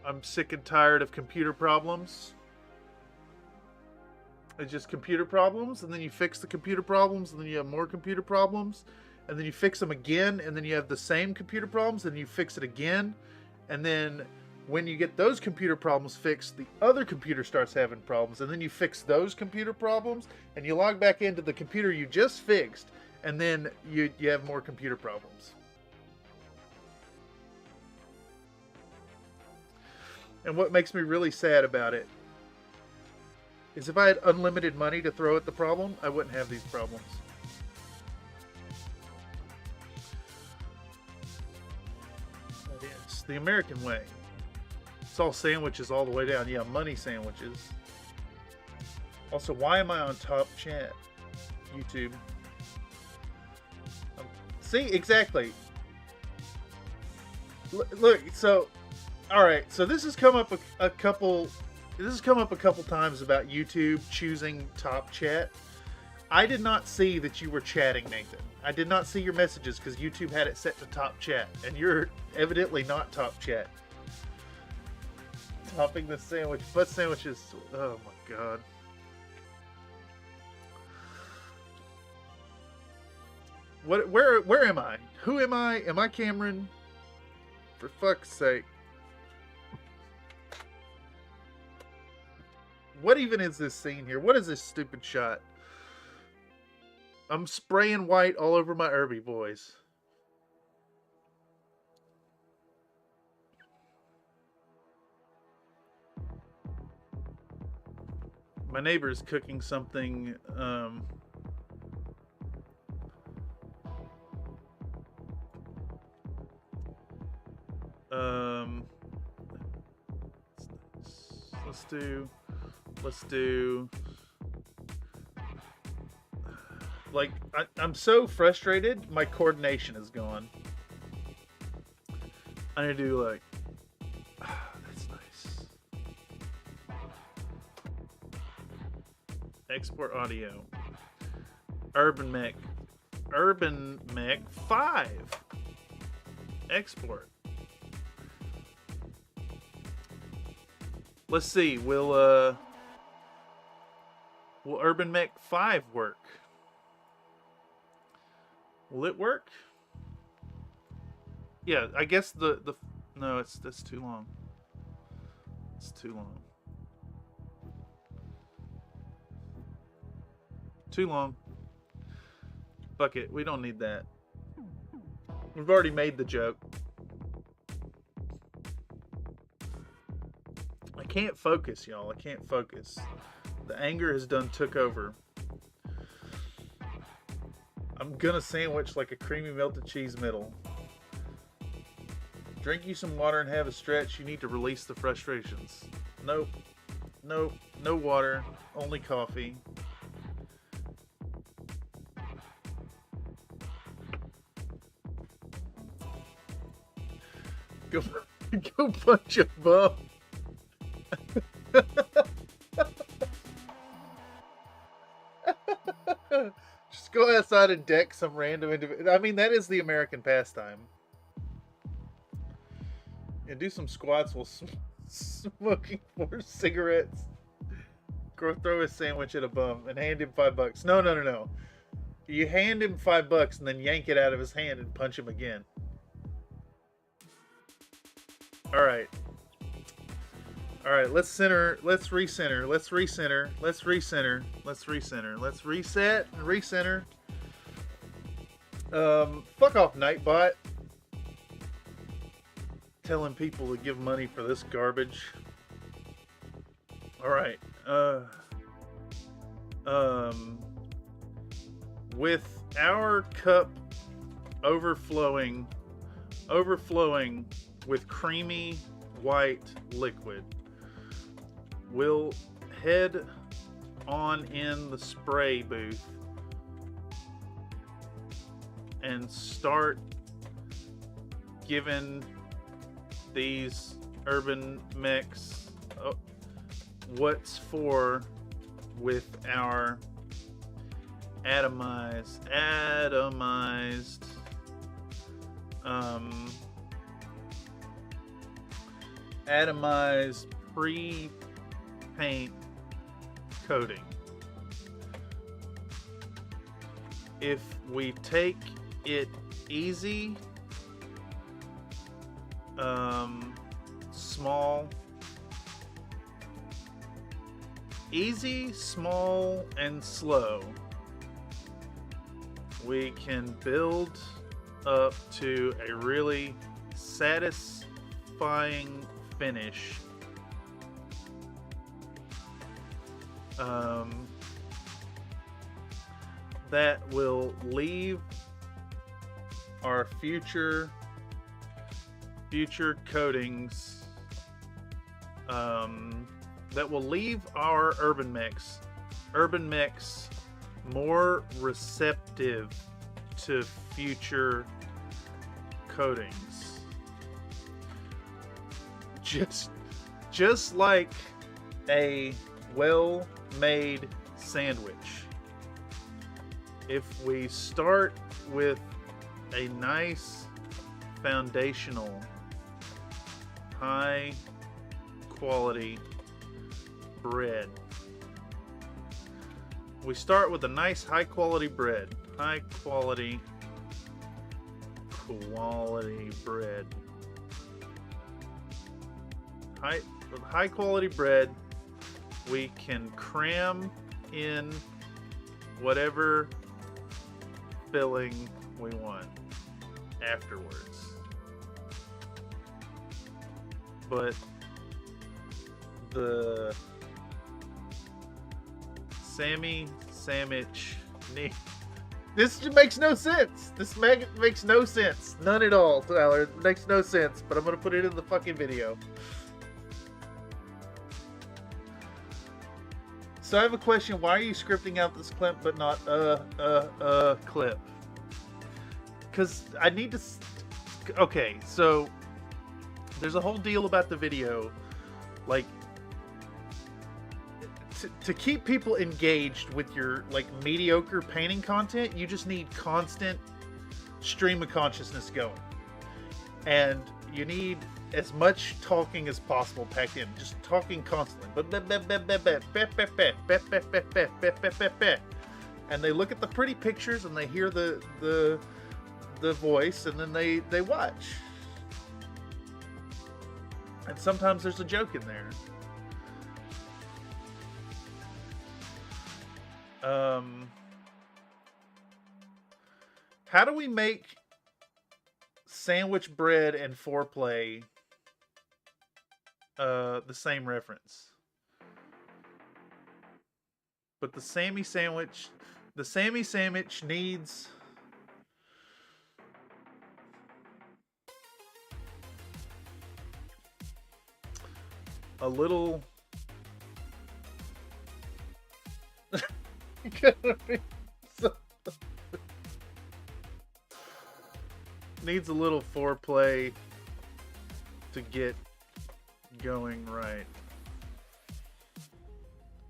I'm sick and tired of computer problems. It's just computer problems, and then you fix the computer problems, and then you have more computer problems, and then you fix them again, and then you have the same computer problems, and you fix it again, and then when you get those computer problems fixed, the other computer starts having problems, and then you fix those computer problems, and you log back into the computer you just fixed, and then you have more computer problems. And what makes me really sad about it is if I had unlimited money to throw at the problem, I wouldn't have these problems. That is the American way. It's all sandwiches all the way down. Yeah, money sandwiches. Also, why am I on top chat? YouTube. See, exactly. Look, so, all right. So this has come up a couple. This has come up a couple times about YouTube choosing top chat. I did not see that you were chatting, Nathan. I did not see your messages because YouTube had it set to top chat, and you're evidently not top chat. Topping the sandwich, butt sandwiches. Oh my god. What? Where am I? Who am I? Am I Cameron? For fuck's sake. What even is this scene here? What is this stupid shot? I'm spraying white all over my Irby boys. My neighbor is cooking something. Let's do. Like, I'm so frustrated, my coordination is gone. I need to do like, that's nice. Export audio. Urbanmech 5. Export. Let's see, will Urbanmech 5 work? Will it work? Yeah, I guess no, that's too long. It's too long. Too long. Fuck it, we don't need that. We've already made the joke. I can't focus, y'all. I can't focus. The anger has done took over. I'm gonna sandwich like a creamy melted cheese middle. Drink you some water and have a stretch. You need to release the frustrations. Nope. Nope. No water. Only coffee. Go punch a bum. Just go outside and deck some random individual. I mean, that is the American pastime. And do some squats while smoking 4 cigarettes. Throw a sandwich at a bum and hand him $5. No. You hand him $5 and then yank it out of his hand and punch him again. All right, let's center, let's recenter, let's recenter, let's recenter, let's recenter, let's reset and recenter. Fuck off, Nightbot. Telling people to give money for this garbage. All right, with our cup overflowing with creamy white liquid, we'll head on in the spray booth and start giving these Urbanmechs what's for with our atomized pre-paint coating. If we take it easy, small, and slow, we can build up to a really satisfying finish. That will leave our future coatings, that will leave our Urbanmechs Urbanmechs more receptive to future coatings. Just like a well-made sandwich. If we start with a nice foundational high quality bread. We start with a nice high quality bread. High quality bread. High quality bread, we can cram in whatever filling we want afterwards. But the sandwich this makes no sense. This makes no sense. None at all, Tyler. It makes no sense, but I'm gonna put it in the fucking video. So I have a question. Why are you scripting out this clip but not clip? Because I need to... Okay, so there's a whole deal about the video. Like, to keep people engaged with your, like, mediocre painting content, you just need constant stream of consciousness going. And you need as much talking as possible packed in. Just talking constantly. And they look at the pretty pictures and they hear the voice, and then they watch. And sometimes there's a joke in there. How do we make sandwich bread and foreplay the same reference? But the Sammy sandwich needs a little needs a little foreplay to get going right.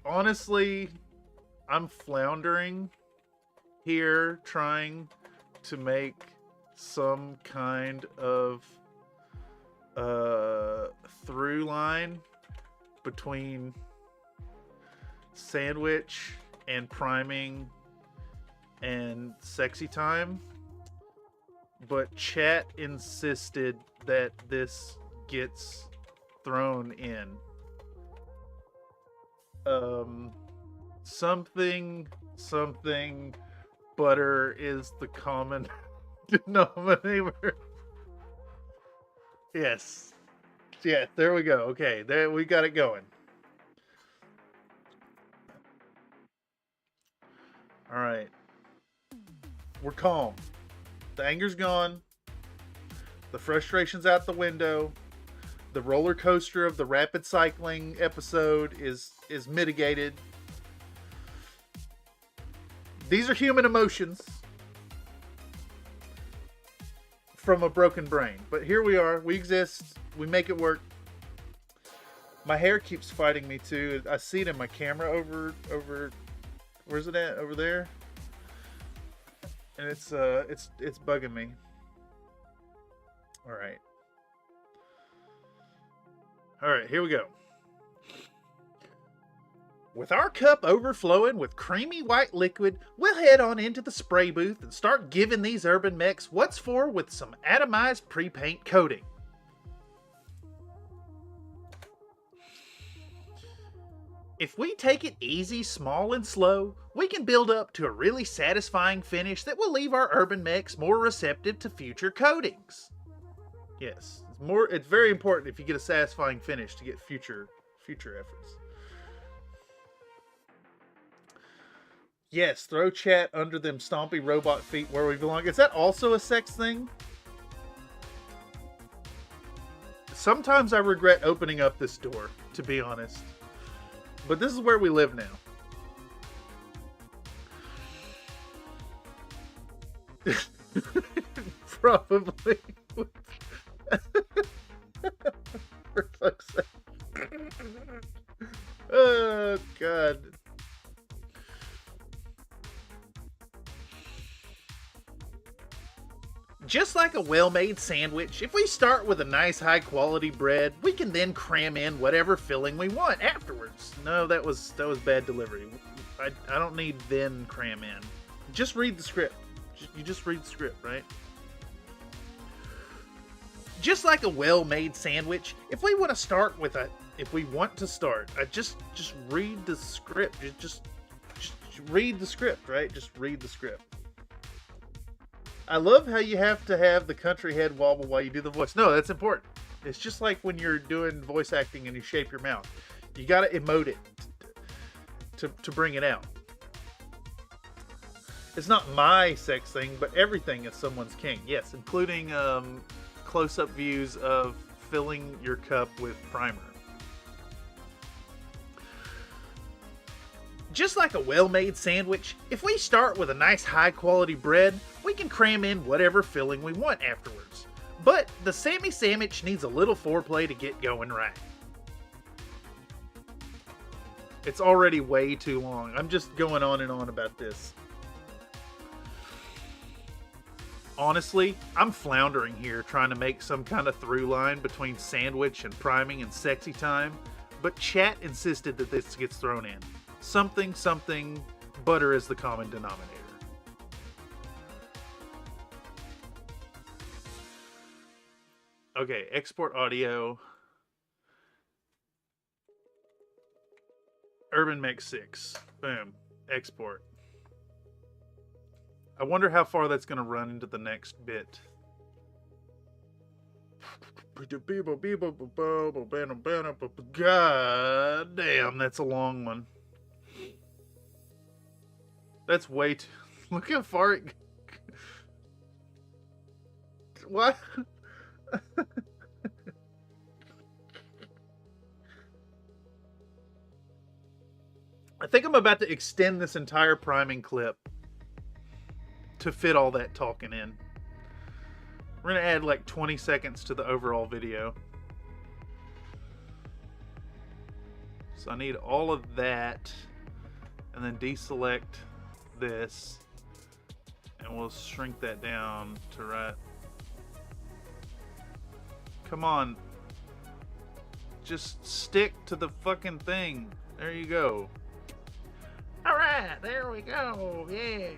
Honestly, I'm floundering here trying to make some kind of through line between sandwich and priming and sexy time, but chat insisted that this gets thrown in. Something butter is the common denominator. Yes. Yeah, there we go. Okay, there we got it going. All right. We're calm. The anger's gone. The frustration's out the window. The roller coaster of the rapid cycling episode is mitigated. These are human emotions from a broken brain. But here we are. We exist. We make it work. My hair keeps fighting me too. I see it in my camera over where's it at? Over there. And it's bugging me. All right. All right, here we go. With our cup overflowing with creamy white liquid, we'll head on into the spray booth and start giving these Urbanmechs what's for with some atomized pre-paint coating. If we take it easy, small, and slow, we can build up to a really satisfying finish that will leave our Urbanmechs more receptive to future coatings. Yes, it's very important if you get a satisfying finish to get future efforts. Yes, throw chat under them stompy robot feet where we belong. Is that also a sex thing? Sometimes I regret opening up this door, to be honest. But this is where we live now. Probably. For fuck's sake. Oh, God. Just like a well-made sandwich, if we start with a nice high-quality bread, we can then cram in whatever filling we want afterwards. No, that was bad delivery. I don't need then cram in. Just read the script. You just read the script, right? Just like a well-made sandwich, if we want to start, I just read the script. Just read the script, right? Just read the script. I love how you have to have the country head wobble while you do the voice. No, that's important. It's just like when you're doing voice acting and you shape your mouth. You gotta emote it to bring it out. It's not my sex thing, but everything is someone's king. Yes, including close-up views of filling your cup with primer. Just like a well-made sandwich, if we start with a nice high-quality bread, we can cram in whatever filling we want afterwards. But the Sammy Sandwich needs a little foreplay to get going right. It's already way too long. I'm just going on and on about this. Honestly, I'm floundering here trying to make some kind of through line between sandwich and priming and sexy time, but chat insisted that this gets thrown in. Something, butter is the common denominator. Okay, export audio. Urbanmechs 6. Boom. Export. I wonder how far that's going to run into the next bit. God damn, that's a long one. That's way too... Look how far it... What? I think I'm about to extend this entire priming clip to fit all that talking in. We're going to add like 20 seconds to the overall video. So I need all of that and then deselect this and we'll shrink that down to right. Come on. Just stick to the fucking thing. There you go. Alright, there we go. Yeah.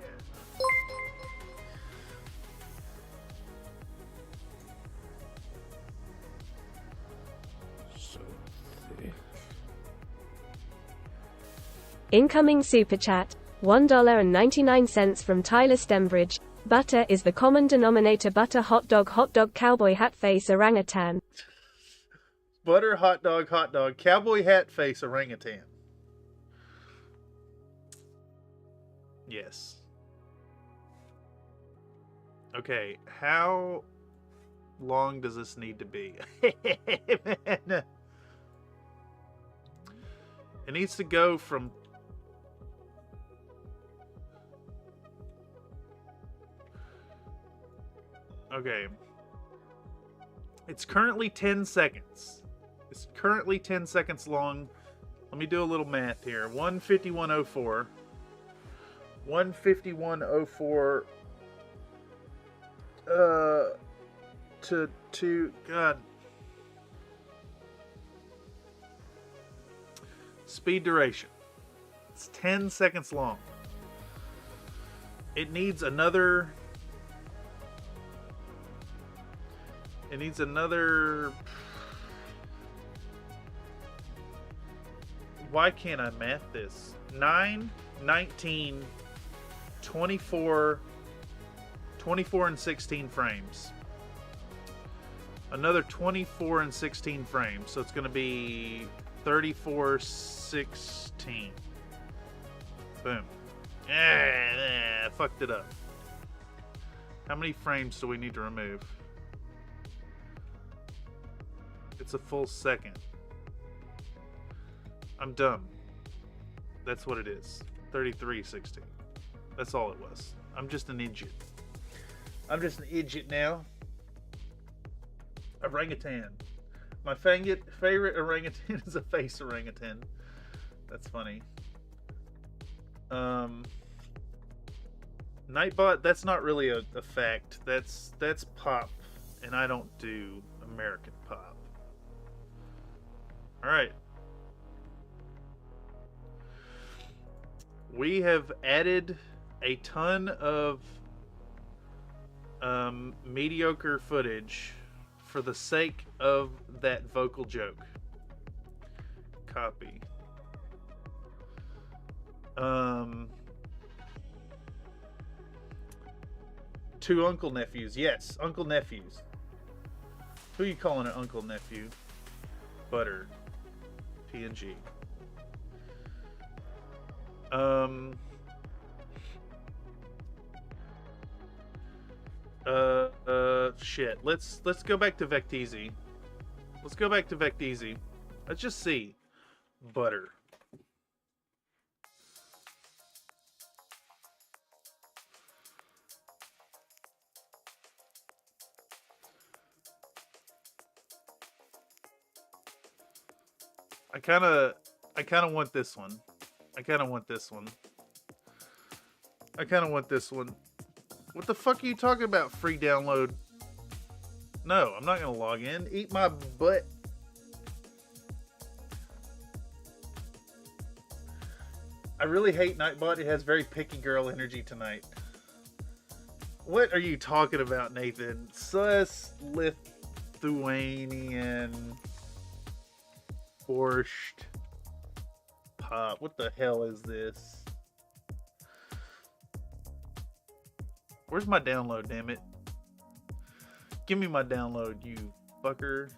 Incoming Super Chat, $1.99 from Tyler Stembridge. Butter is the common denominator. Butter, hot dog, cowboy hat face, orangutan. Butter, hot dog, cowboy hat face, orangutan. Yes. Okay, how long does this need to be? Man. It needs to go from... Okay. It's currently 10 seconds. It's currently 10 seconds long. Let me do a little math here. 151.04. 151.04 to God. Speed duration. It's 10 seconds long. It needs another... Why can't I math this? 9, 19, 24 and 16 frames. Another 24 and 16 frames. So it's going to be 34, 16. Boom. I fucked it up. How many frames do we need to remove? It's a full second. I'm dumb. That's what it is. 33, 16. That's all it was. I'm just an idiot. I'm just an idiot now. Orangutan. My favorite orangutan is a face orangutan. That's funny. Nightbot, that's not really a fact. That's pop, and I don't do American pop. Alright. We have added a ton of mediocre footage for the sake of that vocal joke. Copy. Two uncle nephews. Yes, uncle nephews. Who you calling an uncle nephew? Butter. PNG. Shit. Let's go back to Vecteezy. Let's go back to Vecteezy. Let's just see. Butter. I kind of want this one. I kind of want this one. What the fuck are you talking about? Free download? No, I'm not gonna log in. Eat my butt. I really hate Nightbot. It has very picky girl energy tonight. What are you talking about, Nathan? Sus Lithuanian borscht pop. What the hell is this? Where's my download, damn it? Give me my download, you fucker.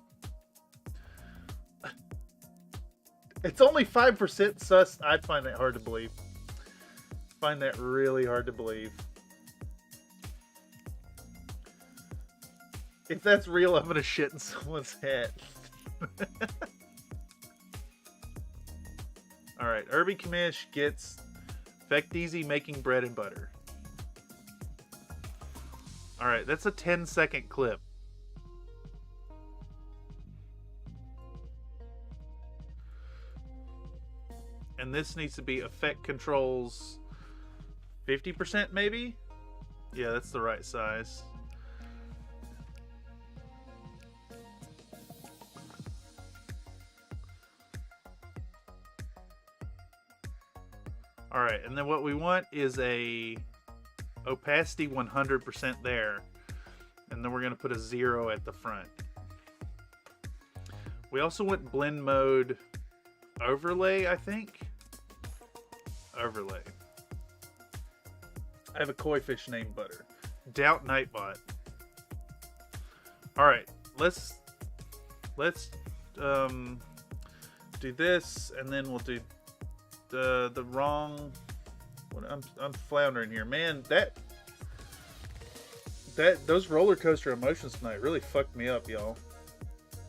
It's only 5% sus. I find that hard to believe. Find that really hard to believe. If that's real, I'm gonna shit in someone's head. Alright, Irby Kamish gets Vecteezy making bread and butter. Alright, that's a 10-second clip. And this needs to be effect controls 50% maybe? Yeah, that's the right size. Alright, and then what we want is a opacity 100% there. And then we're going to put a 0 at the front. We also want blend mode overlay, I think. Overlay. I have a koi fish named Butter. Doubt Nightbot. Alright, let's do this, and then we'll do the wrong. I'm floundering here, man. Those roller coaster emotions tonight really fucked me up, y'all.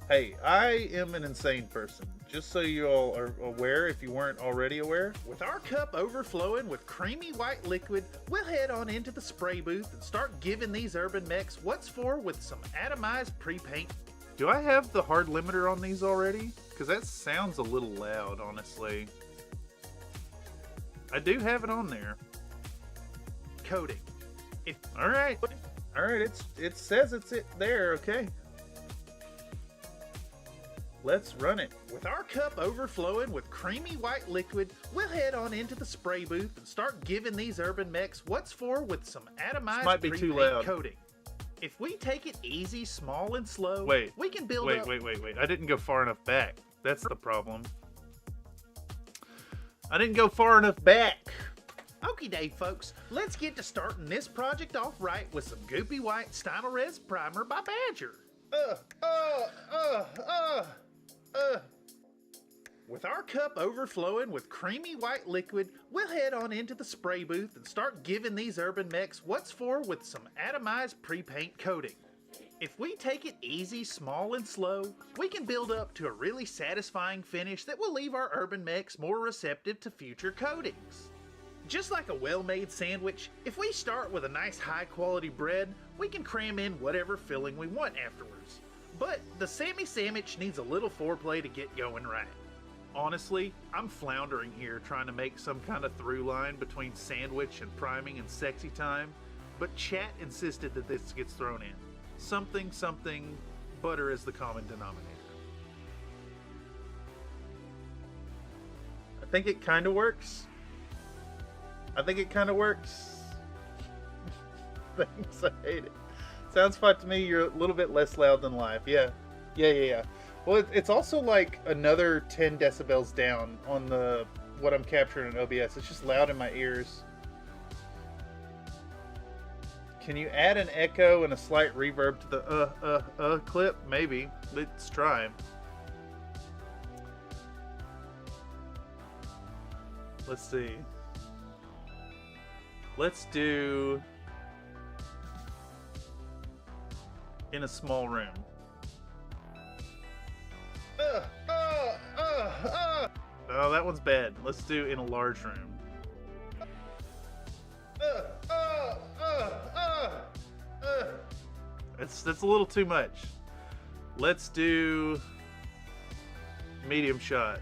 Hey, I am an insane person. Just so you all are aware, if you weren't already aware. With our cup overflowing with creamy white liquid, we'll head on into the spray booth and start giving these Urbanmechs what's for with some atomized pre-paint. Do I have the hard limiter on these already? Because that sounds a little loud, honestly. I do have it on there. Coating. Alright, it says it's there, okay. Let's run it. With our cup overflowing with creamy white liquid, we'll head on into the spray booth and start giving these Urbanmechs what's for with some atomized pre-paint coating. If we take it easy, small, and slow, we can build up... Wait. I didn't go far enough back. That's the problem. I didn't go far enough back. Okie doke, folks. Let's get to starting this project off right with some goopy white Stynylrez primer by Badger. With our cup overflowing with creamy white liquid, we'll head on into the spray booth and start giving these Urbanmechs what's for with some atomized pre-paint coating. If we take it easy, small, and slow, we can build up to a really satisfying finish that will leave our Urbanmechs more receptive to future coatings. Just like a well-made sandwich, if we start with a nice high-quality bread, we can cram in whatever filling we want afterwards. But the Sammy Sandwich needs a little foreplay to get going right. Honestly, I'm floundering here trying to make some kind of through line between sandwich and priming and sexy time, but chat insisted that this gets thrown in. Something, butter is the common denominator. I think it kind of works. Thanks, I hate it. Sounds fun to me. You're a little bit less loud than live. Yeah. Well, it's also like another 10 decibels down on the what I'm capturing in OBS. It's just loud in my ears. Can you add an echo and a slight reverb to the clip? Maybe. Let's try. Let's see. Let's do in a small room. Oh, that one's bad. Let's do in a large room. That's a little too much. Let's do medium shot.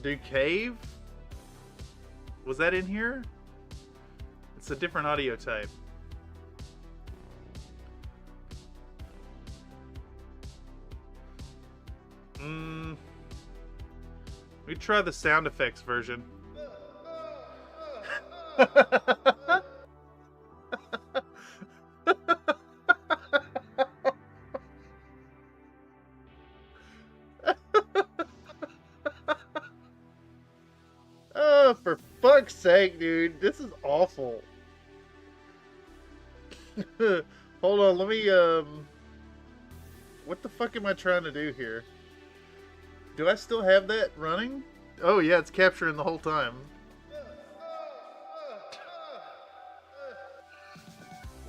Do cave? Was that in here? It's a different audio type. We try the sound effects version. Oh, for fuck's sake, dude. This is awful. Hold on, let me, what the fuck am I trying to do here? Do I still have that running? Oh yeah, it's capturing the whole time.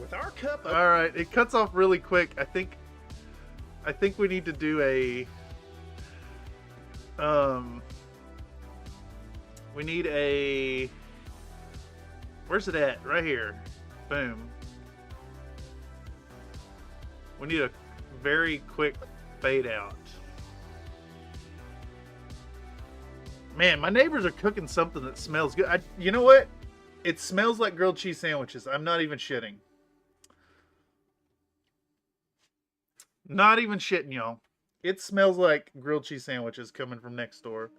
With our cup of Alright, it cuts off really quick. I think we need to do a we need a, where's it at? Right here. Boom. We need a very quick fade out. Man, my neighbors are cooking something that smells good. You know what? It smells like grilled cheese sandwiches. I'm not even shitting. Not even shitting, y'all. It smells like grilled cheese sandwiches coming from next door.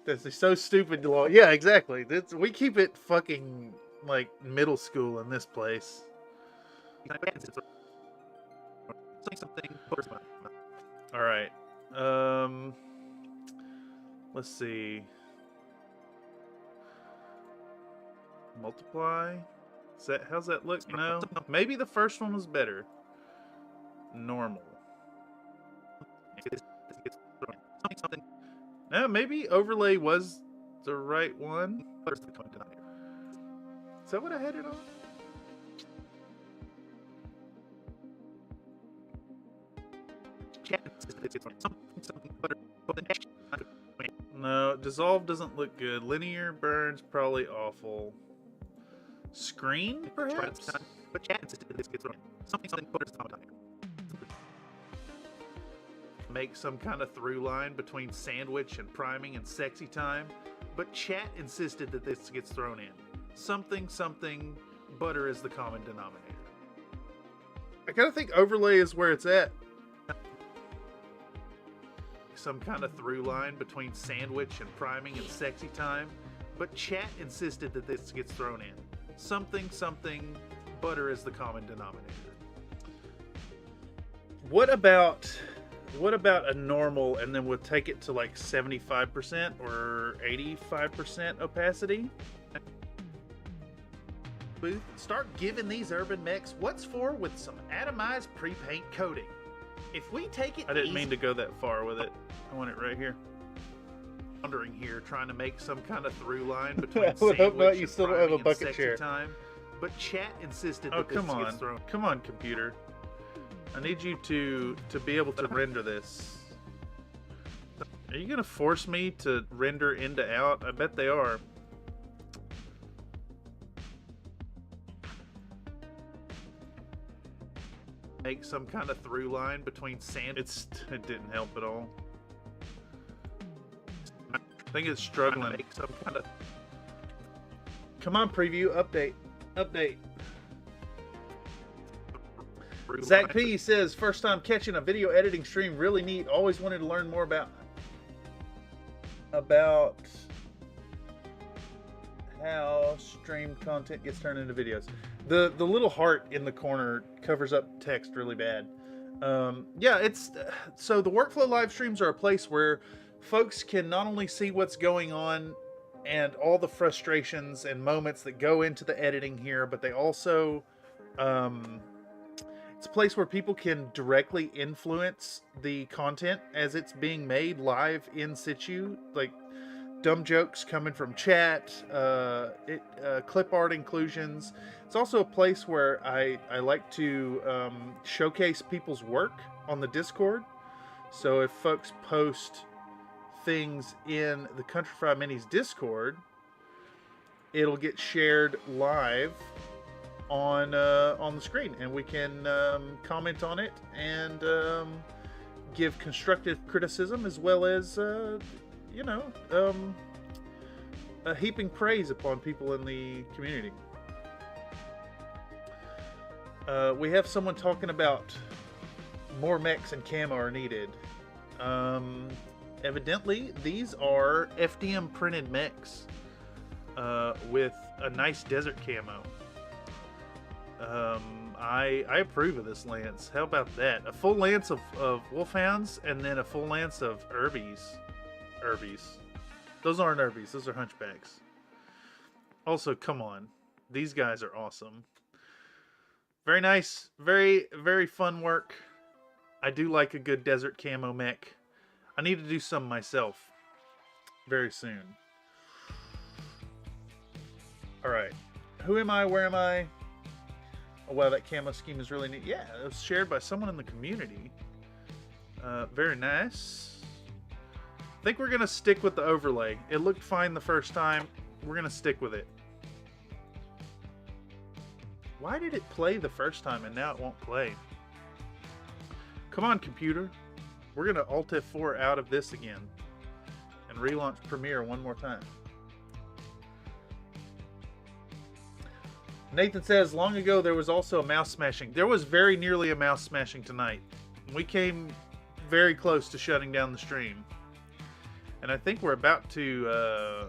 This is so stupid. Yeah, exactly. We keep it fucking like middle school in this place. All right. Let's see. Multiply. How's that look? No. Maybe the first one was better. Normal. No, maybe overlay was the right one. Is that what I had it on? No, dissolve doesn't look good. Linear burns probably awful. Screen, perhaps? Make some kind of through line between sandwich and priming and sexy time, but chat insisted that this gets thrown in. Something, butter is the common denominator. I gotta think overlay is where it's at. Some kind of through line between sandwich and priming and sexy time, but chat insisted that this gets thrown in. Something, butter is the common denominator. What about a normal, and then we'll take it to like 75% or 85% opacity? Start giving these Urbanmechs what's for with some atomized pre-paint coating. If we take it I didn't mean to go that far with it. I want it right here. Wandering here, trying to make some kind of through line between I would hope not. You and still don't have a priming and bucket sexy chair. time, but chat insisted Oh, that this come on. gets thrown. Come on, computer. I need you to be able to render this. Are you gonna force me to render in to out? I bet they are. Make some kind of through line between sand. It didn't help at all. I think it's struggling to make some kind of. Come on, preview, update. Zach P says, first time catching a video editing stream, really neat. Always wanted to learn more about how streamed content gets turned into videos. The little heart in the corner covers up text really bad. Yeah, it's so the workflow live streams are a place where folks can not only see what's going on and all the frustrations and moments that go into the editing here, but they also it's a place where people can directly influence the content as it's being made live in situ, like dumb jokes coming from chat, clip art inclusions. It's also a place where I like to showcase people's work on the Discord. So if folks post things in the Country Fried Minis Discord, it'll get shared live on the screen, and we can comment on it and give constructive criticism, as well as heaping praise upon people in the community. We have someone talking about more mechs and camo are needed. Evidently, these are FDM printed mechs with a nice desert camo. I approve of this lance. How about that? A full lance of wolfhounds, and then a full lance of Urbies. Those aren't Urbies, those are hunchbacks. Also, come on. These guys are awesome. Very nice. Very, very fun work. I do like a good desert camo mech. I need to do some myself very soon. Alright. Who am I? Where am I? Oh, wow, that camo scheme is really neat. Yeah, it was shared by someone in the community. Very nice. I think we're going to stick with the overlay. It looked fine the first time. We're going to stick with it. Why did it play the first time and now it won't play? Come on, computer. We're going to Alt F4 out of this again and relaunch Premiere one more time. Nathan says, long ago there was also a mouse smashing. There was very nearly a mouse smashing tonight. We came very close to shutting down the stream. And I think we're about to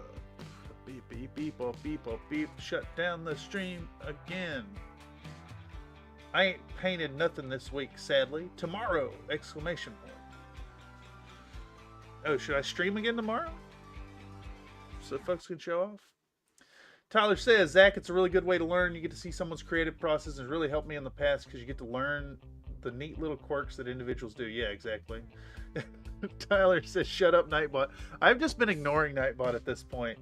beep, beep, beep, oh, beep, oh, beep, shut down the stream again. I ain't painted nothing this week, sadly. Tomorrow! Exclamation point. Oh, should I stream again tomorrow? So folks can show off? Tyler says, Zach, it's a really good way to learn. You get to see someone's creative process, and it's really helped me in the past because you get to learn the neat little quirks that individuals do. Yeah, exactly. Tyler says, shut up, Nightbot. I've just been ignoring Nightbot at this point.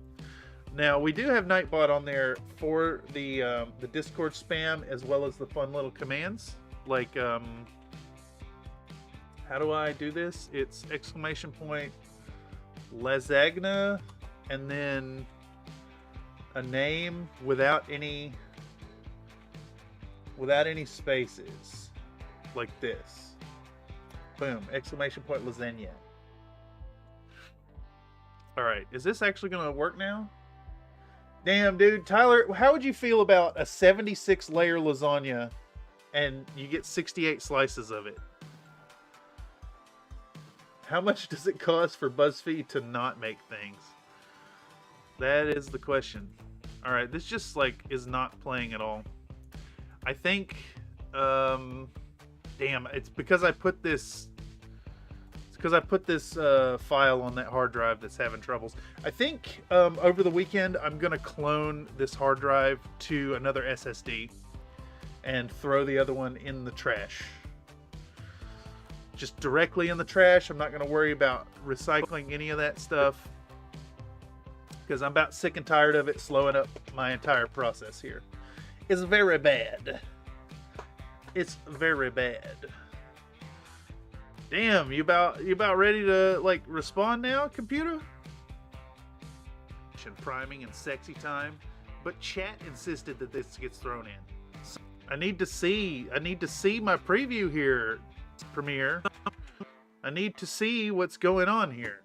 Now, we do have Nightbot on there for the Discord spam, as well as the fun little commands. Like, how do I do this? It's exclamation point, lasagna, and then a name without any spaces, like this. Boom, exclamation point, lasagna. All right, is this actually gonna work now? Damn, dude. Tyler, how would you feel about a 76 layer lasagna and you get 68 slices of it? How much does it cost for BuzzFeed to not make things? That is the question. All right, this just like is not playing at all. I think, damn, it's because I put this. It's because I put this file on that hard drive that's having troubles. I think over the weekend I'm gonna clone this hard drive to another SSD and throw the other one in the trash. Just directly in the trash. I'm not gonna worry about recycling any of that stuff, because I'm about sick and tired of it slowing up my entire process here. It's very bad. It's very bad. Damn, you about ready to like respond now, computer? Priming and sexy time, but chat insisted that this gets thrown in. So I need to see my preview here, Premiere. I need to see what's going on here.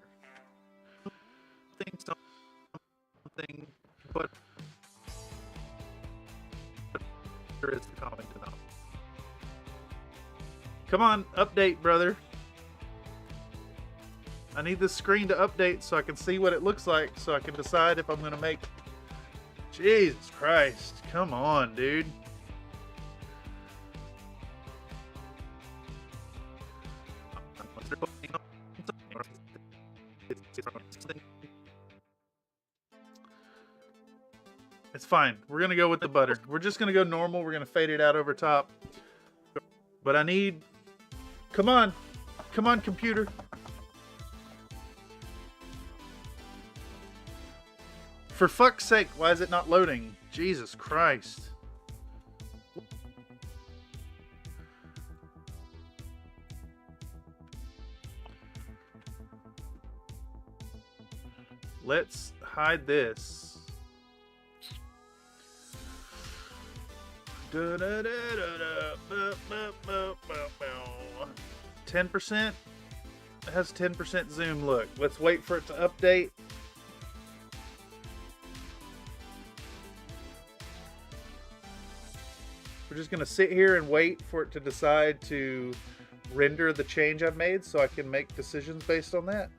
Something, but there is the common denominator. Come on, update, brother. I need this screen to update so I can see what it looks like, so I can decide if I'm going to make... Jesus Christ. Come on, dude. It's fine. We're going to go with the butter. We're just going to go normal. We're going to fade it out over top. But I need... Come on. Come on, computer. For fuck's sake, why is it not loading? Jesus Christ. Let's hide this. 10%? It has 10% zoom look. Let's wait for it to update. We're just going to sit here and wait for it to decide to render the change I've made so I can make decisions based on that.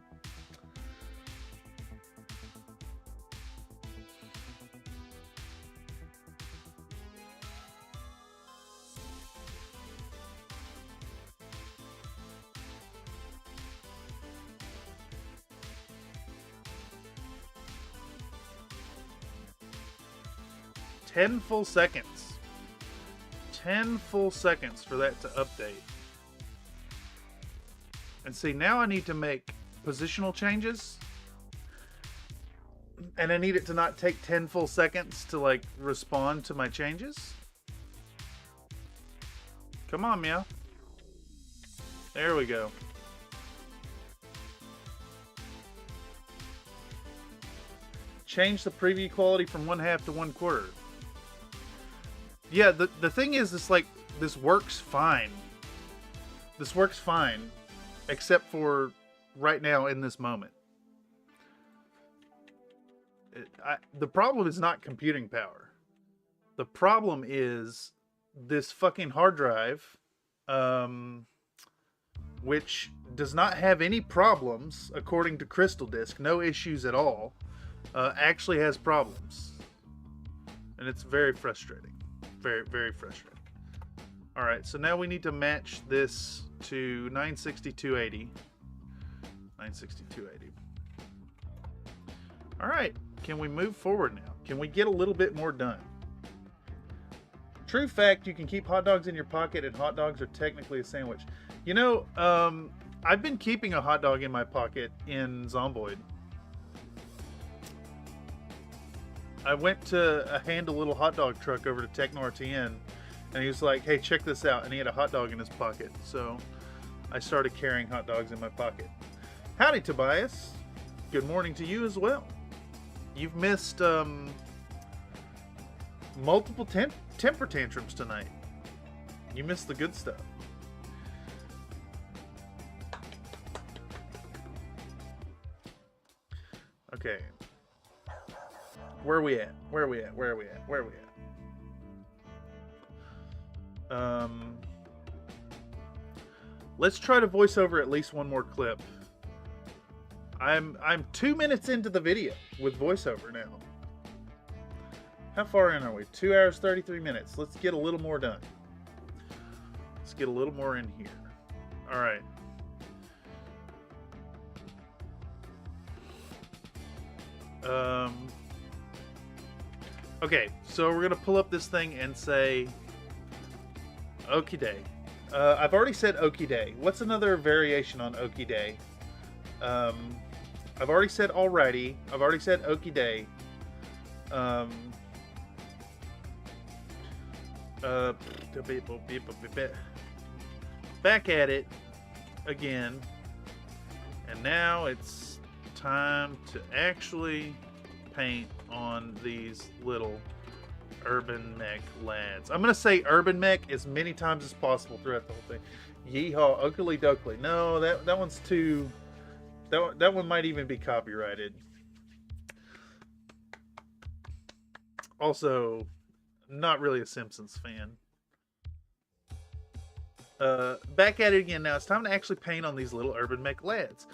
Ten full seconds. 10 full seconds for that to update. And see, now I need to make positional changes. And I need it to not take 10 full seconds to like respond to my changes. Come on, meow. There we go. Change the preview quality from 1/2 to 1/4. Yeah, the thing is, it's like, this works fine. This works fine, except for right now in this moment. The problem is not computing power. The problem is this fucking hard drive, which does not have any problems, according to Crystal Disk, no issues at all, actually has problems. And it's very frustrating. Very, very frustrating. Alright, so now we need to match this to 960-280. 960-280. Alright, can we move forward now? Can we get a little bit more done? True fact, you can keep hot dogs in your pocket and hot dogs are technically a sandwich. You know, I've been keeping a hot dog in my pocket in Zomboid. I went to hand a little hot dog truck over to TechnoRTN, and he was like, hey, check this out. And he had a hot dog in his pocket. So I started carrying hot dogs in my pocket. Howdy, Tobias. Good morning to you as well. You've missed multiple temper tantrums tonight. You missed the good stuff. Okay. Where are we at? Where are we at? Where are we at? Where are we at? Let's try to voice over at least one more clip. I'm 2 minutes into the video with voiceover now. How far in are we? 2 hours, 33 minutes. Let's get a little more done. Let's get a little more in here. All right. Okay, so we're gonna pull up this thing and say okie day. I've already said okie day. What's another variation on okie day? I've already said alrighty. I've already said okie day. Back at it. again. And now it's time to actually paint on these little Urbanmech lads. I'm going to say Urbanmech as many times as possible throughout the whole thing. Yeehaw, Ugly Duckly. No, that one's too... That one might even be copyrighted. Also, not really a Simpsons fan. Back at it again now. It's time to actually paint on these little Urbanmech lads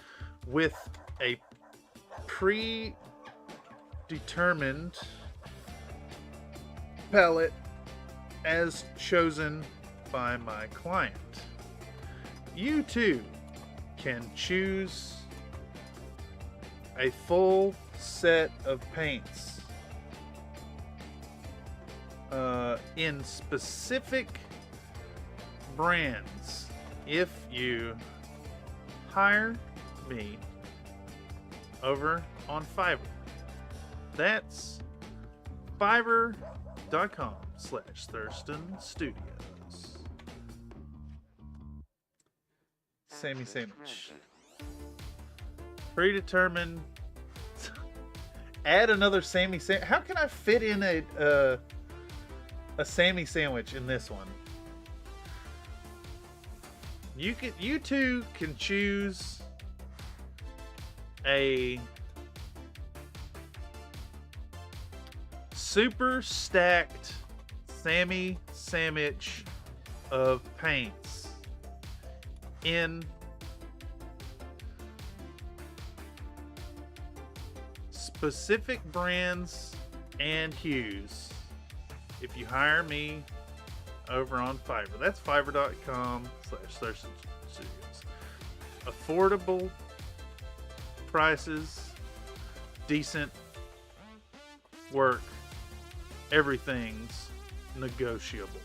with a predetermined palette as chosen by my client. You too can choose a full set of paints in specific brands if you hire me over on Fiverr. That's fiverr.com/Thurston Studios. Sammy Sandwich. Predetermined. Add another Sammy Sandwich. How can I fit in a Sammy Sandwich in this one? You two can choose a super stacked Sammy Sandwich of paints in specific brands and hues if you hire me over on Fiverr. That's fiverr.com/Thurston Studios. Affordable prices, decent work, everything's negotiable.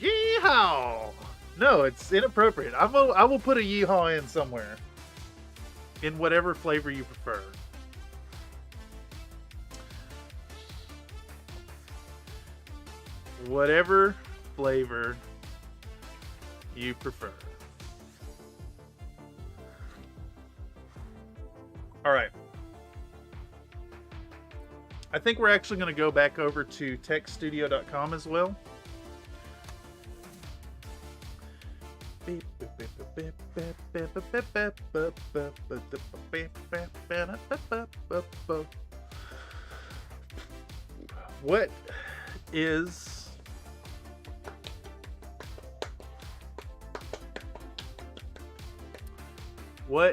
Yeehaw! No, it's inappropriate. I will put a yeehaw in somewhere. In whatever flavor you prefer. Whatever flavor you prefer. Alright. I think we're actually going to go back over to techstudio.com as well. What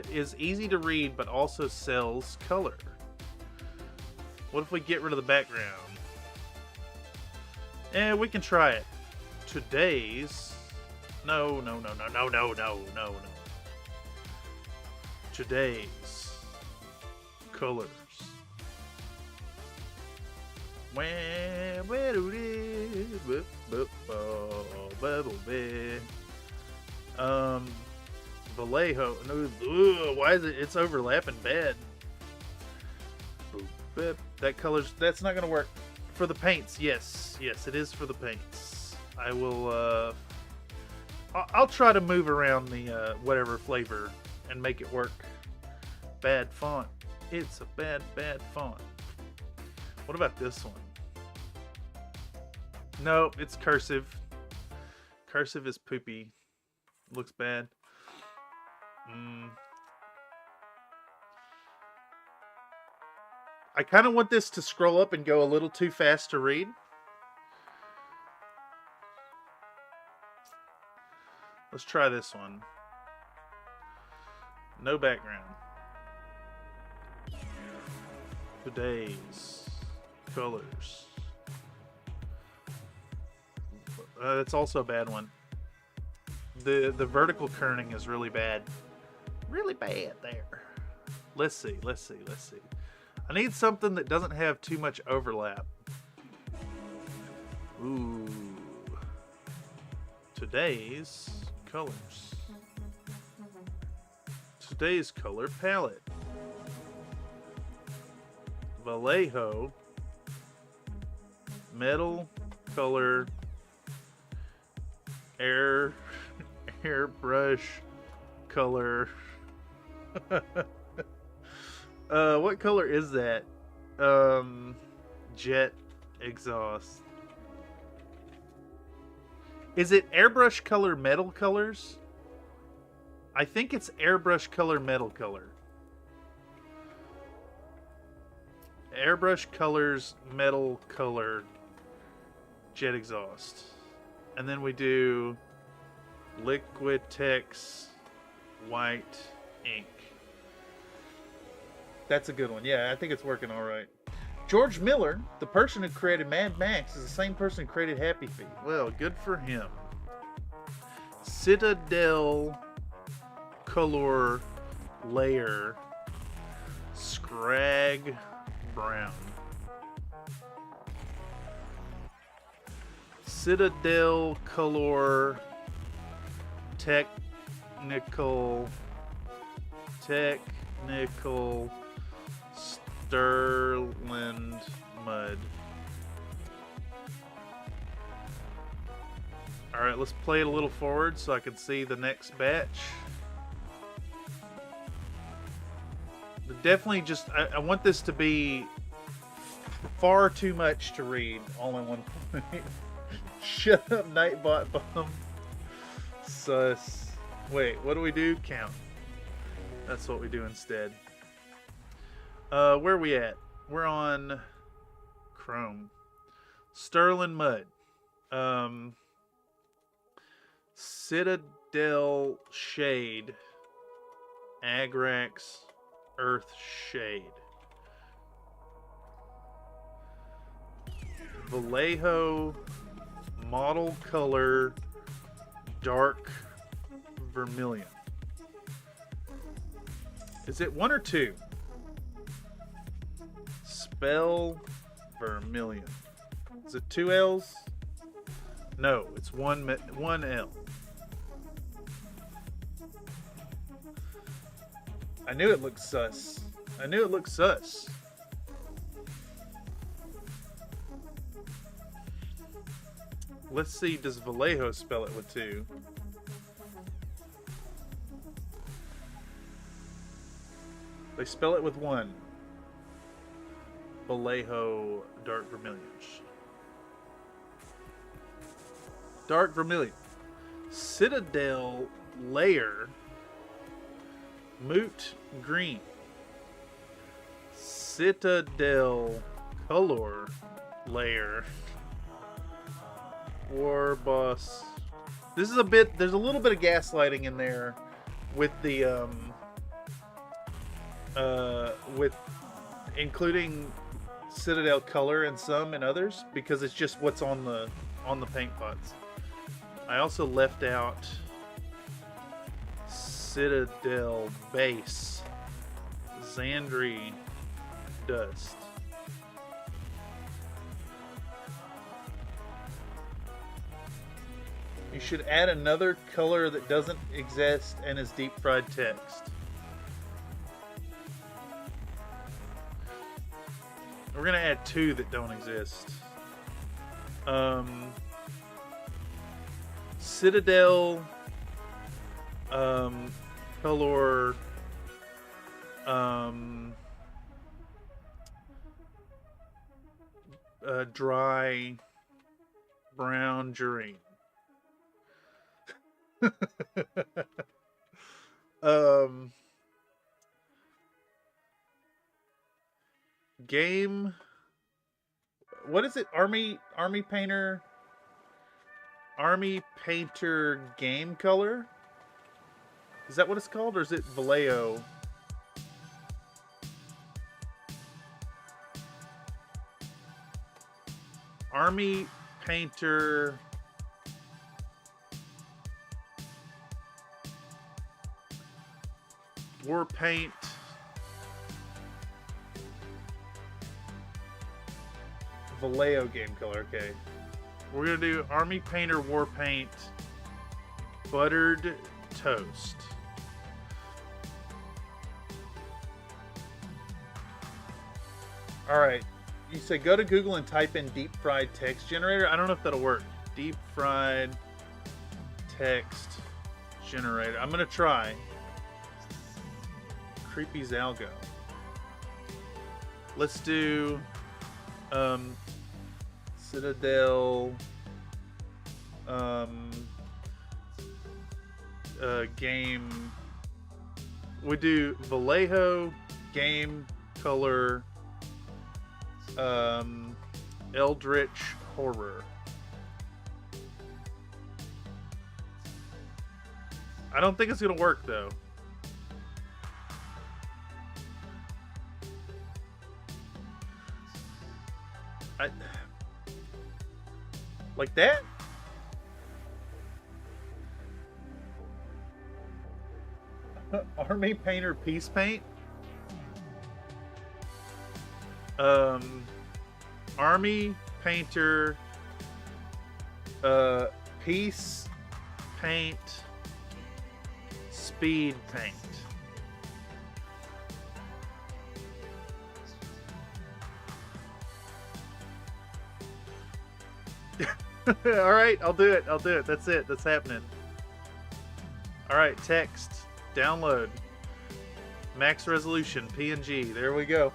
is easy to read but also sells color? What if we get rid of the background? We can try it. No. Today's colors. Vallejo. No, why is it? It's overlapping bad. That color's. That's not gonna work for the paints. Yes, it is for the paints. I will. I'll try to move around the whatever flavor and make it work. Bad font. It's a bad font. What about this one? No, it's cursive. Cursive is poopy. Looks bad. I kind of want this to scroll up and go a little too fast to read. Let's try this one. No background. Today's colors. That's also a bad one. The vertical kerning is really bad. Really bad there. Let's see. I need something that doesn't have too much overlap. Ooh. Today's colors. Today's color palette. Vallejo. Metal color airbrush color. What color is that? Jet exhaust. Is it airbrush color metal colors? I think it's airbrush color metal color. Airbrush colors metal color jet exhaust. And then we do Liquitex white ink. That's a good one. Yeah, I think it's working all right. George Miller, the person who created Mad Max, is the same person who created Happy Feet. Well, good for him. Citadel color layer Scrag brown. Citadel color technical Sterland mud. All right, let's play it a little forward so I can see the next batch. Definitely just, I want this to be far too much to read all in one point. Shut up, Nightbot Bum. Sus. Wait, what do we do? Count. That's what we do instead. Where are we at? We're on Chrome. Sterling Mud. Citadel Shade. Agrax Earth Shade. Vallejo Model Color Dark Vermilion. Is it 1 or 2? Spell Vermilion. Is it 2 L's? No, it's one L. I knew it looked sus. I knew it looked sus. Let's see, does Vallejo spell it with 2? They spell it with 1. Vallejo Dark Vermilion. Dark Vermilion. Citadel Layer Moot Green. Citadel Color Layer War Boss. This is a bit, there's a little bit of gaslighting in there with the with including Citadel color in some and others because it's just what's on the paint pots. I also left out Citadel base Xandri dust. You should add another color that doesn't exist and is deep fried text. We're gonna add 2 that don't exist. Citadel color dry brown jurine. Game, what is it? Army painter game color? Is that what it's called, or is it Vallejo? Army painter war paint Vallejo game color. Okay, we're gonna do Army Painter War Paint Buttered Toast. All right, you say go to Google and type in deep fried text generator. I don't know if that'll work. Deep fried text generator. I'm gonna try creepy Zalgo. Let's do Citadel game. We do Vallejo game color Eldritch horror. I don't think it's gonna work though. Like that? Army painter peace paint? Army painter peace paint speed paint. All right, I'll do it. That's it. That's happening. All right, text, download, max resolution, PNG. There we go.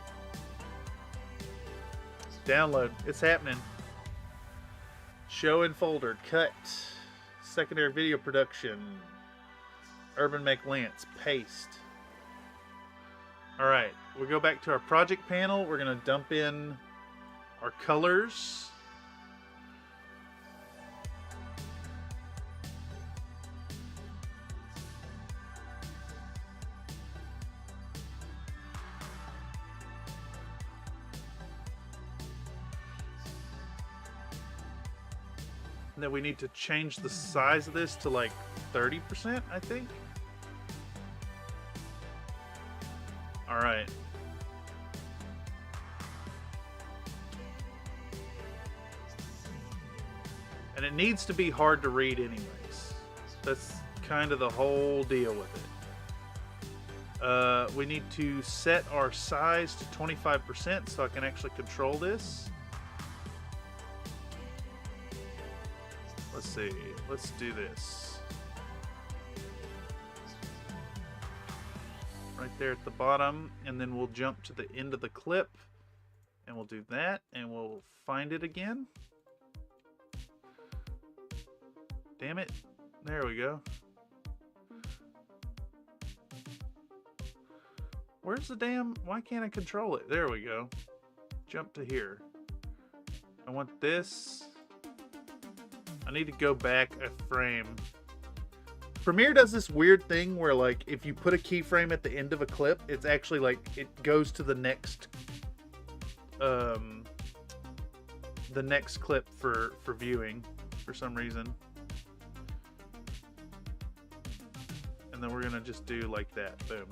Download. It's happening. Show in folder. Cut. Secondary video production. Urbanmechs Lance. Paste. All right, we go back to our project panel. We're gonna dump in our colors. And then we need to change the size of this to like 30%, I think. All right. And it needs to be hard to read anyways. That's kind of the whole deal with it. We need to set our size to 25% so I can actually control this. Let's see. Let's do this. Right there at the bottom, and then we'll jump to the end of the clip, and we'll do that, and we'll find it again. Damn it. There we go. Where's the damn... Why can't I control it? There we go. Jump to here. I want this... I need to go back a frame. Premiere does this weird thing where, like, if you put a keyframe at the end of a clip, it's actually like it goes to the next clip for viewing for some reason. And then we're gonna just do like that. Boom.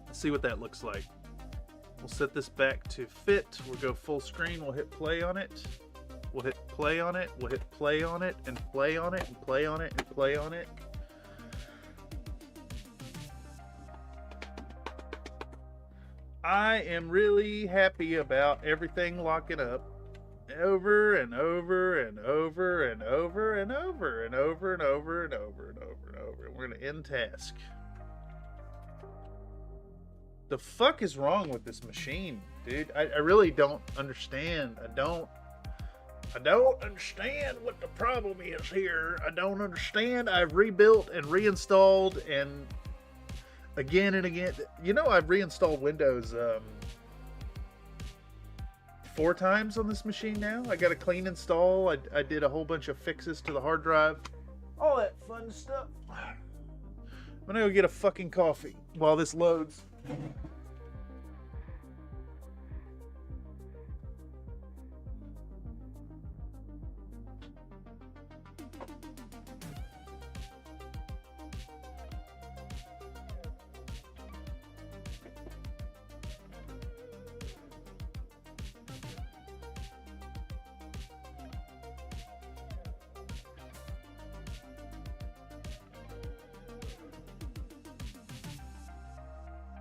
Let's see what that looks like. We'll set this back to fit. We'll go full screen. We'll hit play on it. We'll hit play on it. We'll hit play on it and play on it and play on it and play on it. I am really happy about everything locking up over and over and over and over and over and over and over and over and over and over. And we're going to end task. The fuck is wrong with this machine, dude? I really don't understand. I don't understand what the problem is here. I don't understand. I've rebuilt and reinstalled and again and again. You know, I've reinstalled Windows 4 times on this machine now. I got a clean install. I did a whole bunch of fixes to the hard drive. All that fun stuff. I'm gonna go get a fucking coffee while this loads.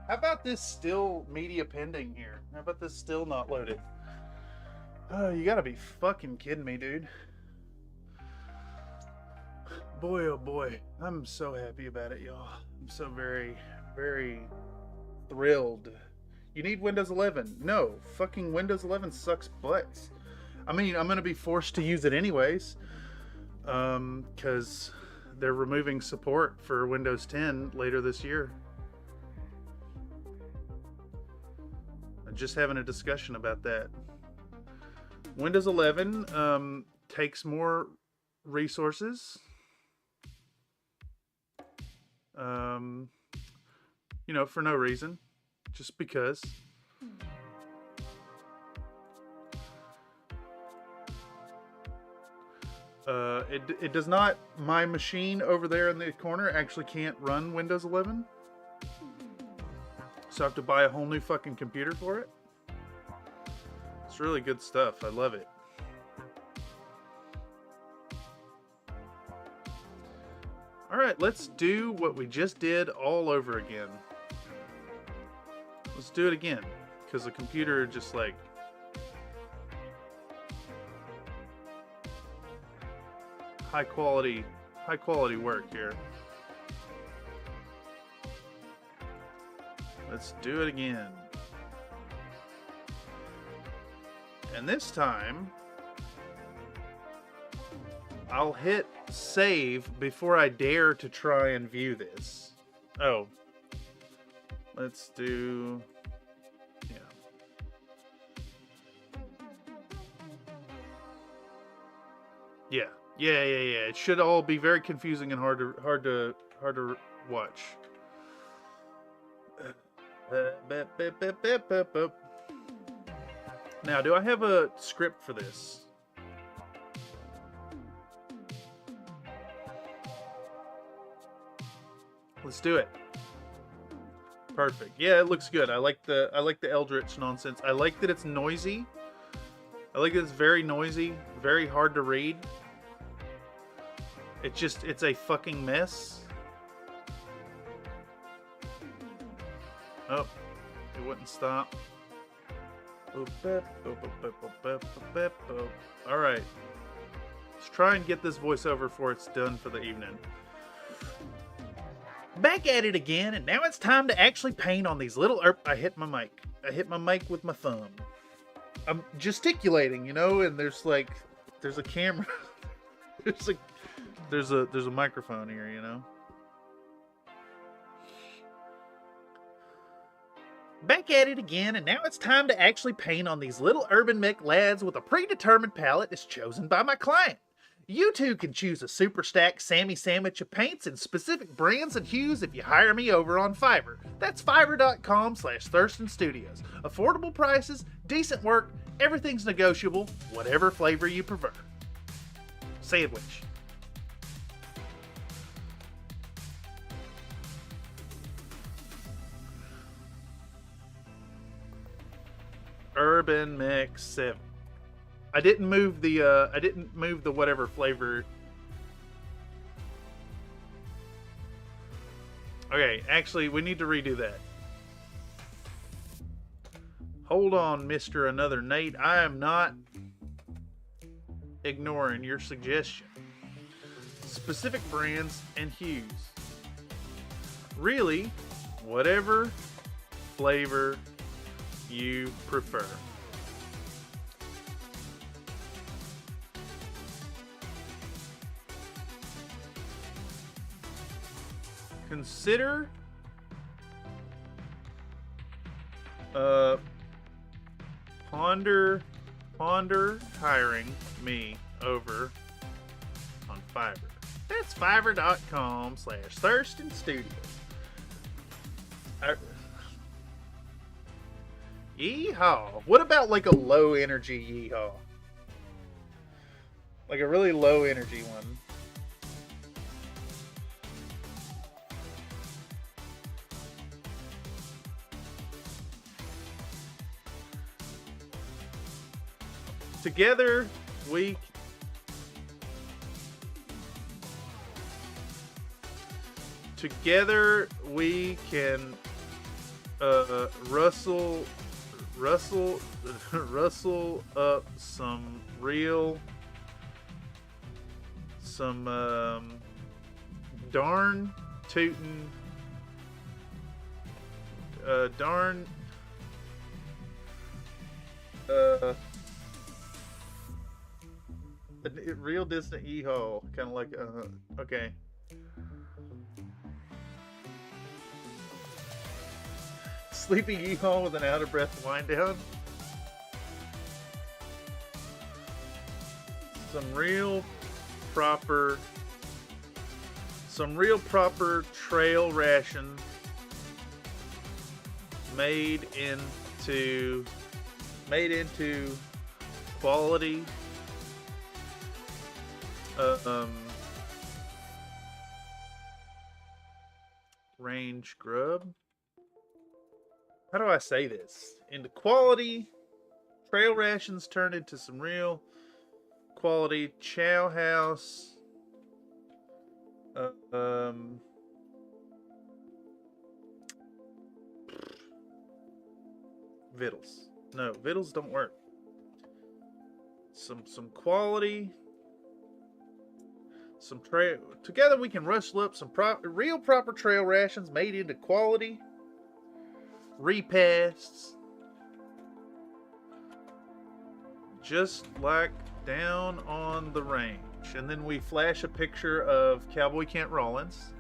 How about this still media pending here? How about this still not loaded? Oh, you gotta be fucking kidding me, dude. Boy, oh boy, I'm so happy about it, y'all. I'm so very, very thrilled. You need Windows 11. No, fucking Windows 11 sucks butts. I mean, I'm going to be forced to use it anyways, because they're removing support for Windows 10 later this year. I'm just having a discussion about that. Windows 11 takes more resources. You know, for no reason, just because. It does not. My machine over there in the corner actually can't run Windows 11, so I have to buy a whole new fucking computer for it. It's really good stuff. I love it. All right, let's do what we just did all over again. Let's do it again, because the computer just like high quality work here. Let's do it again. And this time I'll hit save before I dare to try and view this. Oh. Let's do... Yeah. Yeah. It should all be very confusing and hard to watch. Now, do I have a script for this? Let's do it. Perfect. Yeah, it looks good. I like the Eldritch nonsense. I like that it's noisy. I like that it's very noisy, very hard to read. It's a fucking mess. Oh, it wouldn't stop. Alright. Let's try and get this voiceover before it's done for the evening. Back at it again, and now it's time to actually paint on these little... I hit my mic. I hit my mic with my thumb. I'm gesticulating, you know, and there's a camera. there's a microphone here, you know. Back at it again, and now it's time to actually paint on these little Urbanmechs lads with a predetermined palette that's chosen by my client. You too can choose a super stacked Sammy sandwich of paints in specific brands and hues if you hire me over on Fiverr. That's fiverr.com/ThurstonStudios. Affordable prices, decent work, everything's negotiable, whatever flavor you prefer. Sandwich. Urbanmechs 7. I didn't move the whatever flavor. Okay, actually we need to redo that. Hold on, Mr. Another Nate. I am not ignoring your suggestion. Specific brands and hues. Really, whatever flavor you prefer. Consider ponder hiring me over on Fiverr. That's fiverr.com/ThurstonStudios. Yeehaw. What about like a low energy yeehaw? Like a really low energy one. Together we can rustle up some darn tootin', darn, a real distant yeehaw, kind of like, okay. Sleepy yeehaw with an out of breath wind down. Some real proper trail ration made into quality range grub. How do I say this? Into quality trail rations turned into some real quality chow house vittles. No, vittles don't work. Some quality, some trail. Together we can rustle up some real proper trail rations made into quality repasts, just like down on the range. And then we flash a picture of Cowboy Kent Rollins.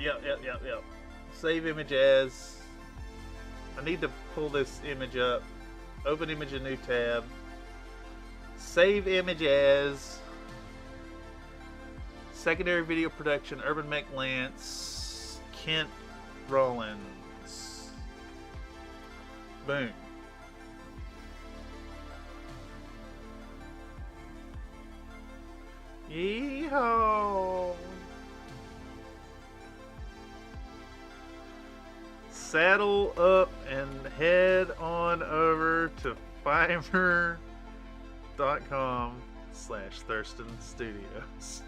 Yep. Save image as. I need to pull this image up. Open image, a new tab. Save image as. Secondary video production, Urbanmechs Lance, Kent Rollins. Boom. Yeehaw! Saddle up and head on over to fiverr.com/Thurston Studios.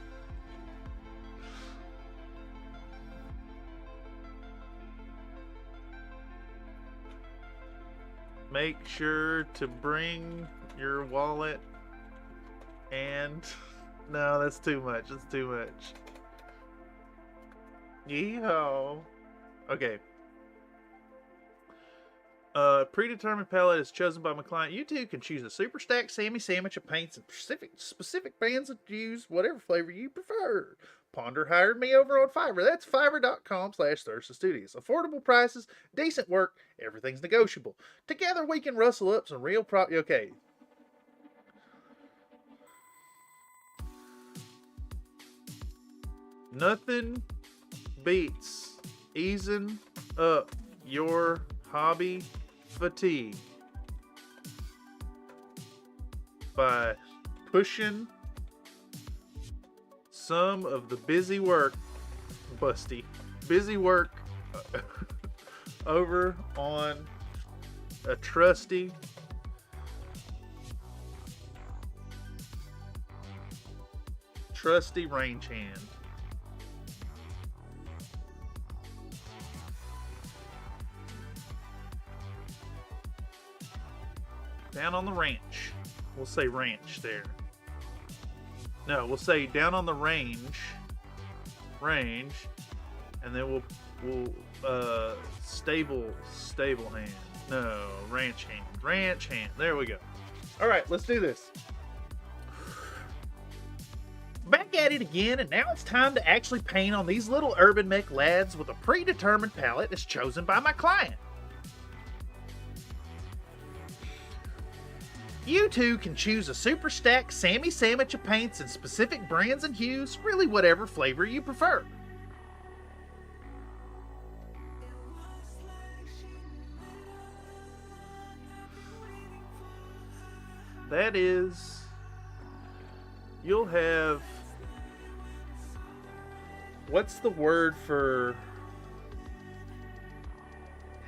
Make sure to bring your wallet and... No, that's too much. That's too much. Yeehaw. Okay. Predetermined palette is chosen by my client. You too can choose a super stack Sammy sandwich of paints and specific brands of use, whatever flavor you prefer. Ponder hired me over on Fiverr. That's fiverr.com/Thurston Studios. Affordable prices, decent work, everything's negotiable. Together we can rustle up some real okay. Nothing beats easing up your hobby fatigue by pushing some of the busy work over on a trusty range hand. Down on the ranch. We'll say ranch there. No, we'll say down on the range, and then we'll stable hand. No, ranch hand. There we go. All right, let's do this. Back at it again, and now it's time to actually paint on these little Urbanmechs lads with a predetermined palette that's chosen by my client. You too can choose a super stack Sammy sandwich of paints in specific brands and hues, really whatever flavor you prefer. That is, you'll have, what's the word for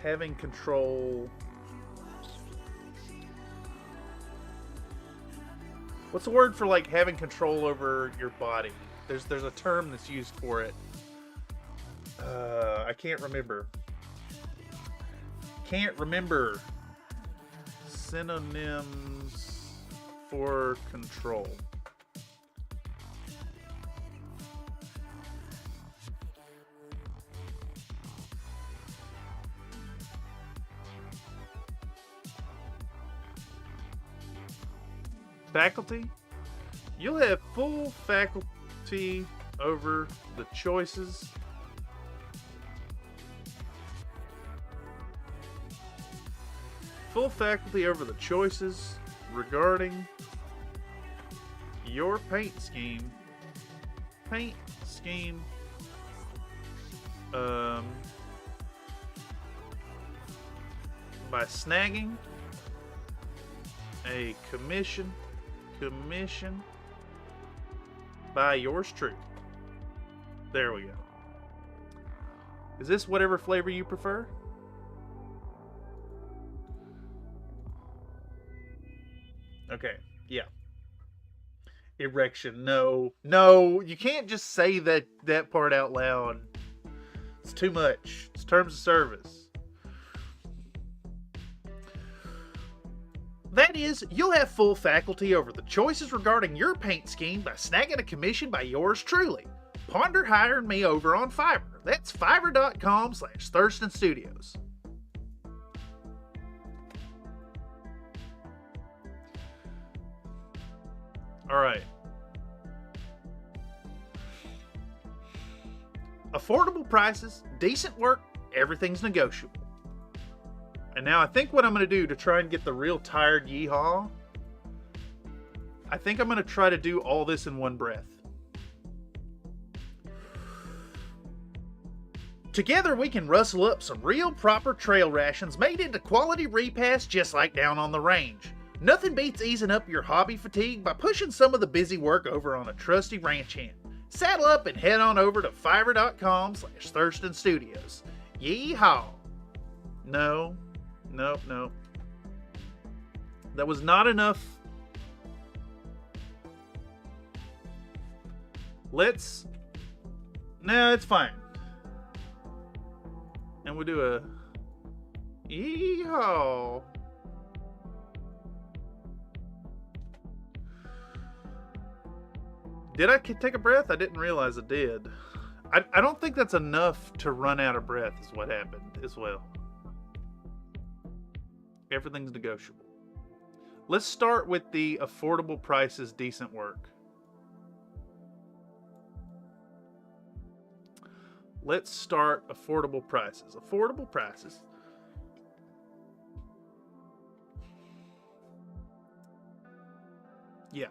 having control. What's the word for like having control over your body? There's a term that's used for it. I can't remember. Can't remember. Synonyms for control. Faculty? You'll have full faculty over the choices. Full faculty over the choices regarding your paint scheme. Paint scheme. By snagging a commission by yours truly. There we go. Is this whatever flavor you prefer? Okay, yeah. Erection, no, you can't just say that part out loud. It's too much. It's terms of service. That is, you'll have full faculty over the choices regarding your paint scheme by snagging a commission by yours truly. Ponder hiring me over on Fiverr. That's fiverr.com/Thurston Studios. Alright. Affordable prices, decent work, everything's negotiable. And now I think what I'm going to do to try and get the real tired yeehaw, I think I'm going to try to do all this in one breath. Together we can rustle up some real proper trail rations made into quality repasts just like down on the range. Nothing beats easing up your hobby fatigue by pushing some of the busy work over on a trusty ranch hand. Saddle up and head on over to fiverr.com/Thurston Studios. Yeehaw! No. Nope. That was not enough. No, it's fine. And we'll do a yeehaw. Did I take a breath? I didn't realize I did. I don't think that's enough to run out of breath is what happened as well. Everything's negotiable. Let's start with the affordable prices, decent work. Let's start affordable prices. Affordable prices. Yeah.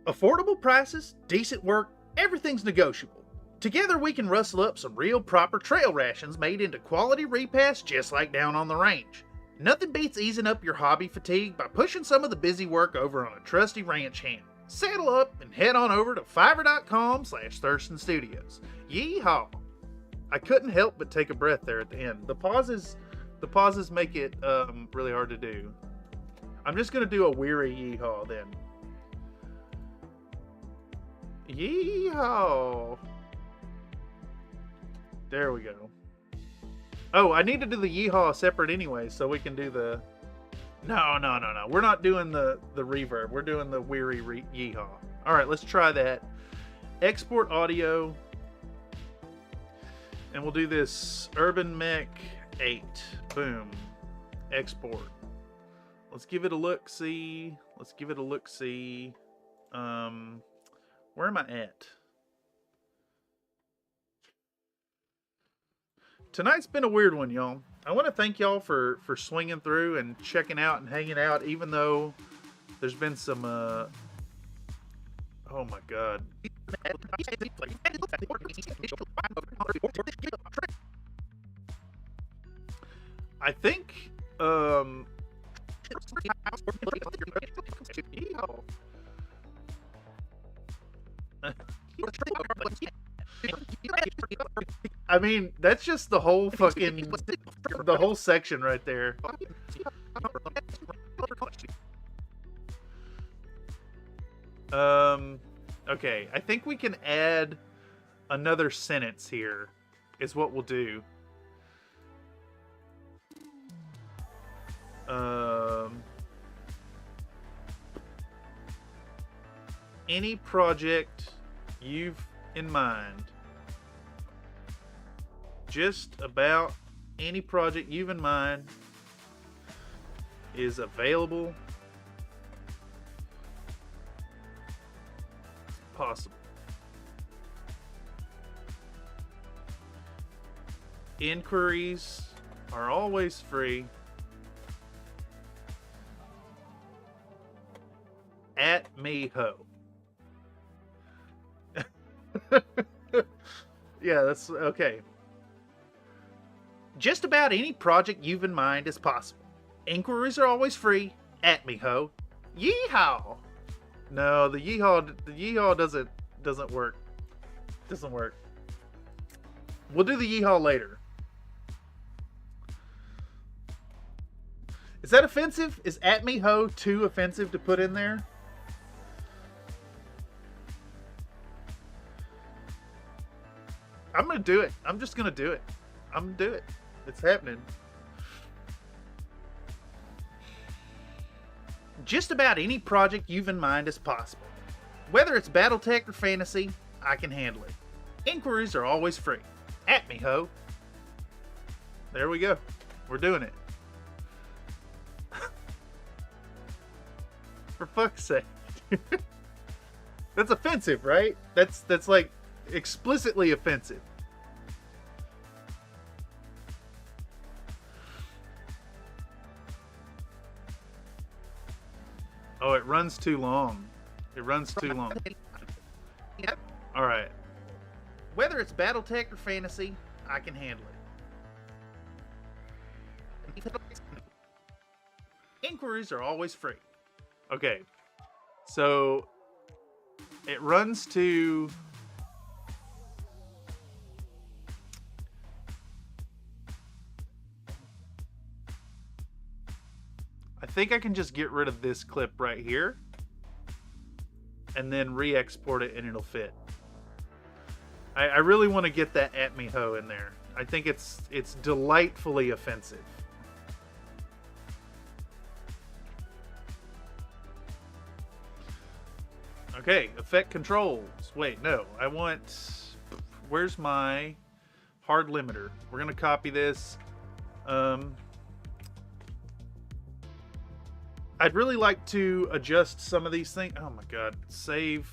Affordable prices, decent work, everything's negotiable. Together we can rustle up some real proper trail rations made into quality repasts just like down on the range. Nothing beats easing up your hobby fatigue by pushing some of the busy work over on a trusty ranch hand. Saddle up and head on over to fiverr.com/Thurston Studios. Yeehaw! I couldn't help but take a breath there at the end. The pauses make it really hard to do. I'm just gonna do a weary yeehaw then. Yeehaw! There we go. Oh, I need to do the yeehaw separate anyway, so we can do the... No. We're not doing the reverb. We're doing the weary yeehaw. Alright, let's try that. Export audio. And we'll do this Urbanmechs 8. Boom. Export. Let's give it a look-see. Where am I at? Tonight's been a weird one, y'all. I want to thank y'all for swinging through and checking out and hanging out, even though there's been some, oh my God. I think, I mean, that's just the whole fucking, the whole section right there. Okay, I think we can add another sentence here, is what we'll do. Any project you've in mind. Just about any project you've in mind is available. Possible. Inquiries are always free. At me ho. Yeah, that's okay. Just about any project you've in mind is possible. Inquiries are always free. At me ho. Yeehaw! No, the yeehaw doesn't work. Doesn't work. We'll do the yeehaw later. Is that offensive? Is at me ho too offensive to put in there? I'm gonna do it. I'm just gonna do it. I'm gonna do it. It's happening. Just about any project you've in mind is possible. Whether it's Battletech or fantasy, I can handle it. Inquiries are always free. At me ho. There we go. We're doing it. For fuck's sake. That's offensive, right? That's like explicitly offensive. Oh, it runs too long. It runs too long. All right. Whether it's Battletech or fantasy, I can handle it. Inquiries are always free. Okay. So it runs to I think I can just get rid of this clip right here and then re-export it and it'll fit. I really want to get that at me ho in there. I think it's delightfully offensive. Okay, effect controls. Wait, no, I want, where's my hard limiter? We're gonna copy this. I'd really like to adjust some of these things. Oh my god, save.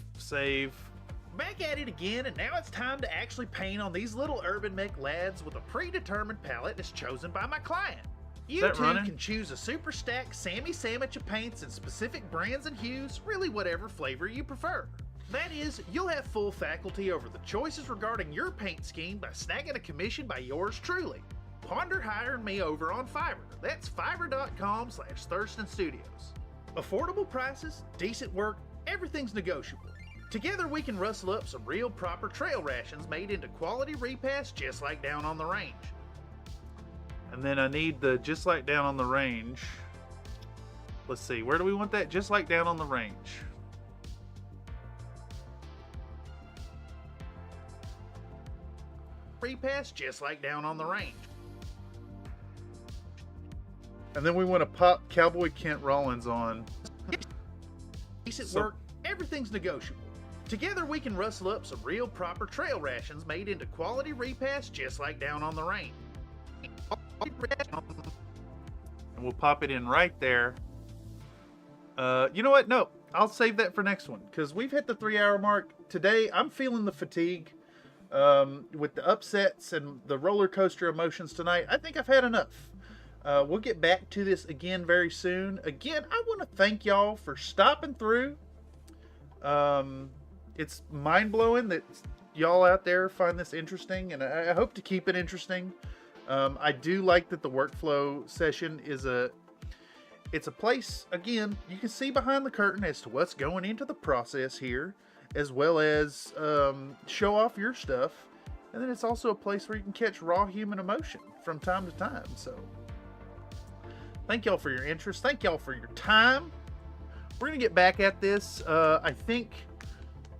Back at it again, and now it's time to actually paint on these little Urbanmech lads with a predetermined palette that's chosen by my client. You too can choose a super stack Sammy sandwich of paints in specific brands and hues, really whatever flavor you prefer. That is, you'll have full faculty over the choices regarding your paint scheme by snagging a commission by yours truly. Ponder hiring me over on Fiverr. That's fiverr.com/Thurston Studios. Affordable prices, decent work, everything's negotiable. Together we can rustle up some real proper trail rations made into quality repasts just like down on the range. And then I need the just like down on the range. Let's see, where do we want that? Just like down on the range. Repass just like down on the range. And then we want to pop Cowboy Kent Rollins on. Decent work, everything's negotiable. Together we can rustle up some real proper trail rations made into quality repasts just like down on the range. And we'll pop it in right there. You know what? No, I'll save that for next one because we've hit the 3-hour mark. Today I'm feeling the fatigue with the upsets and the roller coaster emotions tonight. I think I've had enough. We'll get back to this again very soon. Again, I want to thank y'all for stopping through. It's mind-blowing that y'all out there find this interesting, and I hope to keep it interesting. I do like that the workflow session is it's a place, again, you can see behind the curtain as to what's going into the process here. as well as show off your stuff. And then it's also a place where you can catch raw human emotion from time to time. So thank y'all for your interest. Thank y'all for your time. We're going to get back at this. I think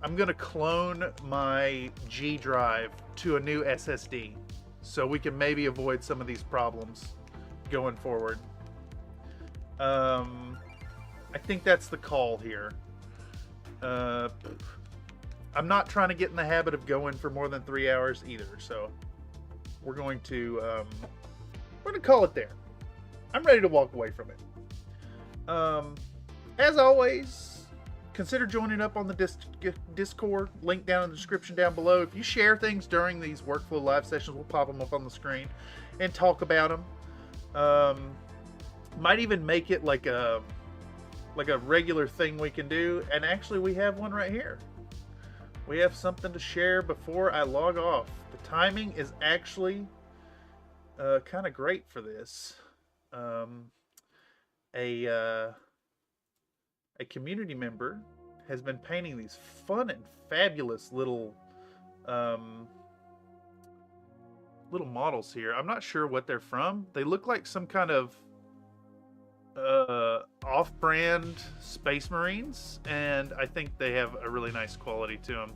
I'm going to clone my G drive to a new SSD so we can maybe avoid some of these problems going forward. I think that's the call here. I'm not trying to get in the habit of going for more than 3 hours either, so we're going to call it there. I'm ready to walk away from it. As always, consider joining up on the Discord, link down in the description down below. If you share things during these workflow live sessions, we'll pop them up on the screen and talk about them. Might even make it like a regular thing we can do. And actually, we have one right here. We have something to share before I log off. The timing is actually kind of great for this. A community member has been painting these fun and fabulous little models here. I'm not sure what they're from. They look like some kind of off-brand Space Marines, and I think they have a really nice quality to them.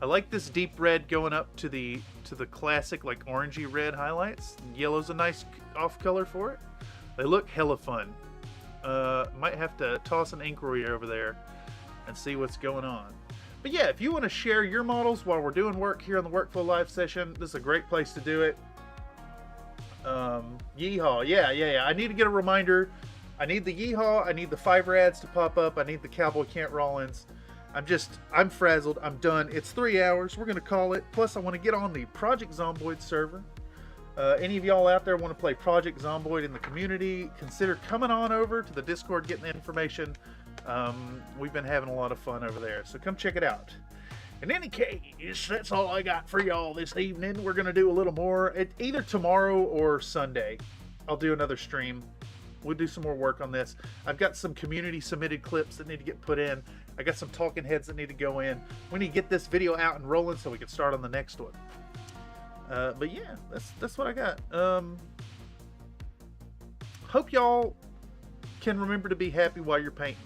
I like this deep red going up to the classic like orangey red highlights. Yellow's a nice off color for it. They look hella fun. Might have to toss an inquiry over there and see what's going on. But yeah, if you want to share your models while we're doing work here on the Workflow Live session, this is a great place to do it. Yeehaw. Yeah. I need to get a reminder. I need the yeehaw. I need the 5 rads to pop up. I need the Cowboy Kent Rollins. I'm frazzled. I'm done. It's 3 hours. We're going to call it. Plus, I want to get on the Project Zomboid server. Any of y'all out there want to play Project Zomboid in the community, consider coming on over to the Discord, getting the information. We've been having a lot of fun over there, so come check it out. In any case, that's all I got for y'all this evening. We're going to do a little more. Either tomorrow or Sunday, I'll do another stream. We'll do some more work on this. I've got some community submitted clips that need to get put in. I got some talking heads that need to go in. We need to get this video out and rolling so we can start on the next one. But yeah, that's what I got. Hope y'all can remember to be happy while you're painting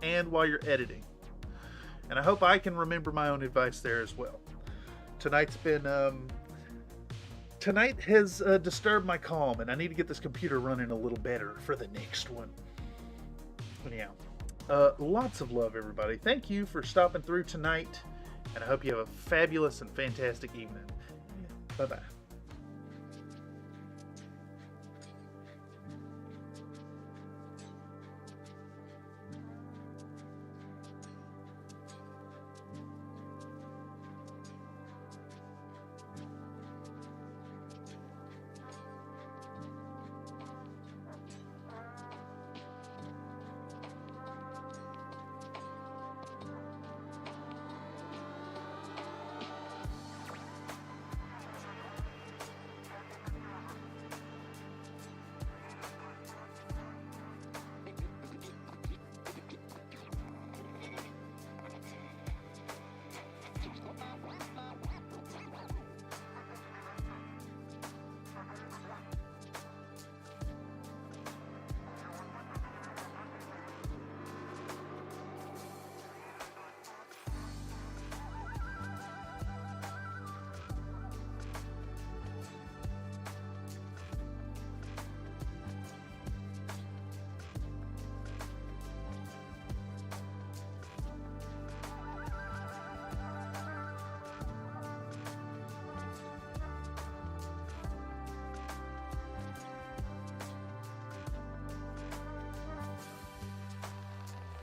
and while you're editing. And I hope I can remember my own advice there as well. Tonight has disturbed my calm, and I need to get this computer running a little better for the next one. Anyhow, lots of love, everybody. Thank you for stopping through tonight, and I hope you have a fabulous and fantastic evening. Bye-bye.